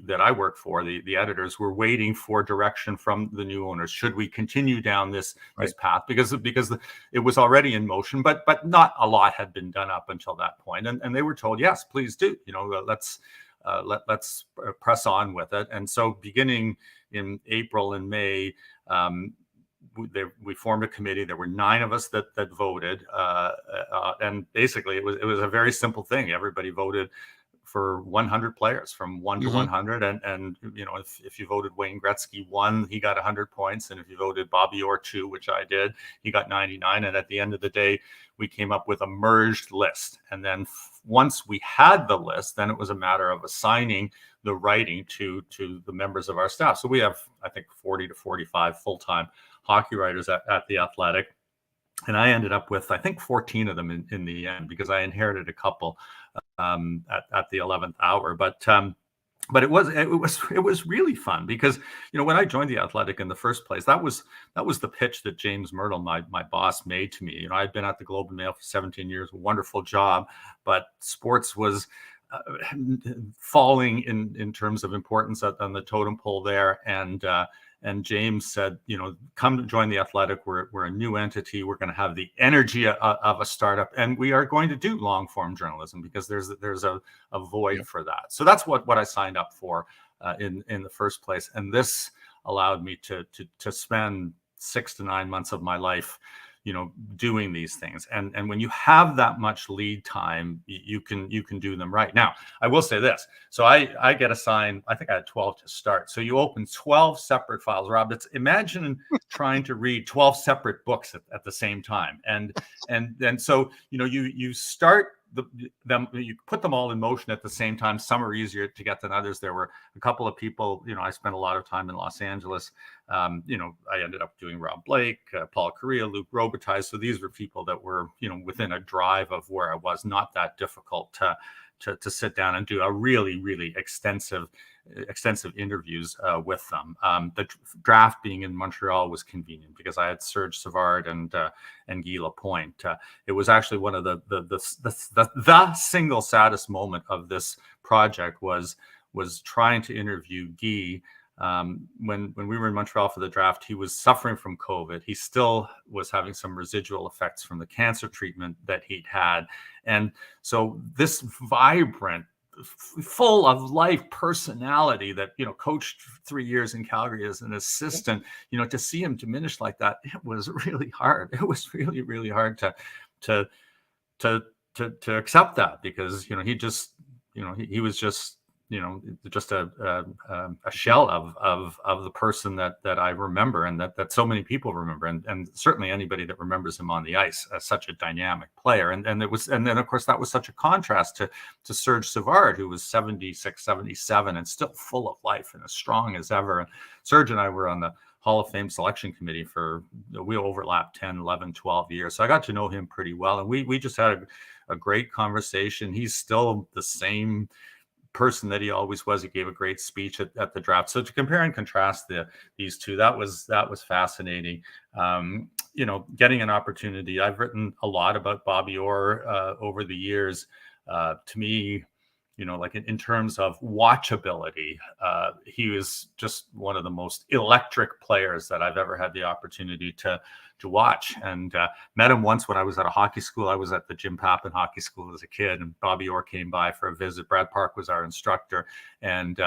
that I work for, the editors, were waiting for direction from the new owners. Should we continue down this path? Because it was already in motion, but not a lot had been done up until that point. And they were told, yes, please do. Let's press on with it. And so beginning in April and May, we formed a committee. There were 9 of us that voted, and basically it was a very simple thing. Everybody voted for 100 players from 1 to 100, and if you voted Wayne Gretzky 1, he got 100 points, and if you voted Bobby Orr 2, which I did, he got 99. And at the end of the day, we came up with a merged list. And then once we had the list, then it was a matter of assigning the writing to the members of our staff. So we have, I think, 40 to 45 full-time hockey writers at the Athletic. And I ended up with, I think, 14 of them in the end, because I inherited a couple at the 11th hour. But it was really fun, because when I joined the Athletic in the first place, that was the pitch that James Myrtle, my boss, made to me. I'd been at the Globe and Mail for 17 years, a wonderful job, but sports was falling in terms of importance on the totem pole there. And James said, come to join the Athletic. We're a new entity. We're going to have the energy of a startup, and we are going to do long form journalism, because there's a void for that. So that's what I signed up for in the first place. And this allowed me to spend 6 to 9 months of my life doing these things. And when you have that much lead time, you can do them right. Now, I will say this. So I get assigned, I think I had 12 to start. So you open 12 separate files, Rob. Imagine trying to read 12 separate books at the same time. And so, you start them, you put them all in motion at the same time. Some are easier to get than others. There were a couple of people, I spent a lot of time in Los Angeles. I ended up doing Rob Blake, Paul Correa, Luke Robitaille. So these were people that were, within a drive of where I was. Not that difficult to sit down and do a really, really extensive interviews with them. The draft being in Montreal was convenient, because I had Serge Savard and Guy Lapointe. It was actually one of the single saddest moment of this project was trying to interview Guy. When we were in Montreal for the draft, he was suffering from COVID. He still was having some residual effects from the cancer treatment that he'd had. And so this vibrant, full of life personality that, coached 3 years in Calgary as an assistant, to see him diminish like that, it was really hard. It was really, really hard to accept that, because, he just, he was just, just a shell of the person that I remember, and that so many people remember, and certainly anybody that remembers him on the ice as such a dynamic player. And then of course that was such a contrast to Serge Savard, who was 76, 77 and still full of life and as strong as ever. And Serge and I were on the Hall of Fame selection committee we overlapped 10, 11, 12 years. So I got to know him pretty well, and we just had a great conversation. He's still the same person that he always was. He gave a great speech at the draft. So to compare and contrast these two, that was fascinating. Getting an opportunity. I've written a lot about Bobby Orr over the years. To me, like in terms of watchability, he was just one of the most electric players that I've ever had the opportunity to watch. And met him once when I was at a hockey school. I was at the Jim Pappin Hockey School as a kid, and Bobby Orr came by for a visit. Brad Park was our instructor, and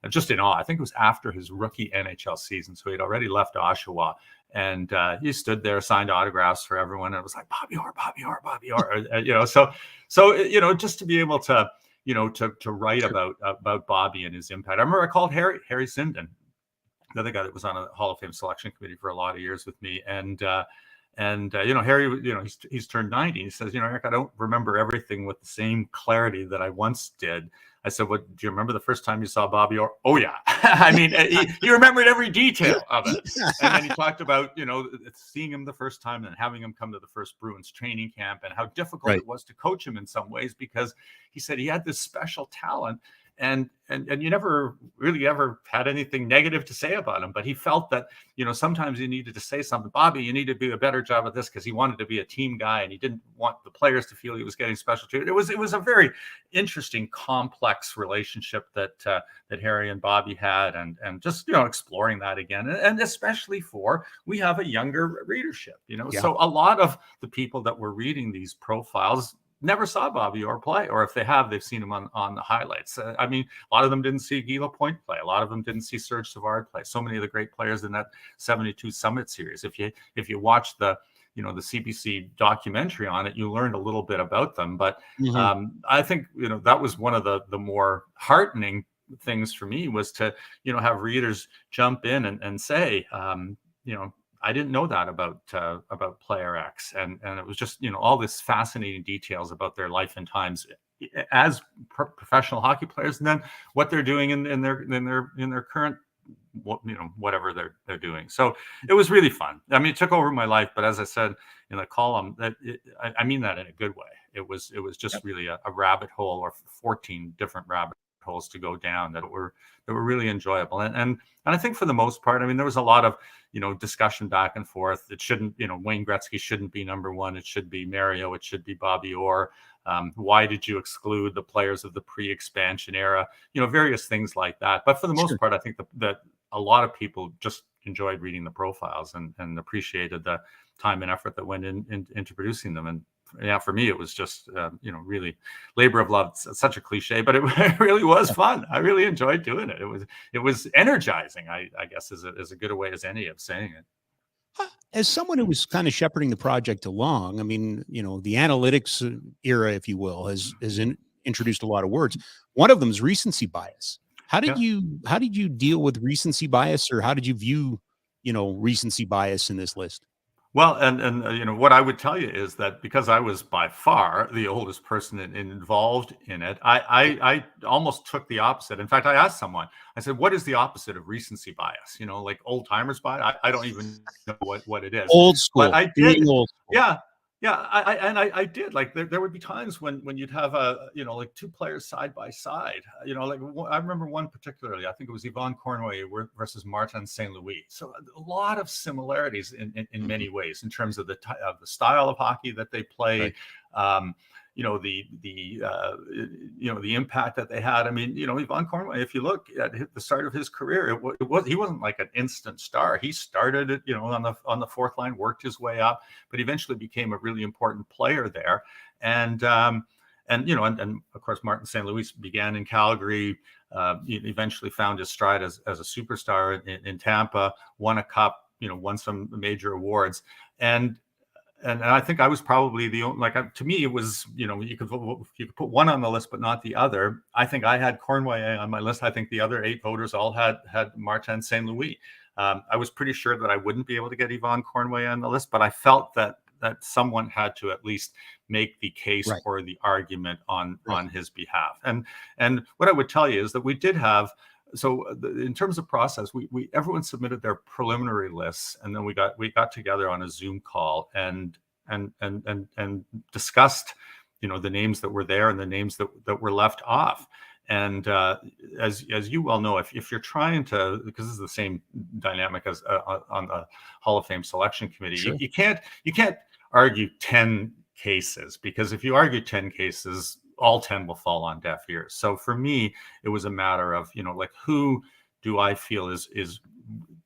just in awe. I think it was after his rookie NHL season, so he'd already left Oshawa. And he stood there, signed autographs for everyone, and it was like, Bobby Orr, Bobby Orr, Bobby Orr. So just to be able to write about Bobby and his impact. I remember I called Harry Sinden, the other guy that was on a Hall of Fame selection committee for a lot of years with me. And Harry, he's turned 90. He says, Eric, I don't remember everything with the same clarity that I once did. I said, do you remember the first time you saw Bobby Orr? Oh, yeah. I mean, he remembered every detail of it. And then he talked about, seeing him the first time and having him come to the first Bruins training camp, and how difficult it was to coach him in some ways, because he said he had this special talent. And you never really ever had anything negative to say about him, but he felt that, sometimes you needed to say something. Bobby, you need to do a better job of this, because he wanted to be a team guy, and he didn't want the players to feel he was getting special treatment. It was a very interesting, complex relationship that Harry and Bobby had, and just, exploring that again. And especially we have a younger readership, So a lot of the people that were reading these profiles never saw Bobby Orr play, or if they have, they've seen him on the highlights. I mean, a lot of them didn't see Guy Lapointe play. A lot of them didn't see Serge Savard play. So many of the great players in that 72 Summit Series. If you watch the the CBC documentary on it, you learned a little bit about them. But I think that was one of the more heartening things for me, was to have readers jump in and say, I didn't know that about player X, and it was just all this fascinating details about their life and times as professional hockey players, and then what they're doing in their current whatever they're doing. So it was really fun. I mean, it took over my life, but as I said in the column, I mean that in a good way. It was just really a rabbit hole, or 14 different rabbit holes to go down that were really enjoyable. And I think for the most part, I mean, there was a lot of discussion back and forth. It shouldn't, Wayne Gretzky shouldn't be number one. It should be Mario. It should be Bobby Orr. Why did you exclude the players of the pre-expansion era? Various things like that. But for the most part, I think that a lot of people just enjoyed reading the profiles and appreciated the time and effort that went into producing them. And yeah, for me, it was just, really labor of love. It's such a cliche, but it really was fun. I really enjoyed doing it. It was energizing, I guess, is a good way as any of saying it. As someone who was kind of shepherding the project along, I mean, the analytics era, if you will, has introduced a lot of words. One of them is recency bias. How did you deal with recency bias, or how did you view, recency bias in this list? Well, and what I would tell you is that because I was by far the oldest person involved in it, I almost took the opposite. In fact, I asked someone, I said, what is the opposite of recency bias? Like old timers bias? I don't even know what it is. Old school. But I did. Old school. Yeah. Yeah, I did. Like there would be times when you'd have like two players side by side. Like I remember one particularly. I think it was Yvon Cournoyer versus Martin St. Louis. So a lot of similarities in many ways in terms of the style of hockey that they play. Right. The impact that they had. I mean, Yvon Cournoyer, if you look at the start of his career, he wasn't like an instant star. He started on the fourth line, worked his way up, but eventually became a really important player there. And of course, Martin St. Louis began in Calgary. Eventually found his stride as a superstar in Tampa. Won a cup. Won some major awards. And I think I was probably the only, to me, it was, you could put one on the list, but not the other. I think I had Cournoyer on my list. I think the other 8 voters all had Martin St. Louis. I was pretty sure that I wouldn't be able to get Yvon Cournoyer on the list, but I felt that someone had to at least make the case or the argument on his behalf. And what I would tell you is that we did have, so in terms of process, everyone submitted their preliminary lists, and then we got together on a Zoom call and discussed, the names that were there and the names that were left off. And as you well know, if you're trying to, because this is the same dynamic as on the Hall of Fame selection committee, sure. you can't argue 10 cases, because if you argue 10 cases, all 10 will fall on deaf ears. So for me, it was a matter of, who do I feel is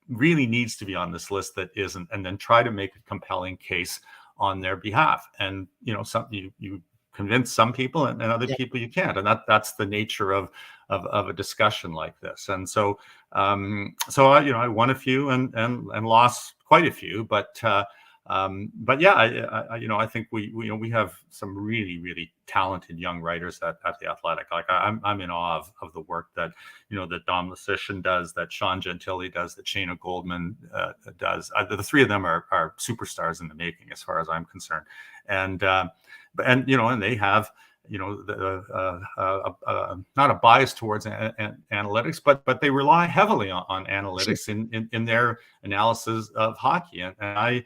really needs to be on this list that isn't, and then try to make a compelling case on their behalf. And, you convince some people and other people you can't. And that's the nature of a discussion like this. And so, I won a few and lost quite a few, but yeah, I think we have some really, really talented young writers at the Athletic. Like I'm in awe of the work that that Dom Lucian does, that Sean Gentili does, that Shayna Goldman does. The 3 of them are superstars in the making, as far as I'm concerned. And they have not a bias towards analytics, but they rely heavily on analytics in their analysis of hockey, and I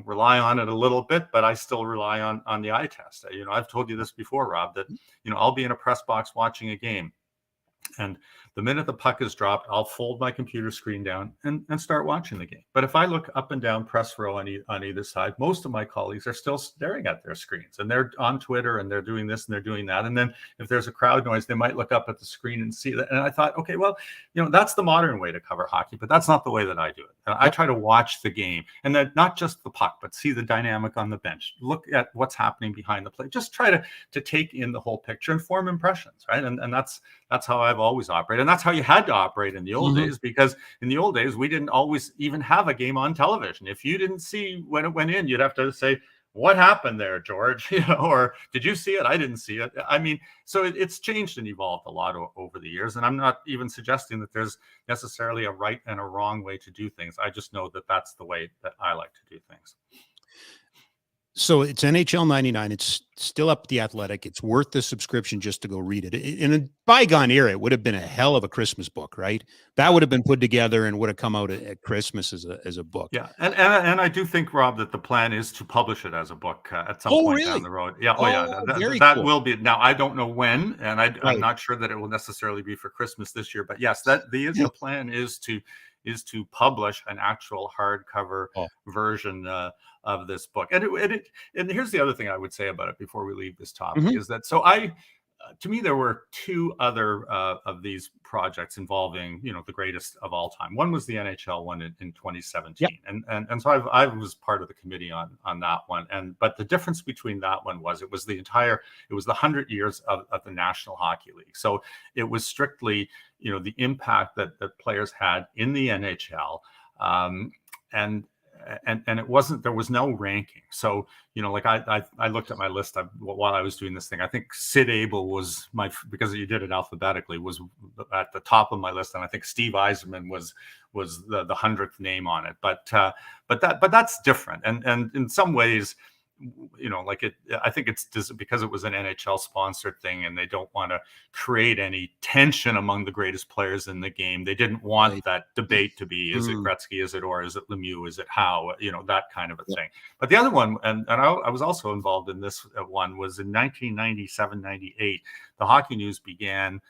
rely on it a little bit, but I still rely on the eye test. I've told you this before, Rob, that I'll be in a press box watching a game, and The minute the puck is dropped, I'll fold my computer screen down and start watching the game. But if I look up and down press row on either side, most of my colleagues are still staring at their screens, and they're on Twitter and they're doing this and they're doing that. And then if there's a crowd noise, they might look up at the screen and see that. And I thought, okay, well, that's the modern way to cover hockey, but that's not the way that I do it. And I try to watch the game, and then not just the puck, but see the dynamic on the bench, look at what's happening behind the play, just try to take in the whole picture and form impressions, right? And that's how I've always operated. And that's how you had to operate in the old days, because in the old days, we didn't always even have a game on television. If you didn't see when it went in, you'd have to say, what happened there, George? Or did you see it? I didn't see it. I mean, so it's changed and evolved a lot over the years. And I'm not even suggesting that there's necessarily a right and a wrong way to do things. I just know that that's the way that I like to do things. So it's NHL 99. It's still up at the Athletic. It's worth the subscription just to go read it. In a bygone era, it would have been a hell of a Christmas book, right? That would have been put together and would have come out at Christmas as a book. Yeah, and I do think, Rob, that the plan is to publish it as a book at some point down the road. Yeah, that cool. Will be. Now, I don't know when, and I'm not sure that it will necessarily be for Christmas this year. But yes, the plan is to publish an actual hardcover version of this book. And here's the other thing I would say about it before we leave this topic is that to me, there were two other of these projects involving, the greatest of all time. One was the NHL one in 2017, and so I was part of the committee on that one. But the difference between that one was it was the 100 years of the National Hockey League. So it was strictly, the impact that players had in the NHL, and it wasn't, there was no ranking. So, like I looked at my list while I was doing this thing. I think Sid Abel was because you did it alphabetically, was at the top of my list. And I think Steve Yzerman was the 100th name on it. But that's different. And in some ways, I think it's just because it was an NHL sponsored thing and they don't want to create any tension among the greatest players in the game. They didn't want that debate to be, is it Gretzky, is it Orr, is it Lemieux, is it Howe, that kind of a thing. But the other one, and I was also involved in this one, was in 1997-98, the Hockey News began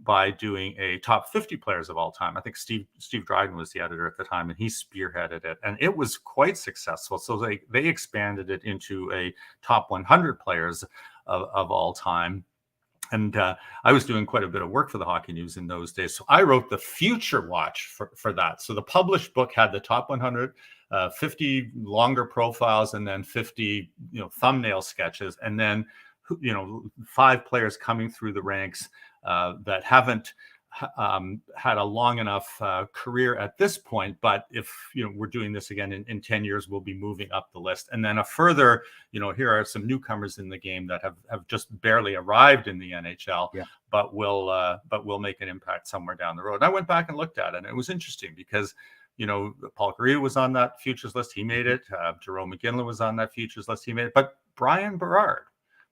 by doing a top 50 players of all time. I think Steve Dryden was the editor at the time, and he spearheaded it, and it was quite successful. So they expanded it into a top 100 players of all time. And I was doing quite a bit of work for the Hockey News in those days. So I wrote the Future Watch for that. So the published book had the top 100, 50 longer profiles, and then 50 thumbnail sketches, and then 5 players coming through the ranks that haven't had a long enough career at this point, but if we're doing this again in 10 years, we'll be moving up the list. And then a further, here are some newcomers in the game that have just barely arrived in the NHL, but will make an impact somewhere down the road. And I went back and looked at it, and it was interesting because Paul Kariya was on that futures list, he made it. Jerome McGinley was on that futures list, he made it. But Brian Berard,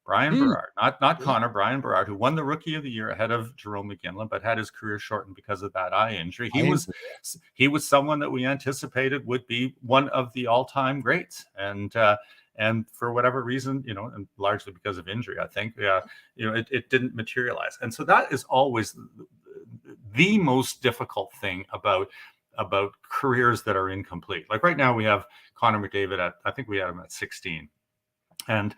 not Connor, Brian Berard, who won the Rookie of the Year ahead of Jerome McGinley, but had his career shortened because of that eye injury. He was someone that we anticipated would be one of the all-time greats, and for whatever reason, and largely because of injury, I think, it didn't materialize. And so that is always the most difficult thing about careers that are incomplete. Like right now, we have Connor McDavid I think we had him at 16, and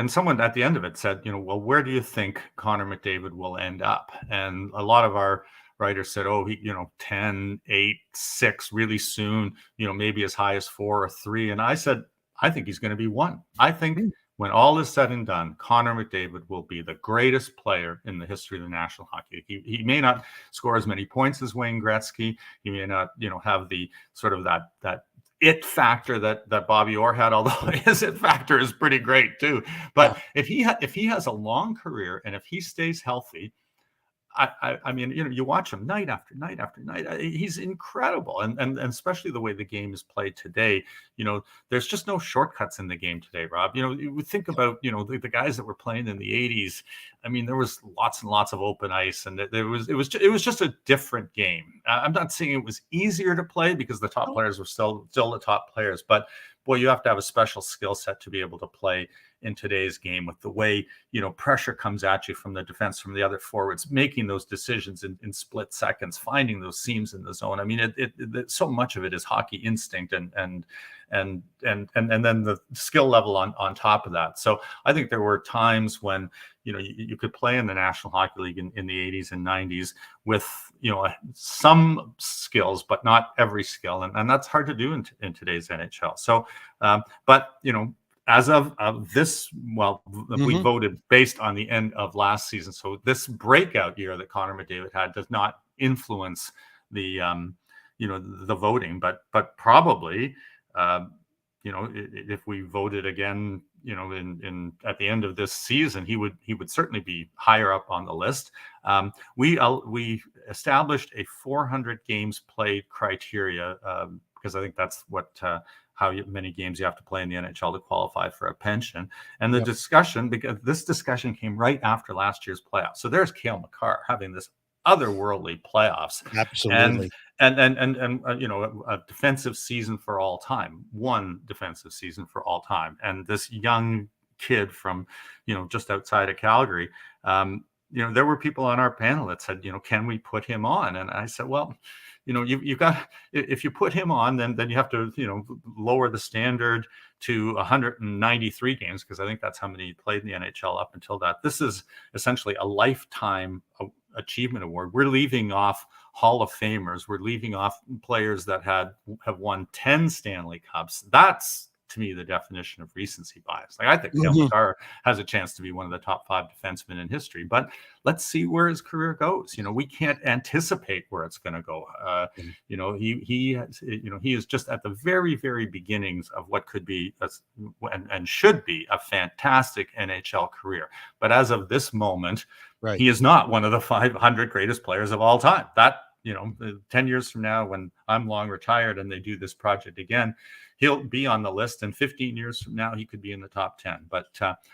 someone at the end of it said, well, where do you think Connor McDavid will end up? And a lot of our writers said, oh, he, 10, 8, 6, really soon, maybe as high as 4 or 3. And I said, I think he's going to be 1. I think when all is said and done, Connor McDavid will be the greatest player in the history of the National Hockey League. He may not score as many points as Wayne Gretzky. He may not, have the sort of that it factor that Bobby Orr had, although his it factor is pretty great too. But if he has a long career and if he stays healthy, I mean, you watch him night after night after night. He's incredible, and especially the way the game is played today. There's just no shortcuts in the game today, Rob. You would think about the guys that were playing in the '80s. I mean, there was lots and lots of open ice, and it was just a different game. I'm not saying it was easier to play because the top players were still the top players, but boy, you have to have a special skill set to be able to play in today's game with the way, pressure comes at you from the defense, from the other forwards, making those decisions in split seconds, finding those seams in the zone. I mean, so much of it is hockey instinct and then the skill level on top of that. So I think there were times when, you could play in the National Hockey League in the 80s and 90s with, some skills, but not every skill. And that's hard to do in today's NHL. So, but, as of this, we voted based on the end of last season. So this breakout year that Connor McDavid had does not influence the, the voting, but probably, if we voted again, in at the end of this season, he would certainly be higher up on the list. We established a 400 games played criteria because I think that's what how many games you have to play in the NHL to qualify for a pension. And the discussion, because this discussion came right after last year's playoffs. So there's Cale Makar having this otherworldly playoffs. Absolutely. And a defensive season for all time, one defensive season for all time. And this young kid from, just outside of Calgary, there were people on our panel that said, can we put him on? And I said, well, you've got, if you put him on, then you have to, lower the standard to 193 games, because I think that's how many he played in the NHL up until that. This is essentially a lifetime achievement award. We're leaving off Hall of Famers. We're leaving off players that have won 10 Stanley Cups. That's, to me, the definition of recency bias. Like, I think Cale Makar has a chance to be one of the top 5 defensemen in history, but let's see where his career goes. We can't anticipate where it's going to go. He is just at the very, very beginnings of what could be and should be a fantastic NHL career. But as of this moment, he is not one of the 500 greatest players of all time. That, 10 years from now, when I'm long retired and they do this project again, he'll be on the list. And 15 years from now, he could be in the top 10. But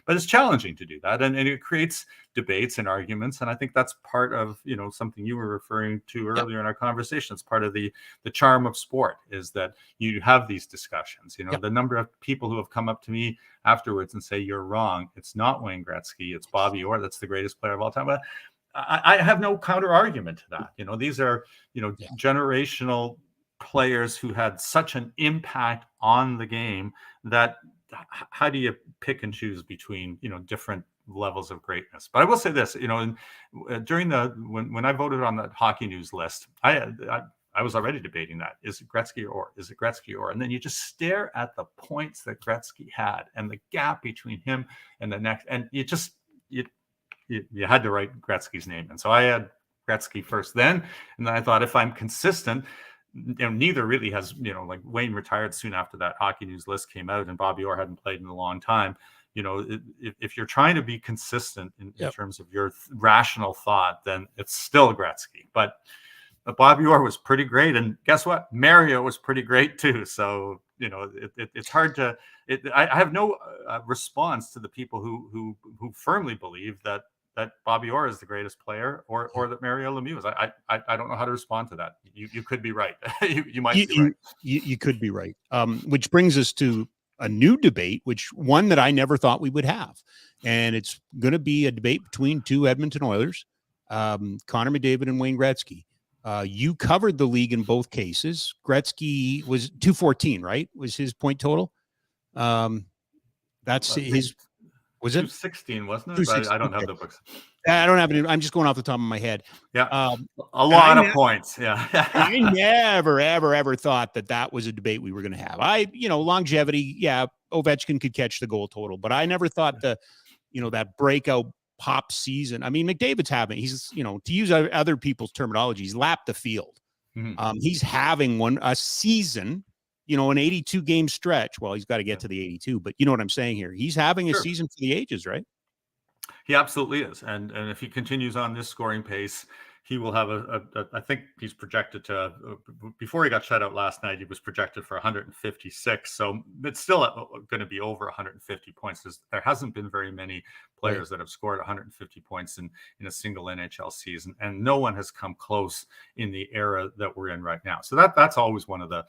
it's challenging to do that. And it creates debates and arguments. And I think that's part of, something you were referring to earlier in our conversation. It's part of the charm of sport, is that you have these discussions. The number of people who have come up to me afterwards and say, you're wrong. It's not Wayne Gretzky. It's Bobby Orr. That's the greatest player of all time. But I have no counter argument to that. These are, generational players who had such an impact on the game that how do you pick and choose between, different levels of greatness? But I will say this, during when I voted on the Hockey News list, I was already debating that. Is it Gretzky or is it Gretzky or? And then you just stare at the points that Gretzky had and the gap between him and the next, and you had to write Gretzky's name. And so I had Gretzky first then. And then I thought, if I'm consistent, neither really has, like Wayne retired soon after that Hockey News list came out and Bobby Orr hadn't played in a long time. If you're trying to be consistent in terms of your rational thought, then it's still Gretzky. But Bobby Orr was pretty great. And guess what? Mario was pretty great too. So, it's hard to, I have no response to the people who firmly believe that Bobby Orr is the greatest player or that Mario Lemieux is. I don't know how to respond to that. You could be right. you might be right. You could be right. Which brings us to a new debate, one that I never thought we would have. And it's going to be a debate between two Edmonton Oilers, Connor McDavid and Wayne Gretzky. You covered the league in both cases. Gretzky was 214, right? Was his point total? That's his. Was it 216? Wasn't it? I don't have the books. I don't have it. I'm just going off the top of my head. Yeah, a lot of points. Yeah, I never, ever thought that was a debate we were going to have. Longevity. Yeah, Ovechkin could catch the goal total, but I never thought that breakout pop season. I mean, McDavid's he's, to use other people's terminology, he's lapped the field. Mm-hmm. He's having a season, an 82 game stretch. Well, he's got to get to the 82, but you know what I'm saying here. He's having a season for the ages, right? He absolutely is. And if he continues on this scoring pace, he will have I think he's projected to, before he got shut out last night, he was projected for 156. So it's still going to be over 150 points. There hasn't been very many players that have scored 150 points in a single NHL season, and no one has come close in the era that we're in right now. So that's always one of the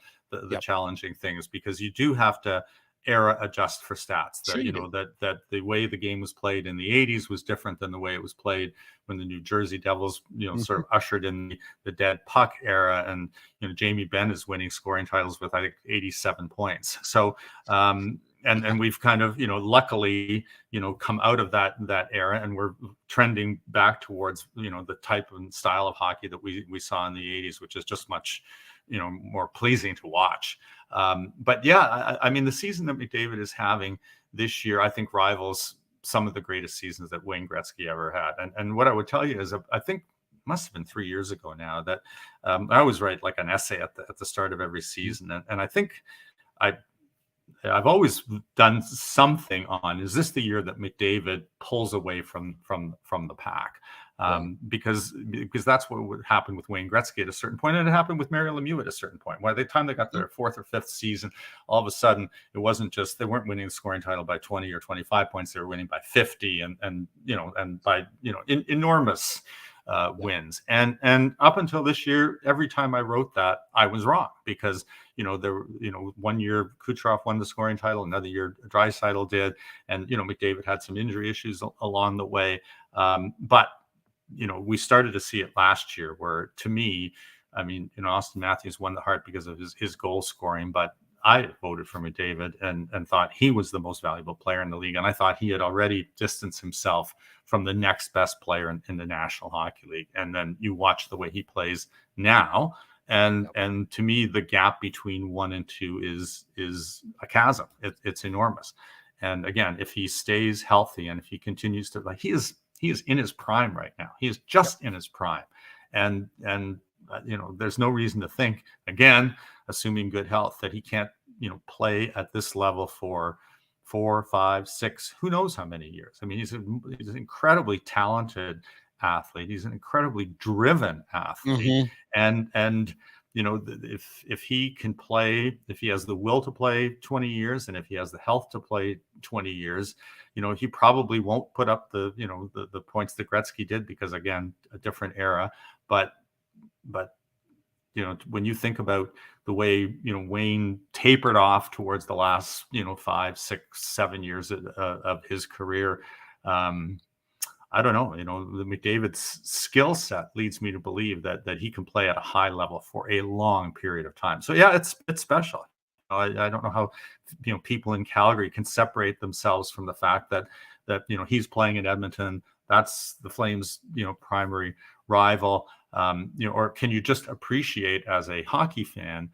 challenging things, because you do have to era adjust for stats. That, you know, that the way the game was played in the 80s was different than the way it was played when the New Jersey Devils, you know, sort of ushered in the dead puck era. And, you know, Jamie Benn is winning scoring titles with, I think, 87 points. So, and we've kind of, you know, luckily, you know, come out of that era, and we're trending back towards, you know, the type and style of hockey that we saw in the 80s, which is just much, you know, more pleasing to watch. But yeah, I mean, the season that McDavid is having this year, I think rivals some of the greatest seasons that Wayne Gretzky ever had. And what I would tell you is, I think it must have been 3 years ago now, that I always write like an essay at the start of every season, and I think I've always done something on, is this the year that McDavid pulls away from the pack? Because that's what would happen with Wayne Gretzky at a certain point, and it happened with Mario Lemieux at a certain point. By the time they got their fourth or fifth season, all of a sudden it wasn't just, they weren't winning the scoring title by 20 or 25 points; they were winning by 50, and you know, and by, you know, enormous wins. And up until this year, every time I wrote that, I was wrong, because, you know, there, you know, one year Kucherov won the scoring title, another year Draisaitl did, and, you know, McDavid had some injury issues along the way, but you know, we started to see it last year, where, to me, I mean, you know, Austin Matthews won the Hart because of his goal scoring, but I voted for McDavid and thought he was the most valuable player in the league. And I thought he had already distanced himself from the next best player in the National Hockey League. And then you watch the way he plays now, and to me, the gap between 1 and 2 is a chasm. It's enormous. And again, if he stays healthy, and if he continues to, like, he is in his prime right now. He is just in his prime. And you know, there's no reason to think, again, assuming good health, that he can't, you know, play at this level for 4, 5, 6, who knows how many years. I mean, he's an incredibly talented athlete. He's an incredibly driven athlete. And you know, if he can play, if he has the will to play 20 years, and if he has the health to play 20 years, you know, he probably won't put up the, you know, the points that Gretzky did, because, again, a different era. But you know, when you think about the way, you know, Wayne tapered off towards the last, you know, 5, 6, 7 years of his career, I don't know, you know, the McDavid's skill set leads me to believe that he can play at a high level for a long period of time. So yeah, it's special. I don't know how, you know, people in Calgary can separate themselves from the fact that you know, he's playing in Edmonton. That's the Flames, you know, primary rival. You know, or can you just appreciate, as a hockey fan,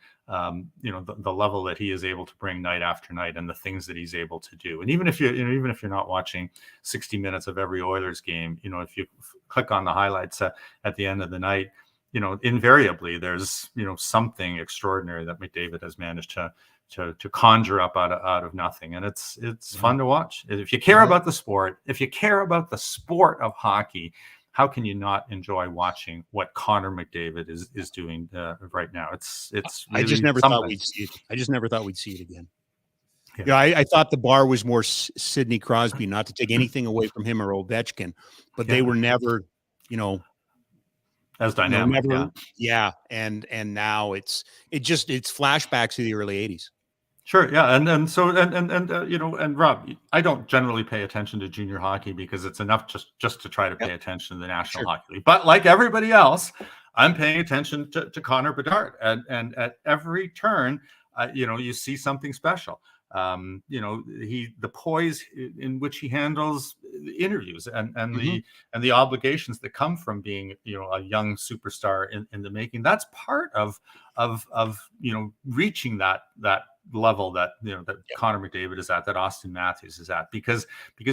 you know, the level that he is able to bring night after night, and the things that he's able to do. And even if you're not watching 60 minutes of every Oilers game, you know, if you click on the highlights at the end of the night, you know, invariably there's, you know, something extraordinary that McDavid has managed to conjure up out of nothing. And it's fun to watch. If you care about the sport, of hockey, how can you not enjoy watching what Connor McDavid is doing right now? It's really, I just never thought we'd see it. I just never thought we'd see it again. Yeah, I thought the bar was more Sidney Crosby, not to take anything away from him or Ovechkin, but they were never, you know, as dynamic. And now it's flashbacks to the early 80s. Sure, yeah, and so you know, and Rob, I don't generally pay attention to junior hockey, because it's enough just to try to pay attention to the National Hockey League. But like everybody else, I'm paying attention to Connor Bedard, and at every turn, you know, you see something special. You know, the poise in which he handles interviews, and the obligations that come from being, you know, a young superstar in the making. That's part of you know, reaching that level that, you know, that Connor McDavid is at, that Austin Matthews is at, because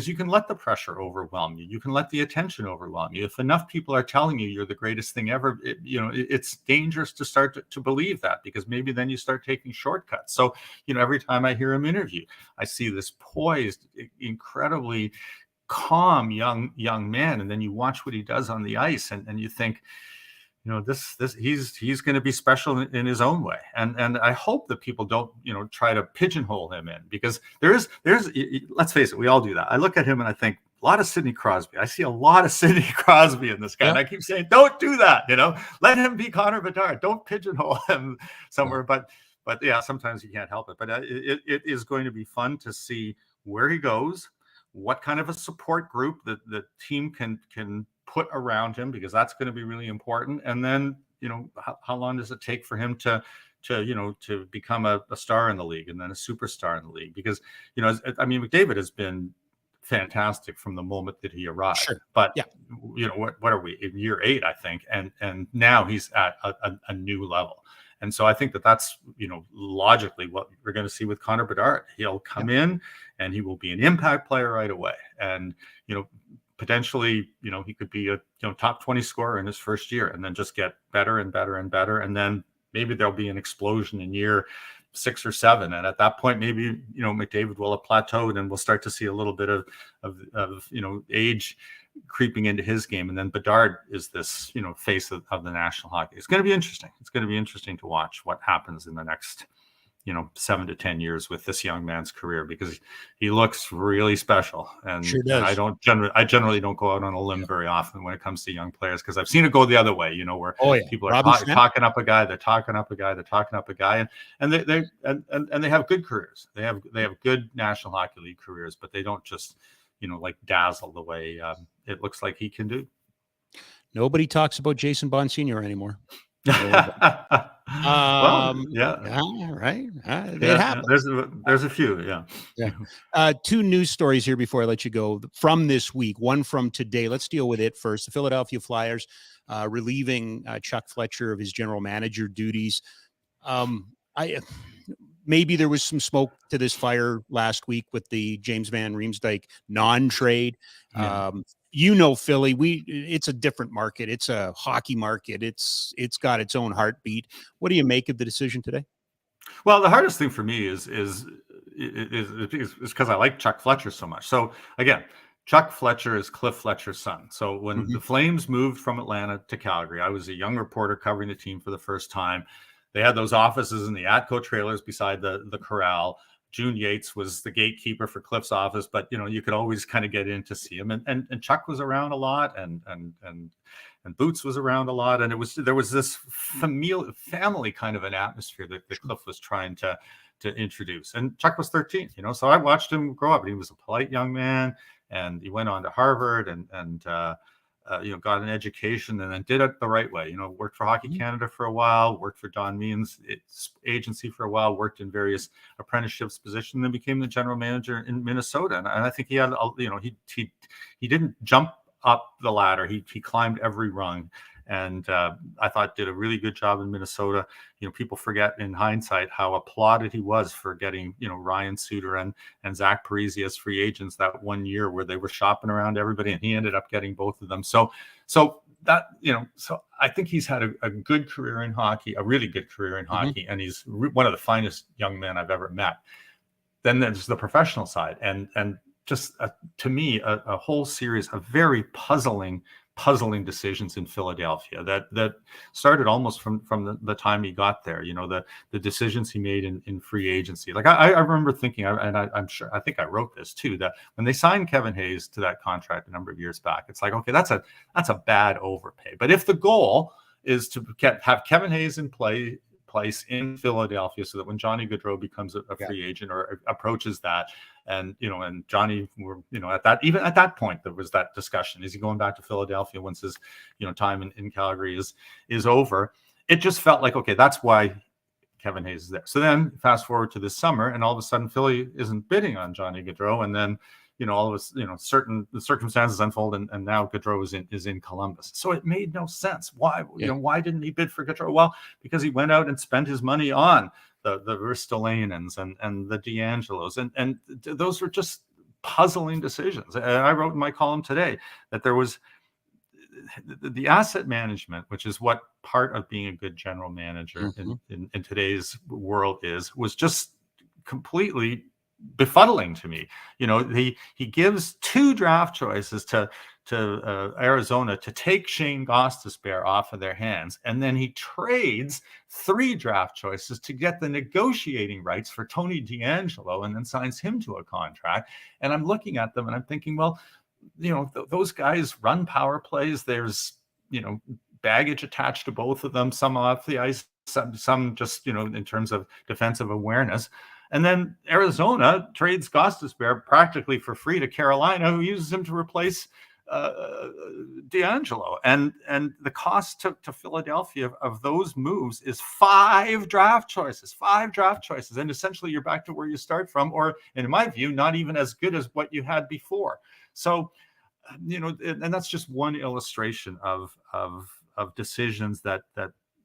you can let the pressure overwhelm you. You can let the attention overwhelm you. If enough people are telling you you're the greatest thing ever, you know, it's dangerous to start to believe that, because maybe then you start taking shortcuts. So, you know, every time I hear him interview, I see this poised, incredibly calm young man, and then you watch what he does on the ice, and you think, he's going to be special in his own way. And I hope that people don't, try to pigeonhole him in, because there's, let's face it, we all do that. I look at him and I think a lot of Sidney Crosby. I see a lot of Sidney Crosby in this guy. And I keep saying, don't do that. Let him be Connor Bedard. Don't pigeonhole him somewhere. But yeah, sometimes you can't help it. But it is going to be fun to see where he goes, what kind of a support group that the team can put around him, because that's going to be really important. And then, how long does it take for him to become a star in the league, and then a superstar in the league? Because, McDavid has been fantastic from the moment that he arrived. Sure. But what are we in year 8, I think, and now he's at a new level. And so I think that's logically what we're going to see with Connor Bedard. He'll come in and he will be an impact player right away, and potentially he could be a top 20 scorer in his first year, and then just get better and better and better, and then maybe there'll be an explosion in year 6 or 7, and at that point maybe McDavid will have plateaued, and we'll start to see a little bit of age creeping into his game, and then Bedard is this face of the National Hockey. It's going to be interesting. It's going to be interesting to watch what happens in the next 7 to 10 years with this young man's career, because he looks really special. And sure does. I generally don't go out on a limb very often when it comes to young players, because I've seen it go the other way, where people are talking up a guy, they're talking up a guy, and they have good careers. They have good National Hockey League careers, but they don't just like dazzle the way it looks like he can do. Nobody talks about Jason Bonsignor anymore. Well, yeah. Right. It happens. There's a few. Yeah. 2 news stories here before I let you go from this week. One from today. Let's deal with it first. The Philadelphia Flyers relieving Chuck Fletcher of his general manager duties. Maybe there was some smoke to this fire last week with the James Van Riemsdyk non-trade. Yeah. Philly, it's a different market. It's a hockey market. It's got its own heartbeat. What do you make of the decision today? Well, the hardest thing for me is because I like Chuck Fletcher so much. So again, Chuck Fletcher is Cliff Fletcher's son. So when the Flames moved from Atlanta to Calgary, I was a young reporter covering the team for the first time. They had those offices in the Atco trailers beside the corral. June Yates was the gatekeeper for Cliff's office, but you could always kind of get in to see him. And Chuck was around a lot, and Boots was around a lot, and there was this family kind of an atmosphere that Cliff was trying to introduce. And Chuck was 13, so I watched him grow up, and he was a polite young man, and he went on to Harvard and got an education, and then did it the right way. Worked for Hockey Canada for a while, worked for Don Means' agency for a while, worked in various apprenticeships positions, then became the general manager in Minnesota. And I think he had, he didn't jump up the ladder. He climbed every rung, and I thought did a really good job in Minnesota. People forget in hindsight how applauded he was for getting Ryan Suter and Zach Parise as free agents that one year where they were shopping around everybody, and he ended up getting both of them. So that so I think he's had a good career in hockey, a really good career in hockey, and he's one of the finest young men I've ever met. Then there's the professional side, and just to me a whole series of very puzzling decisions in Philadelphia that started almost from the time he got there. The decisions he made in free agency. Like I remember thinking, I'm sure, I think I wrote this too, that when they signed Kevin Hayes to that contract a number of years back, it's like, okay, that's a bad overpay. But if the goal is to have Kevin Hayes in place in Philadelphia, so that when Johnny Gaudreau becomes a free agent or approaches that, and Johnny were at that point there was that discussion: is he going back to Philadelphia once his time in Calgary is over? It just felt like, okay, that's why Kevin Hayes is there. So then fast forward to this summer, and all of a sudden Philly isn't bidding on Johnny Gaudreau, and then all of us, certain the circumstances unfold, and now Gaudreau is in Columbus. So it made no sense. Why? Why didn't he bid for Gaudreau? Well, because he went out and spent his money on the Ristolanens and the D'Angelos, and those were just puzzling decisions. And I wrote in my column today that there was the asset management, which is what part of being a good general manager in today's world was just completely befuddling to me. He gives 2 draft choices to Arizona to take Shane Gostisbehere off of their hands, and then he trades 3 draft choices to get the negotiating rights for Tony DeAngelo, and then signs him to a contract. And I'm looking at them and I'm thinking, well, those guys run power plays. There's baggage attached to both of them, some off the ice, some just in terms of defensive awareness. And then Arizona trades Gostisbehere practically for free to Carolina, who uses him to replace DeAngelo. And the cost to Philadelphia of those moves is 5 draft choices. And essentially you're back to where you start from, or in my view, not even as good as what you had before. So, and that's just one illustration of decisions that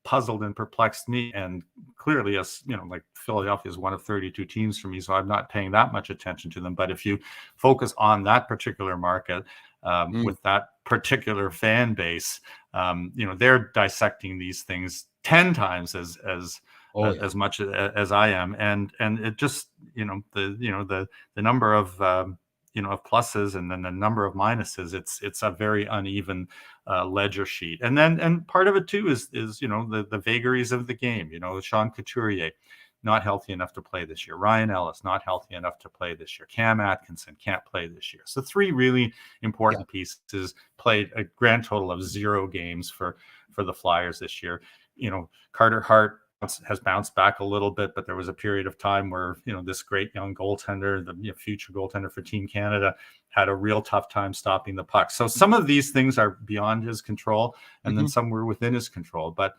puzzled and perplexed me. And clearly, as like Philadelphia is one of 32 teams for me, so I'm not paying that much attention to them. But if you focus on that particular market, with that particular fan base, they're dissecting these things 10 times as much as I am, and it just the number of of pluses and then the number of minuses, it's a very uneven ledger sheet. And part of it too is the vagaries of the game. Sean Couturier not healthy enough to play this year. Ryan Ellis not healthy enough to play this year. Cam Atkinson can't play this year. So 3 really important pieces, played a grand total of 0 games for the Flyers this year. Carter Hart has bounced back a little bit, but there was a period of time where this great young goaltender, the future goaltender for Team Canada, had a real tough time stopping the puck. So some of these things are beyond his control, and then some were within his control. But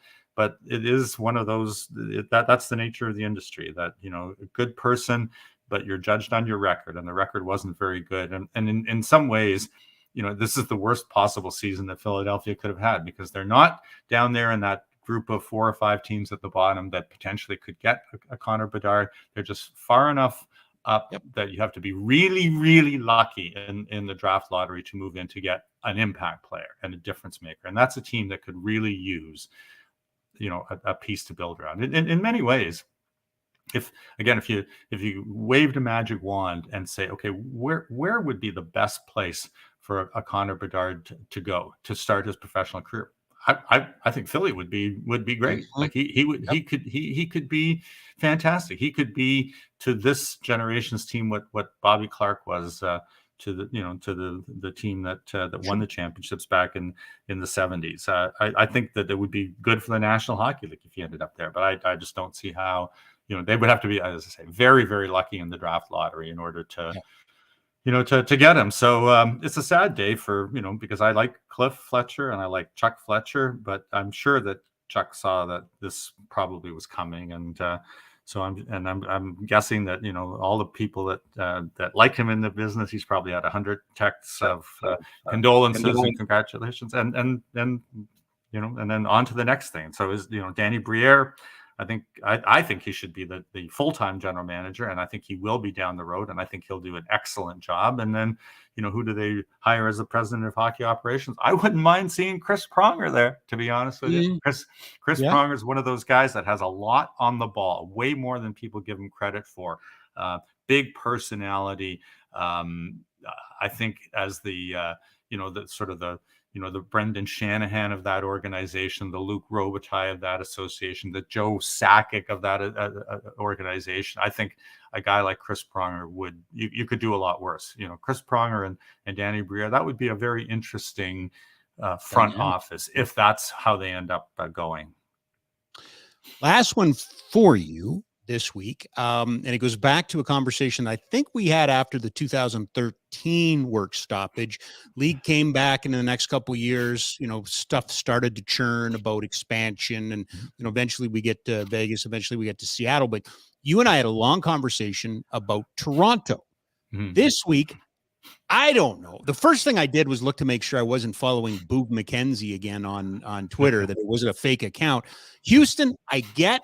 it is one of those that's the nature of the industry, that a good person, but you're judged on your record, and the record wasn't very good. And in some ways, this is the worst possible season that Philadelphia could have had, because they're not down there in that group of 4 or 5 teams at the bottom that potentially could get a Connor Bedard. They're just far enough up that you have to be really, really lucky in the draft lottery to move in to get an impact player and a difference maker. And that's a team that could really use a piece to build around. In many ways, if you waved a magic wand and say, okay, where would be the best place for a Connor Bedard to go to start his professional career? I think Philly would be great. Like he could be fantastic. He could be to this generation's team what Bobby Clark was to the team that won the championships back in the 70s. I think that it would be good for the National Hockey League if he ended up there, but I just don't see how. They would have to be, as I say, very, very lucky in the draft lottery in order to to get him. So it's a sad day for, because I like Cliff Fletcher and I like Chuck Fletcher, but I'm sure that Chuck saw that this probably was coming. And so I'm guessing that, all the people that like him in the business, he's probably had 100 texts of condolences and congratulations. And then on to the next thing. So is, Danny Briere, I think he should be the full-time general manager, and I think he will be down the road, and I think he'll do an excellent job. And then, who do they hire as the president of hockey operations? I wouldn't mind seeing Chris Pronger there, to be honest with you. Chris Pronger is one of those guys that has a lot on the ball, way more than people give him credit for. Big personality. I think as the the sort of the Brendan Shanahan of that organization, the Luke Robitaille of that association, the Joe Sakic of that organization. I think a guy like Chris Pronger you could do a lot worse. Chris Pronger and Danny Briere, that would be a very interesting front office if that's how they end up going. Last one for you this week. And it goes back to a conversation I think we had after the 2013 work stoppage. League came back in the next couple of years, stuff started to churn about expansion, and, eventually we get to Vegas, eventually we get to Seattle. But you and I had a long conversation about Toronto. This week, I don't know. The first thing I did was look to make sure I wasn't following Boog McKenzie again on Twitter, that it wasn't a fake account. Houston, I get.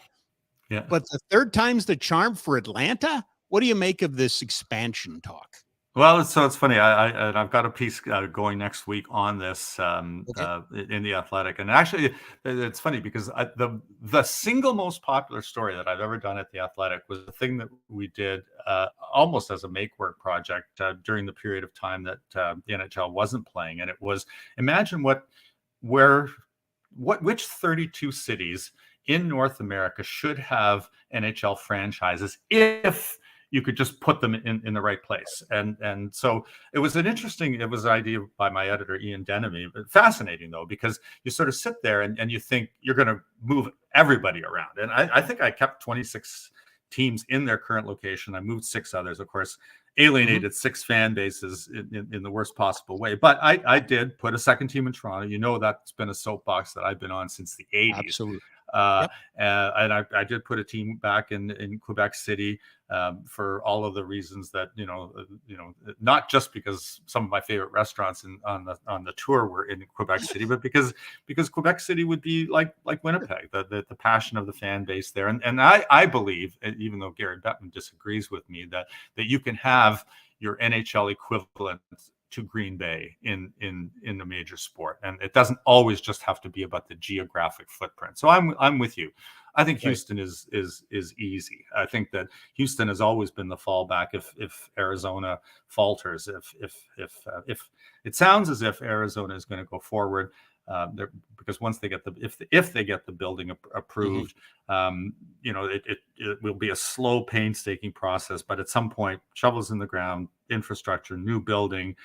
But the third time's the charm for Atlanta. What do you make of this expansion talk? Well, so it's funny. And I've got a piece going next week on this Okay. in the Athletic, and actually, it's funny because the single most popular story that I've ever done at the Athletic was the thing that we did almost as a make work project during the period of time that the NHL wasn't playing, and it was imagine which 32 cities in North America should have NHL franchises if you could just put them in the right place. And so it was an idea by my editor, Ian Denemy. Fascinating though, because you sort of sit there and you think you're going to move everybody around. And I think I kept 26 teams in their current location. I moved 6 others, of course, alienated 6 fan bases in the worst possible way. But I did put a second team in Toronto. You know, that's been a soapbox that I've been on since the 80s. Absolutely. Uh, Yep. and I did put a team back in Quebec City for all of the reasons that not just because some of my favorite restaurants on the tour were in Quebec City, but because Quebec City would be like Winnipeg, the passion of the fan base there, and I believe, even though Gary Bettman disagrees with me, that you can have your NHL equivalent to Green Bay in the major sport, and it doesn't always just have to be about the geographic footprint. So I'm with you. I think Houston is easy. I think that Houston has always been the fallback if Arizona falters. If it sounds as if Arizona is going to go forward, because once they get if they get the building approved, it will be a slow, painstaking process. But at some point, shovels in the ground, infrastructure, new building,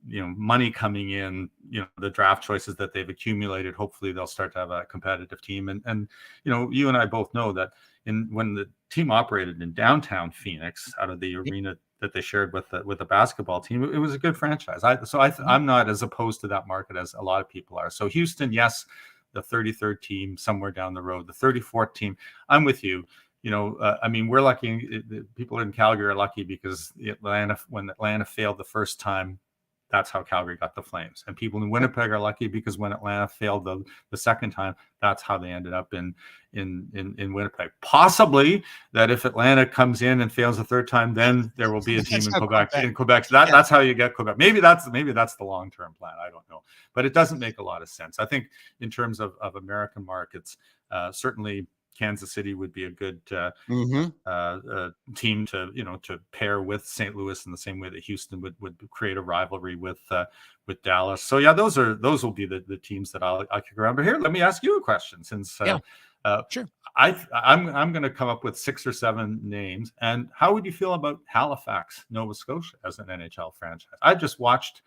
money coming in, the draft choices that they've accumulated, hopefully they'll start to have a competitive team. And you and I both know that when the team operated in downtown Phoenix out of the arena that they shared with the basketball team, it was a good franchise. I'm not as opposed to that market as a lot of people are. So Houston, yes, the 33rd team somewhere down the road, the 34th team, I'm with you. We're lucky. People in Calgary are lucky because when Atlanta failed the first time, that's how Calgary got the Flames. And people in Winnipeg are lucky because when Atlanta failed the second time, that's how they ended up in Winnipeg. Possibly that if Atlanta comes in and fails the third time, then there will be a team in Quebec. That's how you get Quebec. Maybe that's the long-term plan. I don't know. But it doesn't make a lot of sense. I think in terms of American markets, certainly Kansas City would be a good team to pair with St. Louis in the same way that Houston would create a rivalry with Dallas. So yeah, those will be the teams that I'll kick around. But here, let me ask you a question, since sure. I'm going to come up with 6 or 7 names. And how would you feel about Halifax, Nova Scotia as an NHL franchise? I just watched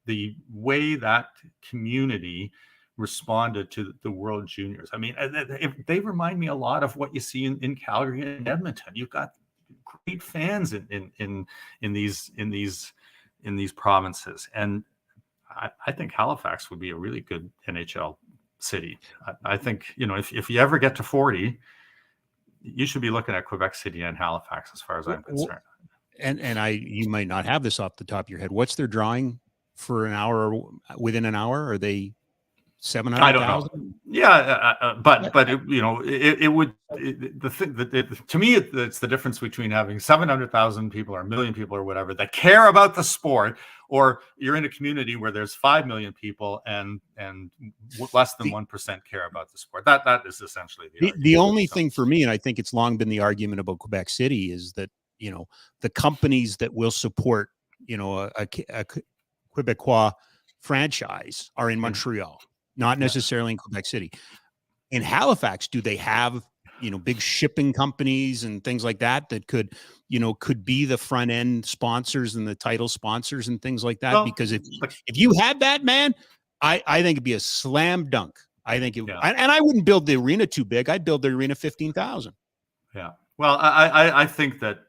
the way that community responded to the World Juniors. I mean, they remind me a lot of what you see in Calgary and Edmonton. You've got great fans in these provinces, and I think Halifax would be a really good NHL city. I think if you ever get to 40, you should be looking at Quebec City and Halifax, as far as I'm concerned. And you might not have this off the top of your head. What's their drawing for an hour? Within an hour, are they 700,000? I don't know. Yeah, but it would. The thing that to me, it's the difference between having 700,000 people or 1 million people or whatever that care about the sport, or you're in a community where there's 5 million people and less than 1% care about the sport. That is essentially the only thing for me, and I think it's long been the argument about Quebec City, is that the companies that will support a Quebecois franchise are in Montreal. Not necessarily in Quebec City. In Halifax, do they have, big shipping companies and things like that could be the front end sponsors and the title sponsors and things like that? Well, because if you had that, man, I think it'd be a slam dunk. I think and I wouldn't build the arena too big. I'd build the arena 15,000. Yeah. Well, I think that,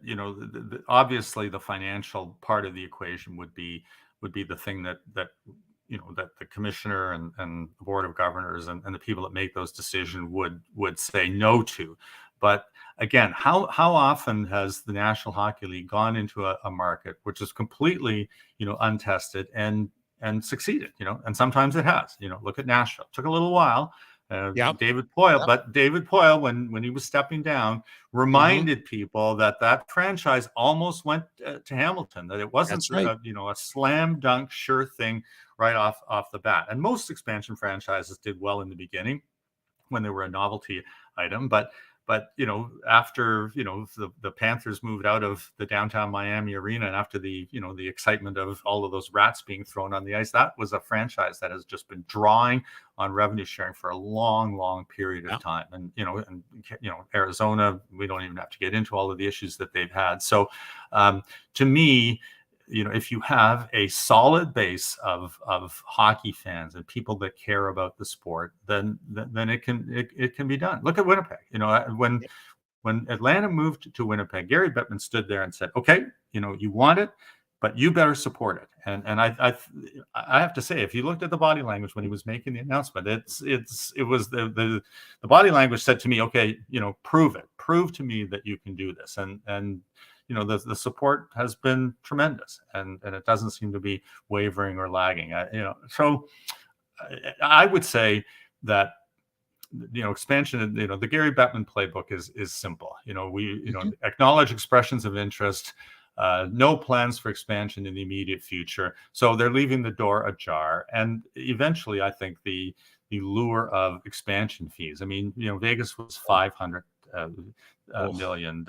obviously the financial part of the equation would be the thing that that the commissioner and the board of governors and the people that make those decisions would say no to. But again, how often has the National Hockey League gone into a market which is completely, untested and succeeded, and sometimes it has, look at Nashville. It took a little while, Yep. David Poyle. Yep. But David Poyle, when he was stepping down, reminded people that franchise almost went to Hamilton, that it wasn't That's right. a slam dunk sure thing right off the bat. And most expansion franchises did well in the beginning when they were a novelty item, but after the Panthers moved out of the downtown Miami arena, and after the excitement of all of those rats being thrown on the ice, that was a franchise that has just been drawing on revenue sharing for a long period of time. And Arizona, we don't even have to get into all of the issues that they've had. So to me, if you have a solid base of hockey fans and people that care about the sport, then it can be done. Look at Winnipeg. When Atlanta moved to Winnipeg, Gary Bettman stood there and said, "Okay, you want it, but you better support it." And I have to say, if you looked at the body language when he was making the announcement, it was the body language said to me, "Okay, prove it. Prove to me that you can do this." And the support has been tremendous, and it doesn't seem to be wavering or lagging. So I would say that expansion. The Gary Bettman playbook is simple. We acknowledge expressions of interest. No plans for expansion in the immediate future. So they're leaving the door ajar, and eventually, I think the lure of expansion fees. I mean, Vegas was 500 million.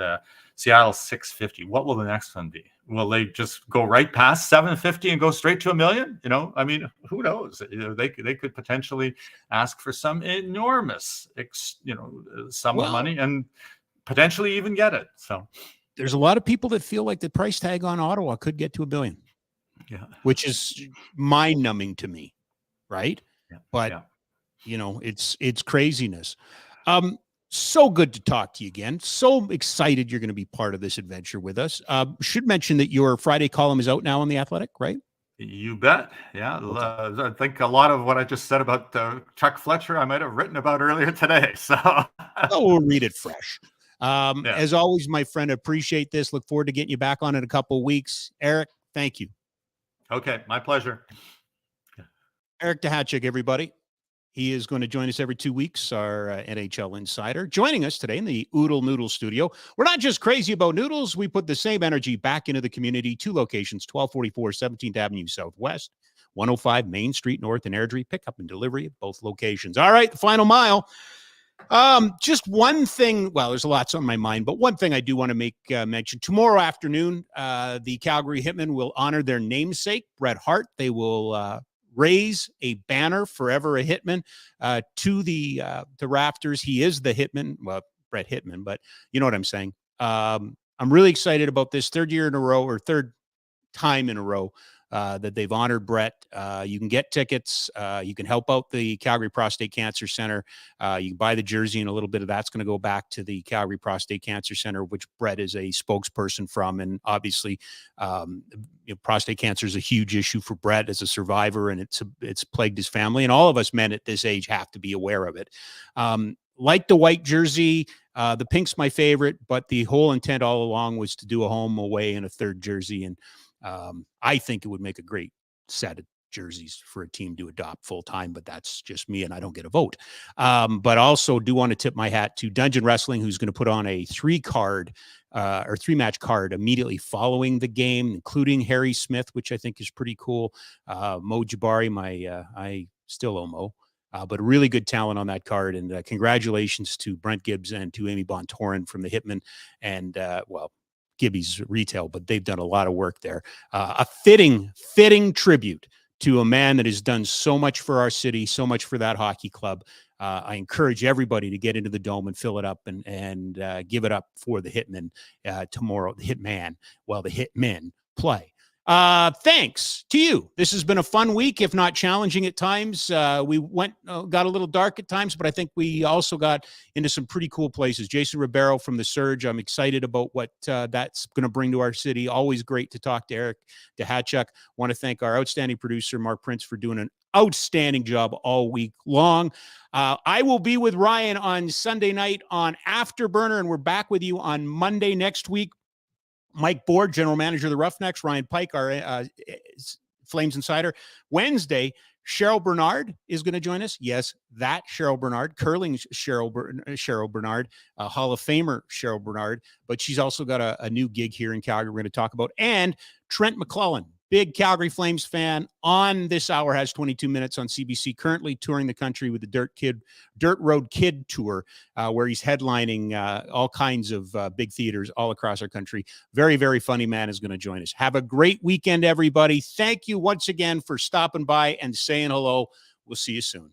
Seattle 650. What will the next one be? Will they just go right past 750 and go straight to $1 million? I mean, who knows? They could potentially ask for some enormous sum of money and potentially even get it. So there's a lot of people that feel like the price tag on Ottawa could get to $1 billion. Yeah, which is mind-numbing to me, right? Yeah. But it's craziness. So good to talk to you again. So excited you're going to be part of this adventure with us. Should mention that your Friday column is out now on The Athletic, right? You bet. Yeah. I think a lot of what I just said about Chuck Fletcher, I might have written about earlier today. So we'll read it fresh. As always, my friend, appreciate this. Look forward to getting you back on in a couple of weeks. Eric, thank you. Okay. My pleasure. Eric Duhatschek, everybody. He is going to join us every 2 weeks, our NHL insider, joining us today in the Oodle Noodle studio. We're not just crazy about noodles. We put the same energy back into the community. 2 locations, 1244 17th Avenue Southwest, 105 Main Street North in Airdrie. Pickup and delivery at both locations. All right, the final mile. Just one thing. Well, there's lots on my mind, but one thing I do want to make mention. Tomorrow afternoon, the Calgary Hitmen will honor their namesake, Bret Hart. They will raise a banner, Forever a Hitman, to the rafters. He is the Hitman, well, Bret Hitman, but you know what I'm saying. I'm really excited about this third time in a row that they've honored Bret. You can get tickets. You can help out the Calgary Prostate Cancer Center. You can buy the jersey, and a little bit of that's going to go back to the Calgary Prostate Cancer Center, which Bret is a spokesperson from. And obviously, prostate cancer is a huge issue for Bret as a survivor, and it's plagued his family. And all of us men at this age have to be aware of it. Like the white jersey, the pink's my favorite, but the whole intent all along was to do a home, away, and a third jersey. And I think it would make a great set of jerseys for a team to adopt full time, but that's just me and I don't get a vote. But also do want to tip my hat to Dungeon Wrestling, who's going to put on a 3-match card immediately following the game, including Harry Smith, which I think is pretty cool. Mo Jabari, I still owe Mo. But really good talent on that card. And congratulations to Brent Gibbs and to Amy Bontorin from the Hitmen. And, Gibby's retail, but they've done a lot of work there. A fitting tribute to a man that has done so much for our city, so much for that hockey club. I encourage everybody to get into the Dome and fill it up and give it up for the Hitmen tomorrow, the Hitman, while the Hitmen play. Thanks to you. This has been a fun week, if not challenging at times. We got a little dark at times, but I think we also got into some pretty cool places. Jason Ribeiro from the Surge. I'm excited about what that's going to bring to our city. Always great to talk to Eric Duhatschek. Want to thank our outstanding producer, Mark Prince, for doing an outstanding job all week long. I will be with Ryan on Sunday night on Afterburner, and we're back with you on Monday next week. Mike Board, general manager of the Roughnecks, Ryan Pike, our Flames insider. Wednesday, Cheryl Bernard is going to join us. Yes, that Cheryl Bernard, curling Cheryl Bernard, Hall of Famer Cheryl Bernard. But she's also got a new gig here in Calgary we're going to talk about. And Trent McClellan, big Calgary Flames fan, on This Hour Has 22 Minutes on CBC, currently touring the country with the Dirt Road Kid Tour, where he's headlining all kinds of big theaters all across our country. Very, very funny man is going to join us. Have a great weekend, everybody. Thank you once again for stopping by and saying hello. We'll see you soon.